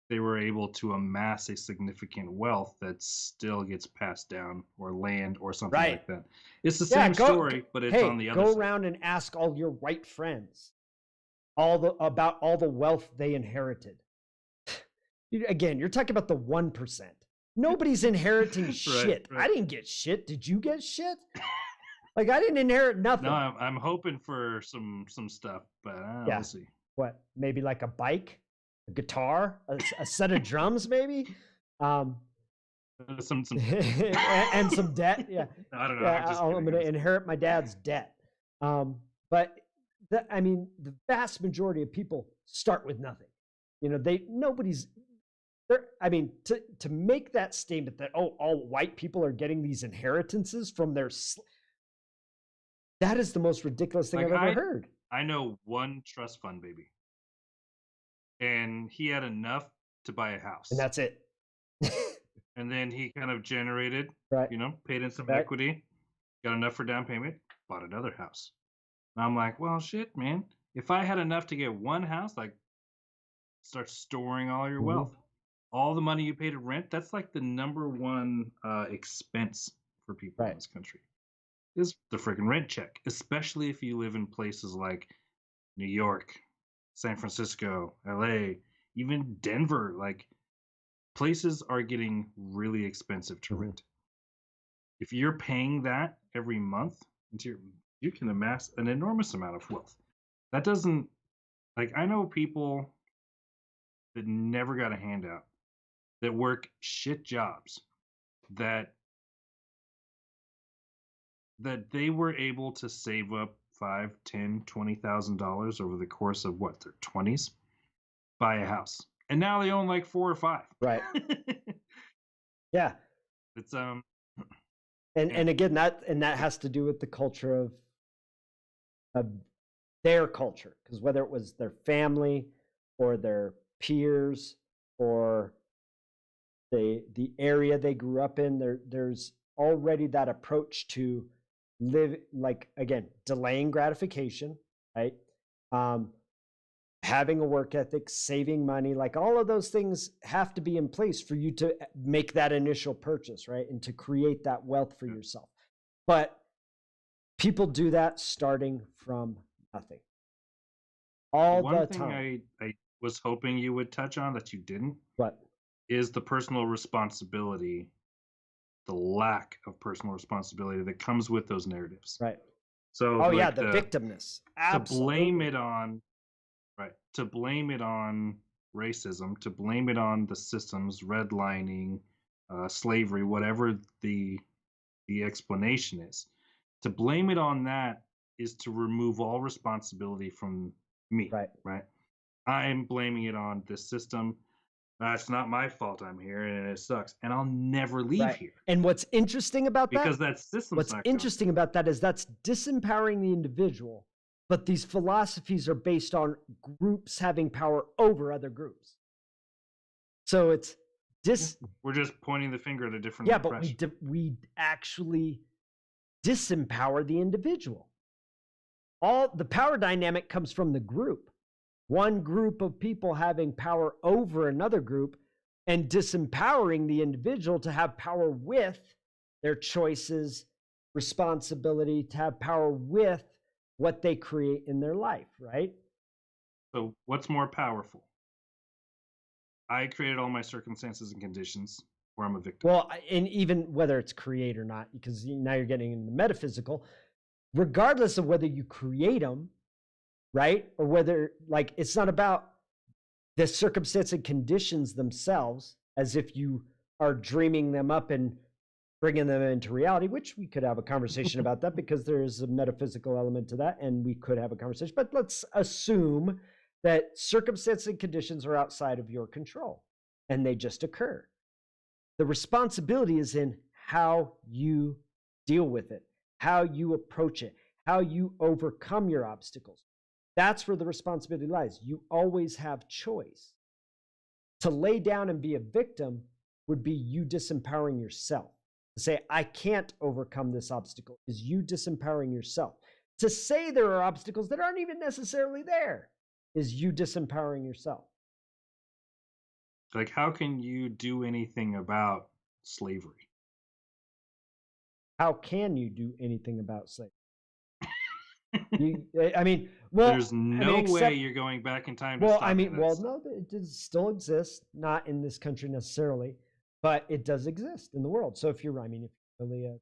they were able to amass a significant wealth that still gets passed down, or land, or something Right. like that. It's the Yeah, same story, but it's on the other go side. around and ask all your white friends about all the wealth they inherited. Again, you're talking about the 1%. Nobody's inheriting shit. right. I didn't get shit. Did you get shit? Like, I didn't inherit nothing. No, I'm hoping for some stuff, but Yeah. we'll see. What? Maybe like a bike, a guitar, a set of drums, maybe. Some And some debt. Yeah. I don't know. Yeah, I'm I'm going to inherit my dad's debt. But I mean, the vast majority of people start with nothing. You know, nobody's there. I mean, to make that statement that, oh, all white people are getting these inheritances from their, that is the most ridiculous thing I've ever heard. I know one trust fund baby, and he had enough to buy a house, And that's it. and then he kind of generated, Right. paid in some Right. equity, got enough for down payment, bought another house. And I'm like, well, shit, man. If I had enough to get one house, like, start storing all your Mhm. wealth, all the money you pay to rent. That's like the number one expense for people in Right. this country is the freaking rent check, especially if you live in places like New York, San Francisco, LA, even Denver. Like, places are getting really expensive to Mhm. rent. If you're paying that every month, you can amass an enormous amount of wealth. That doesn't, like, I know people that never got a handout, that work shit jobs, that they were able to save up $5, $10, $20,000 over the course of what, their 20s, buy a house, and now they own like 4 or 5. Right. Yeah. It's And Yeah. and again, that has to do with the culture of their culture, because whether it was their family or their peers or the area they grew up in, there's already that approach to live, like, again, delaying gratification, right? Having a work ethic, saving money, like, all of those things have to be in place for you to make that initial purchase, right? And to create that wealth for yourself. But people do that starting from nothing. All one the thing time. I was hoping you would touch on that you didn't What? is the personal responsibility, the lack of personal responsibility that comes with those narratives. Right. So, Oh, yeah, like, the victimness. to blame Absolutely. it on to blame it on racism, to blame it on the systems, redlining, slavery, whatever the explanation is. To blame it on that is to remove all responsibility from me, Right. right? I'm blaming it on this system. It's not my fault I'm here, and it sucks, and I'll never leave Right. here And what's interesting about because that? that system's What's not gonna interesting about that is that's disempowering the individual, but these philosophies are based on groups having power over other groups. So it's We're just pointing the finger at a different yeah, but oppression. we actually disempower the individual. All the power dynamic comes from the group. One group of people having power over another group and disempowering the individual to have power with their choices, responsibility, to have power with what they create in their life, right? So what's more powerful? I created all my circumstances and conditions where I'm a victim. Well, and even whether it's create or not, because now you're getting into the metaphysical, regardless of whether you create them, right? Or whether, like, it's not about the circumstance and conditions themselves, as if you are dreaming them up and bringing them into reality, which we could have a conversation about that because there is a metaphysical element to that, and we could have a conversation. But let's assume that circumstances and conditions are outside of your control and they just occur. The responsibility is in how you deal with it, how you approach it, how you overcome your obstacles. That's where the responsibility lies. You always have choice. To lay down and be a victim would be you disempowering yourself. To say, I can't overcome this obstacle is you disempowering yourself. To say there are obstacles that aren't even necessarily there is you disempowering yourself. Like, how can you do anything about slavery? How can you do anything about slavery? I mean, well, There's no way you're going back in time to well, stop I mean, this. well, no, it does still exist, not in this country necessarily, but it does exist in the world. So if you're, I mean, if you're really a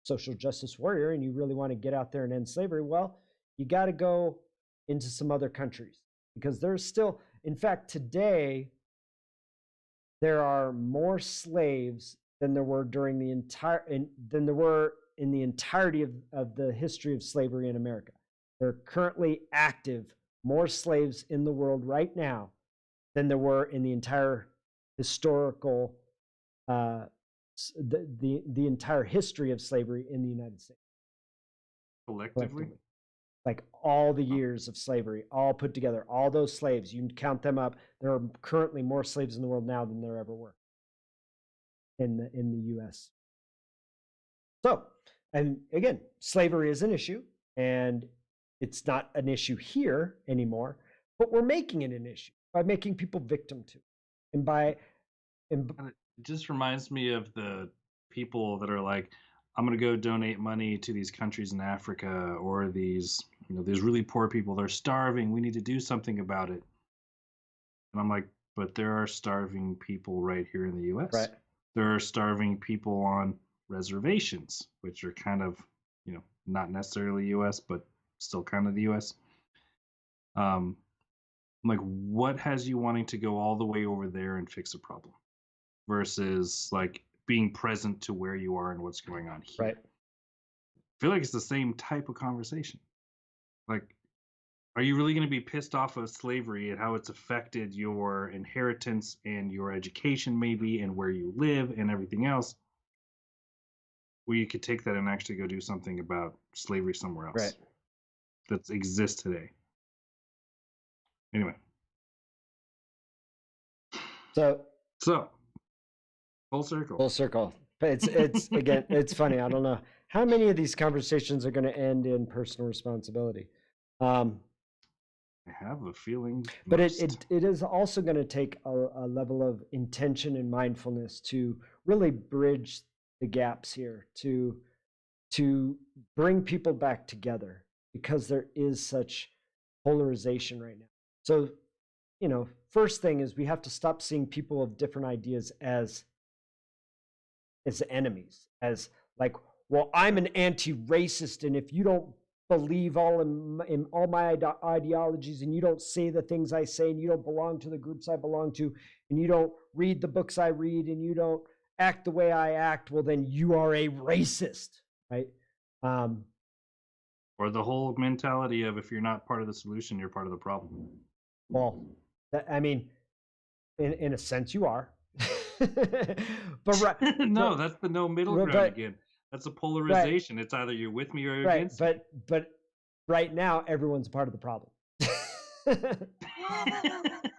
social justice warrior and you really want to get out there and end slavery, well, you got to go into some other countries because there's still, in fact, today, there are more slaves than there were during the entire, than there were in the entirety of the history of slavery in America. There are currently active more slaves in the world right now than there were in the entire historical, the entire history of slavery in the United States. Collectively? Like all the years of slavery, all put together, all those slaves, you count them up. There are currently more slaves in the world now than there ever were in the U.S. So, and again, slavery is an issue, and it's not an issue here anymore, but we're making it an issue by making people victim to, and by, and And it just reminds me of the people that are like, I'm going to go donate money to these countries in Africa or these, these really poor people. They're starving. We need to do something about it. And I'm like, but there are starving people right here in the US. right, There are starving people on reservations, which are kind of, not necessarily US, but still kind of the US. I'm like, what has you wanting to go all the way over there and fix a problem versus like being present to where you are and what's going on here? right. I feel like it's the same type of conversation. Like, are you really going to be pissed off of slavery and how it's affected your inheritance and your education, maybe, and where you live and everything else? Well, you could take that and actually go do something about slavery somewhere else Right. that exists today. Anyway, So full circle. full circle. But it's again, it's funny. I don't know how many of these conversations are going to end in personal responsibility. I have a feeling, but it is also going to take a level of intention and mindfulness to really bridge the gaps here, to bring people back together, because there is such polarization right now. So, first thing is we have to stop seeing people of different ideas as enemies, as like, well, I'm an anti-racist, and if you don't believe in all my ideologies, and you don't say the things I say, and you don't belong to the groups I belong to, and you don't read the books I read, and you don't act the way I act, well, then you are a racist, right? Or the whole mentality of if you're not part of the solution, you're part of the problem. Well, I mean, in a sense, you are. But right, no, that's the no middle ground again. That's a polarization. Right. It's either you're with me or you're against me. But right now, everyone's part of the problem.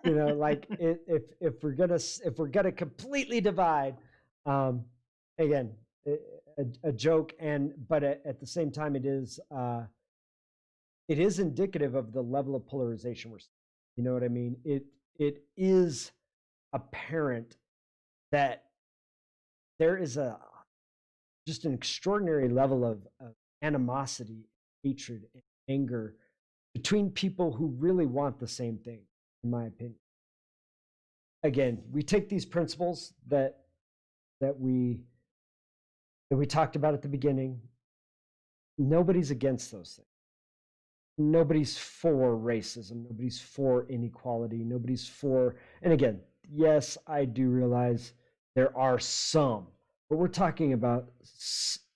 Like if we're gonna completely divide, again, a joke, but at the same time, it is indicative of the level of polarization we're seeing. You know what I mean? It is apparent that there is just an extraordinary level of animosity, hatred, and anger between people who really want the same thing, in my opinion. again, we take these principles that we talked about at the beginning. Nobody's against those things. Nobody's for racism. Nobody's for inequality. Nobody's for, and again, yes, I do realize there are some, but we're talking about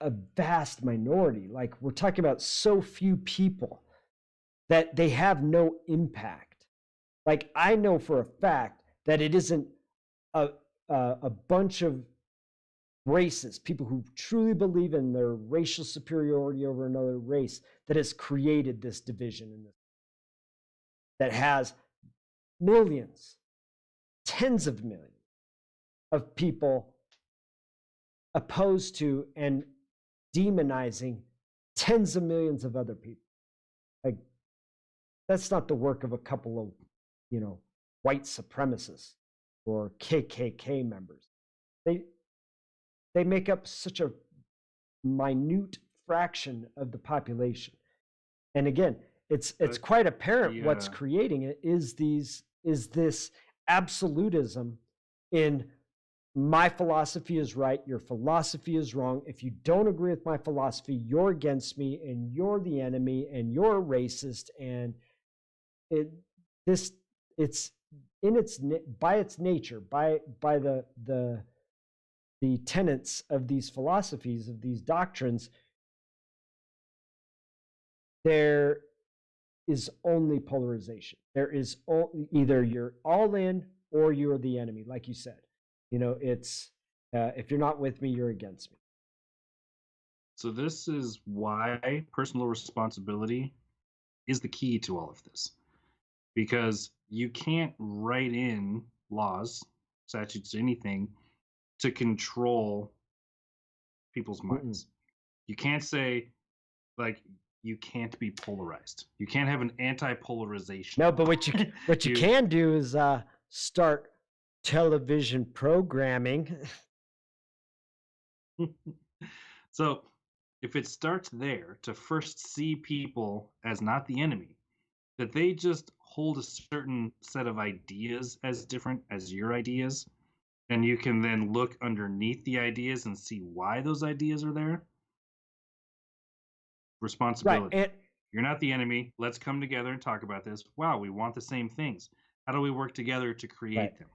a vast minority. Like, we're talking about so few people that they have no impact. Like, I know for a fact that it isn't a bunch of racists, people who truly believe in their racial superiority over another race, that has created this division in this, that has millions, tens of millions of people opposed to and demonizing tens of millions of other people. Like, that's not the work of a couple of, white supremacists or KKK members. They make up such a minute fraction of the population. And again, it's quite apparent what's creating it is this absolutism in my philosophy is right, your philosophy is wrong. If you don't agree with my philosophy, you're against me, and you're the enemy, and you're a racist. And it's by its nature, by the tenets of these philosophies, of these doctrines, there is only polarization. There is either you're all in or you're the enemy, like you said. It's if you're not with me, you're against me. So this is why personal responsibility is the key to all of this, because you can't write in laws, statutes, anything to control people's minds. You can't say, like, you can't be polarized. You can't have an anti-polarization. No, but what you can do is start television programming. So if it starts there, to first see people as not the enemy, that they just hold a certain set of ideas as different as your ideas, and you can then look underneath the ideas and see why those ideas are there. Responsibility. Right. You're not the enemy. Let's come together and talk about this. Wow, we want the same things. How do we work together to create them?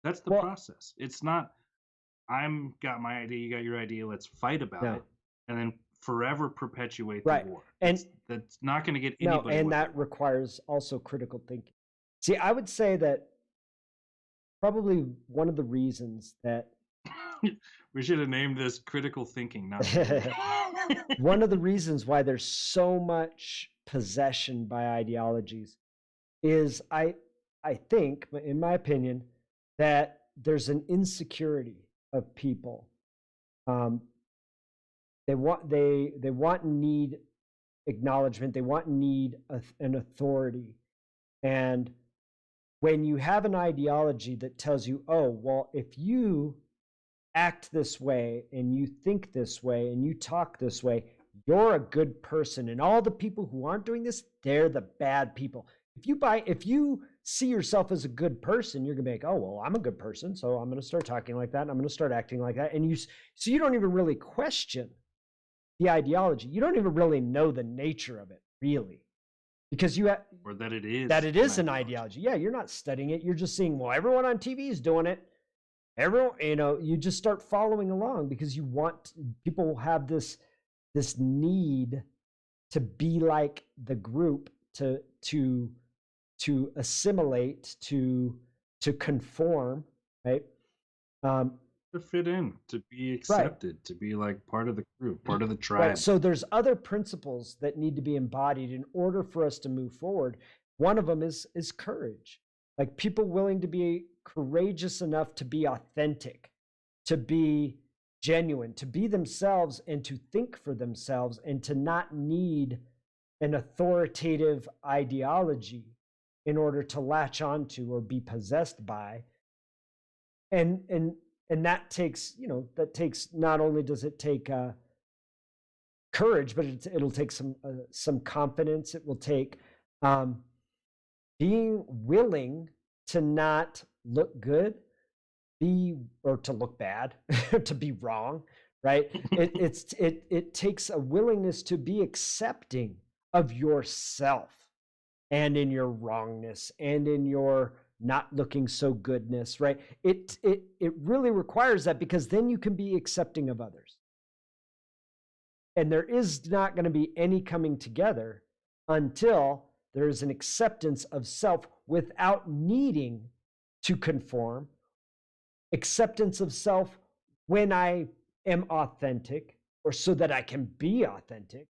That's the process. It's not, I'm got my idea, you got your idea, let's fight about it, and then forever perpetuate the war. And that's not going to get anybody. And that requires also critical thinking. See, I would say that probably one of the reasons that we should have named this critical thinking, not one of the reasons why there's so much possession by ideologies is I think, in my opinion, that there's an insecurity of people. They want and need acknowledgement. They want and need an authority. And when you have an ideology that tells you, oh, well, if you act this way and you think this way and you talk this way, you're a good person. And all the people who aren't doing this, they're the bad people. If you see yourself as a good person, you're gonna be like, oh, well, I'm a good person, so I'm gonna start talking like that, and I'm gonna start acting like that. And so you don't even really question the ideology. You don't even really know the nature of it, really. Because or that it is an ideology. Yeah, you're not studying it. You're just seeing, well, everyone on TV is doing it. Everyone, you just start following along because people have this need to be like the group, to assimilate, to conform, right? To fit in, to be accepted, to be like part of the group, part of the tribe. Right. So there's other principles that need to be embodied in order for us to move forward. One of them is courage. Like, people willing to be courageous enough to be authentic, to be genuine, to be themselves, and to think for themselves, and to not need an authoritative ideology in order to latch onto or be possessed by. And that takes, not only does it take courage, but it'll take some confidence. It will take being willing to not look good, or to look bad, to be wrong, right? It takes a willingness to be accepting of yourself and in your wrongness and in your not looking so goodness, right? It really requires that, because then you can be accepting of others. And there is not going to be any coming together until there is an acceptance of self without needing to conform, acceptance of self when I am authentic, or so that I can be authentic,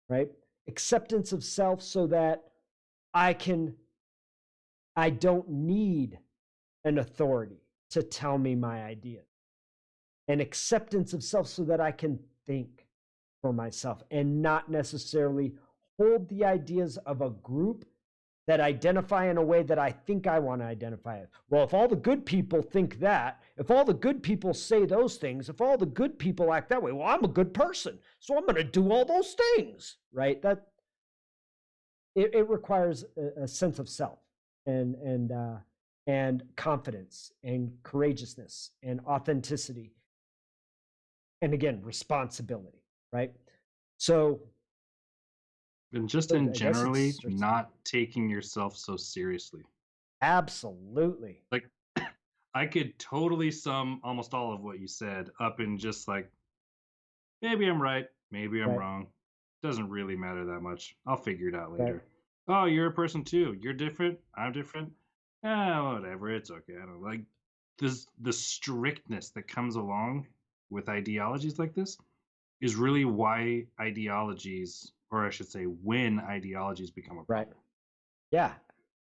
right? Acceptance of self so that I don't need an authority to tell me my ideas. And acceptance of self so that I can think for myself and not necessarily hold the ideas of a group that identify in a way that I think I want to identify it. Well, if all the good people think that, if all the good people say those things, if all the good people act that way, well, I'm a good person, so I'm going to do all those things, right? That it requires a sense of self and confidence and courageousness and authenticity, and again, responsibility, right? So, And just in I guess generally it's not taking yourself so seriously. absolutely Like I could totally sum almost all of what you said up in just like, maybe I'm right, maybe I'm right, wrong. Doesn't really matter that much. I'll figure it out right, later. Oh, you're a person too. You're different. I'm different. Whatever. It's okay. I don't like this. The strictness that comes along with ideologies like this is really why ideologies, or I should say, when ideologies become a right. problem. Yeah,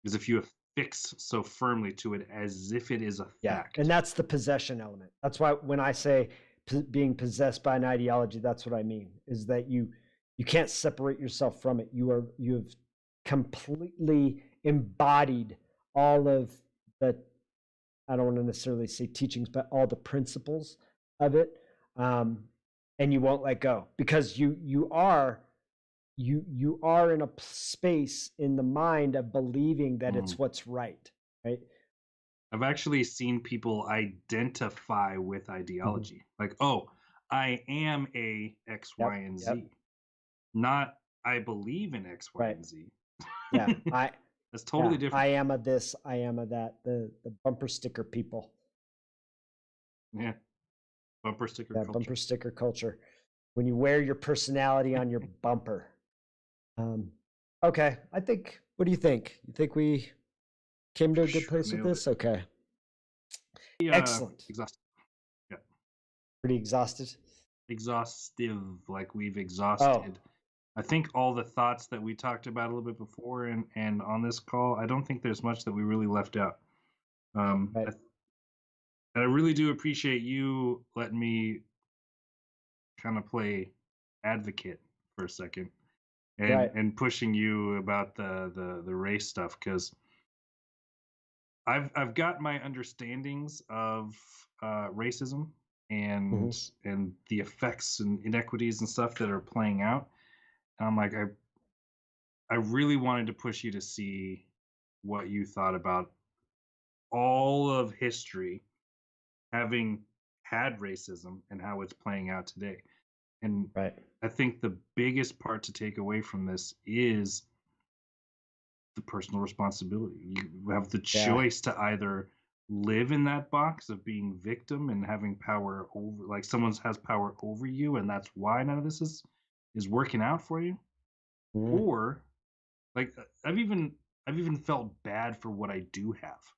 Is if you affix so firmly to it as if it is a yeah, and fact. that's the possession element. That's why when I say being possessed by an ideology, that's what I mean. Is that you can't separate yourself from it. You've completely embodied all of the, I don't want to necessarily say teachings, but all the principles of it, and you won't let go, because you are in a space in the mind of believing that Mm. it's what's right, right? I've actually seen people identify with Mhm. ideology. Like, oh, I am a X, Y, Yep, and yep, Z. Not I believe in X, Y, right. and Z. Yeah, That's totally yeah, different. I am a this, I am a that. The bumper sticker people, Yeah. Bumper sticker yeah, culture. bumper sticker culture. When you wear your personality on your bumper. Um, okay, I think. What do you think? You think we came to a good place with Nailed it. this? Okay, Yeah, excellent. exhaustive. Yeah. Pretty exhausted. Exhaustive, like we've Oh, exhausted. I think all the thoughts that we talked about a little bit before and on this call, I don't think there's much that we really left out. Um, right, I, and I really do appreciate you letting me kind of play advocate for a second right. and pushing you about the race stuff because I've got my understandings of racism Hmm. and the effects and inequities and stuff that are playing out. And I'm like, I really wanted to push you to see what you thought about all of history having had racism and how it's playing out today. And Right. I think the biggest part to take away from this is the personal responsibility. You have the Yeah. choice to either live in that box of being victim and having power over, like someone has power over you, and that's why none of this is working out for you, Mhm. or like I've even felt bad for what I do have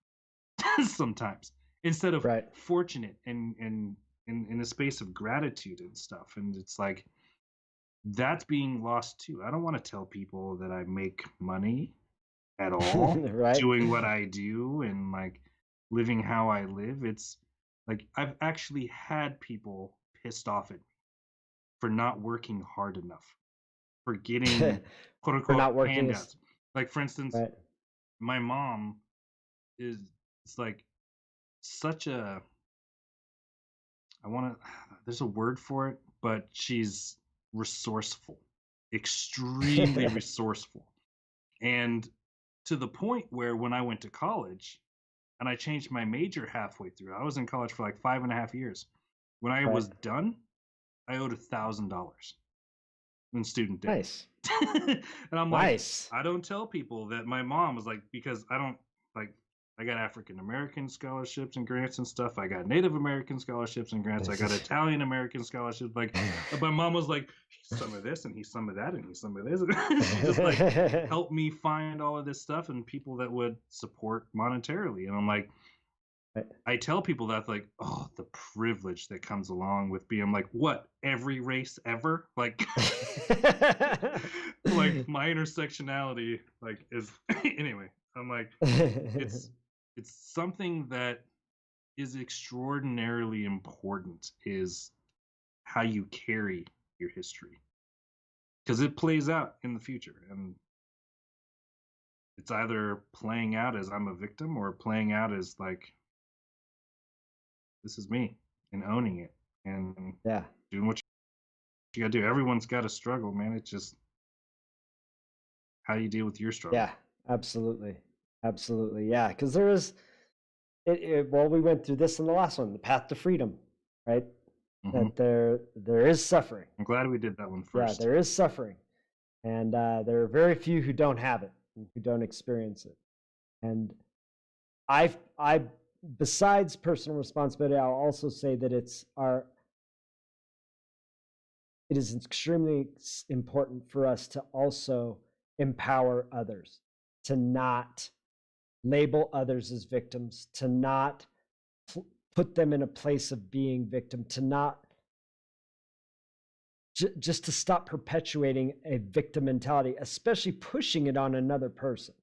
sometimes instead of Right. fortunate and in a space of gratitude and stuff. And it's like that's being lost too. I don't want to tell people that I make money at all Right. doing what I do and like living how I live. It's like I've actually had people pissed off at me for not working hard enough, for getting quote For unquote not working as handouts. Like for instance, right. my mom is it's like such a I want to there's a word for it, but she's resourceful, extremely resourceful. And to the point where when I went to college, and I changed my major halfway through. I was in college for like 5.5 years. When I Right. was done, I owed $1,000 in student debt. Nice. And I'm like, Nice. I don't tell people that my mom was like, because I don't like, I got African American scholarships and grants and stuff. I got Native American scholarships and grants. I got Italian American scholarships. Like, but my mom was like, he's some of this and he's some of that and he's some of this. She just like helped me find all of this stuff and people that would support monetarily. And I'm like, Right. I tell people that like, oh, the privilege that comes along with being like, what, every race ever? Like, like my intersectionality, like is anyway. I'm like, it's something that is extraordinarily important is how you carry your history because it plays out in the future and it's either playing out as I'm a victim or playing out as like this is me and owning it and Yeah. doing what you gotta do. Everyone's got to struggle, man. It's just how you deal with your struggle. Yeah, absolutely. Absolutely. Yeah. Because there is, well, we went through this in the last one, the path to freedom, right? Mhm. That there is suffering. I'm glad we did that one Yeah, first. there is suffering. And there are very few who don't have it, who don't experience it. And I, besides personal responsibility, I'll also say that it is extremely important for us to also empower others, to not label others as victims, to not put them in a place of being victim, to not just to stop perpetuating a victim mentality, especially pushing it on another person.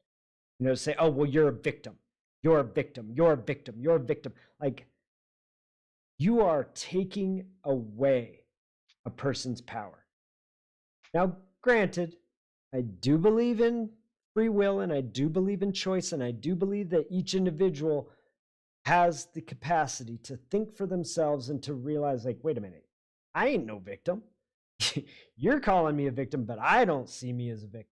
You know, say, oh, well, you're a victim. You're a victim. You're a victim. You're a victim. Like, you are taking away a person's power. Now, granted, I do believe in free will and I do believe in choice, and I do believe that each individual has the capacity to think for themselves and to realize, like, wait a minute, I ain't no victim. You're calling me a victim, but I don't see me as a victim.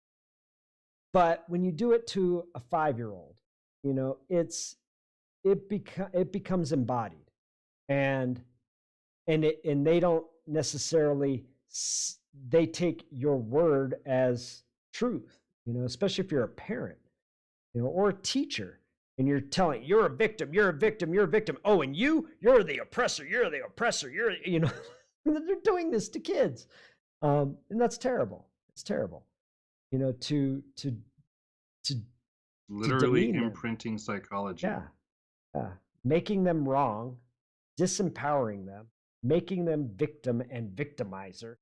But when you do it to a 5-year-old, you know, it becomes embodied, and they don't necessarily they take your word as truth. You know, especially if you're a parent, you know, or a teacher, and you're telling you're a victim, you're a victim, you're a victim. Oh, and you're the oppressor, you're the oppressor, you're, you know, they're doing this to kids, and that's terrible. It's terrible, you know, to Literally demean them. imprinting psychology. Yeah, yeah, making them wrong, disempowering them, making them victim and victimizer.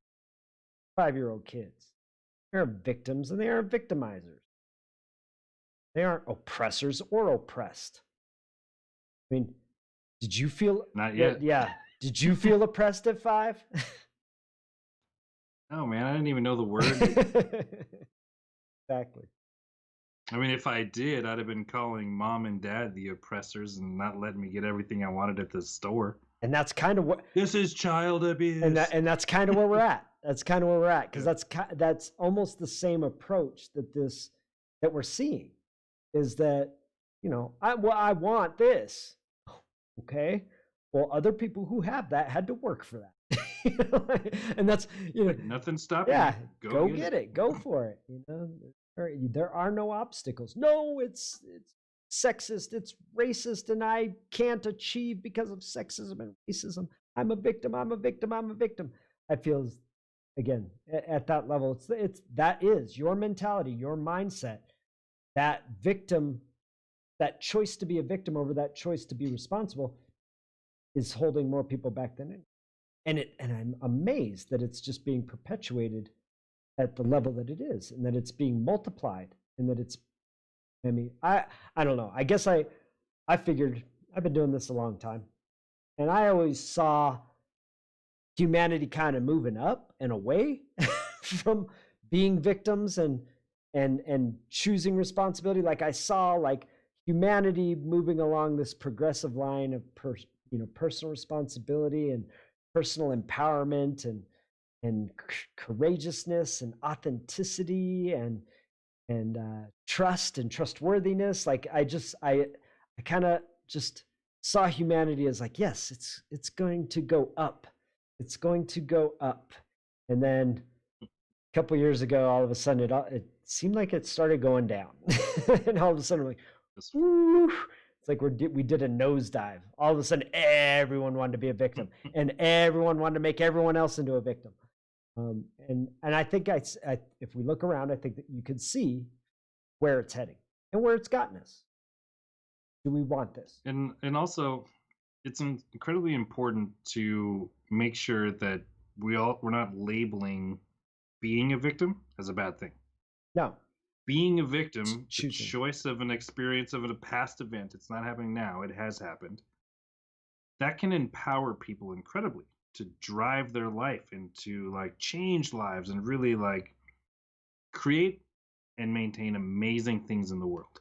5-year-old kids, they're victims and they are victimizers. They aren't oppressors or oppressed. I mean, did you feel Not yet. Yeah. Did you feel oppressed at 5? No, man, I didn't even know the word. Exactly. I mean, if I did, I'd have been calling mom and dad the oppressors and not letting me get everything I wanted at the store. And that's kind of what This is child abuse. and that's kind of where we're at. That's kind of where we're at, because that's almost the same approach that we're seeing, is that, you know, I want this. Okay. Well, other people who have that had to work for that. You know, and that's, you know, Nothing stopping yeah, you. go get it. Go for it. You know, there are no obstacles. No, it's sexist, it's racist, and I can't achieve because of sexism and racism. I'm a victim. I'm a victim. I'm a victim. I feel, again, at that level, that is your mentality, your mindset. That victim, that choice to be a victim over that choice to be responsible, is holding more people back than it. And I'm amazed that it's just being perpetuated at the level that it is, and that it's being multiplied, and that it's, I mean, I don't know. I guess I figured, I've been doing this a long time, and I always saw humanity kind of moving up and away from being victims and choosing responsibility. Like, I saw, like, humanity moving along this progressive line of personal responsibility and personal empowerment and courageousness and authenticity and trust and trustworthiness. Like, I I kind of just saw humanity as like, yes, it's going to go up. It's going to go up. And then a couple years ago, all of a sudden, it seemed like it started going down. And all of a sudden, we're like, woo, it's like we did a nosedive. All of a sudden, everyone wanted to be a victim, and everyone wanted to make everyone else into a victim. And I think if we look around, I think that you can see where it's heading and where it's gotten us. Do we want this? And also, it's incredibly important to make sure that we're not labeling being a victim as a bad thing. No. Being a victim, the Choosing. choice of an experience of a past event, it's not happening now, it has happened. That can empower people incredibly to drive their life and to like change lives and really like create and maintain amazing things in the world.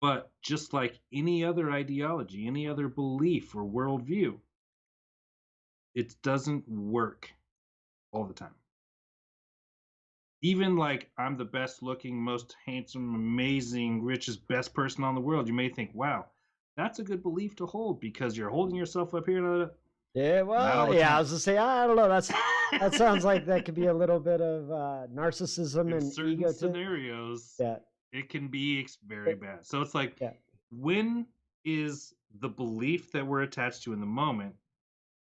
But just like any other ideology, any other belief or worldview, it doesn't work all the time. Even like I'm the best looking, most handsome, amazing, richest, best person on the world, you may think, wow, that's a good belief to hold because you're holding yourself up here. Yeah, well, yeah, I was gonna say, I don't know. That sounds like that could be a little bit of narcissism in and certain ego. scenarios, Yeah. it can be very bad. So it's like, Yeah. when is the belief that we're attached to in the moment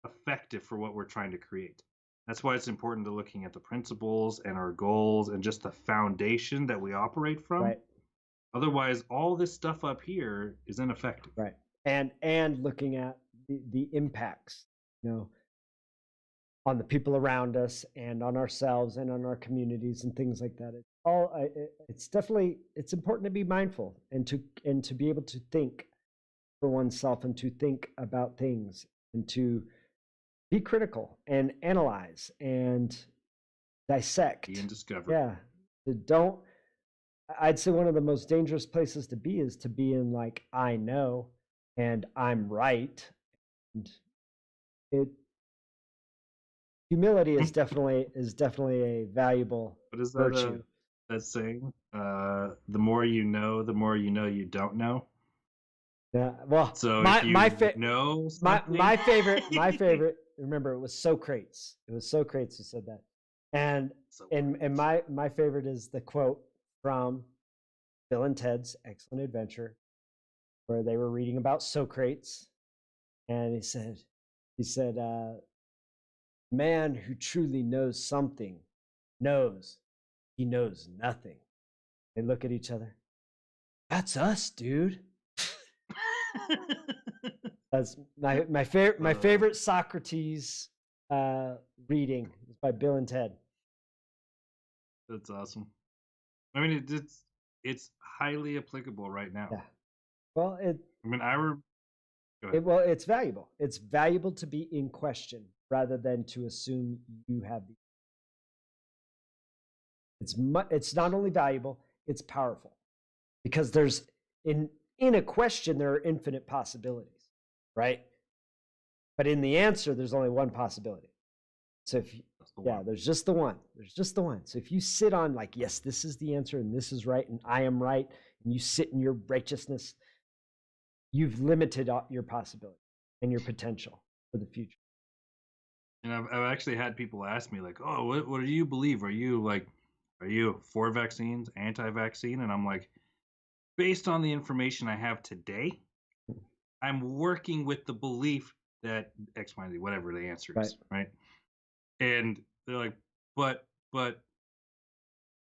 effective for what we're trying to create? That's why it's important to looking at the principles and our goals and just the foundation that we operate from. Right. Otherwise, all this stuff up here is ineffective. Right. And looking at the impacts, on the people around us and on ourselves and on our communities and things like that. It's important to be mindful and to be able to think for oneself and to think about things and to be critical and analyze and dissect. Be in discovery. Yeah. I'd say one of the most dangerous places to be is to be in like, I know and I'm right. And humility is definitely a valuable What is virtue. that saying? The more you know you don't know. Yeah. Well, So my if you know something... my favorite. Remember, it was Socrates. It was Socrates who said that. And my favorite is the quote from Bill and Ted's Excellent Adventure, where they were reading about Socrates, and he said, man who truly knows something knows he knows nothing. They look at each other. That's us, dude. That's my favorite Socrates reading is by Bill and Ted. That's awesome. I mean, it's highly applicable right now. Yeah. Well, it's valuable. It's valuable to be in question rather than to assume you have the. It's not only valuable, it's powerful, because there's in a question there are infinite possibilities, right? But in the answer, there's only one possibility. So there's just the one. There's just the one. So if you sit on like, yes, this is the answer and this is right and I am right, and you sit in your righteousness, you've limited your possibility and your potential for the future. And I've actually had people ask me like, oh, what do you believe? Are you for vaccines, anti-vaccine? And I'm like, based on the information I have today, I'm working with the belief that X, Y, Z, whatever the answer is, right? And they're like, but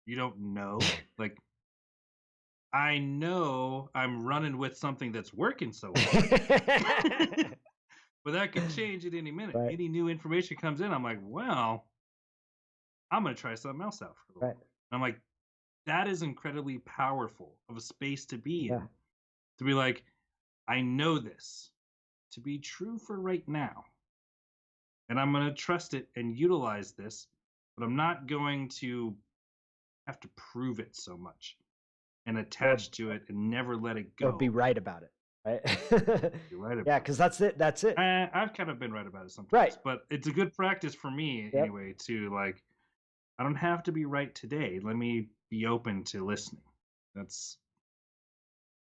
you don't know? Like, I know I'm running with something that's working so well. But that could change at any minute. Right. Any new information comes in, I'm like, well, I'm going to try something else out for a little. Right. And I'm like, that is incredibly powerful of a space to be in. Yeah. To be like, I know this to be true for right now. And I'm going to trust it and utilize this, but I'm not going to have to prove it so much and attach to it and never let it go. Or be right about it, right? Be right about yeah, because that's it. That's it. I've kind of been right about it sometimes. Right. But it's a good practice for me anyway to like, I don't have to be right today. Let me be open to listening. That's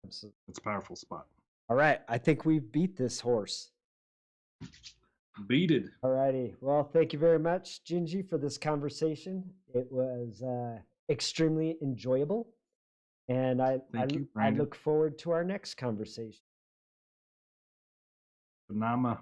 Absolutely. It's a powerful spot. All right. I think we've beat this horse. Beat it. All righty. Well, thank you very much, Gingy, for this conversation. It was extremely enjoyable. And Thank you, I Brandon. look forward to our next conversation. Phenomena.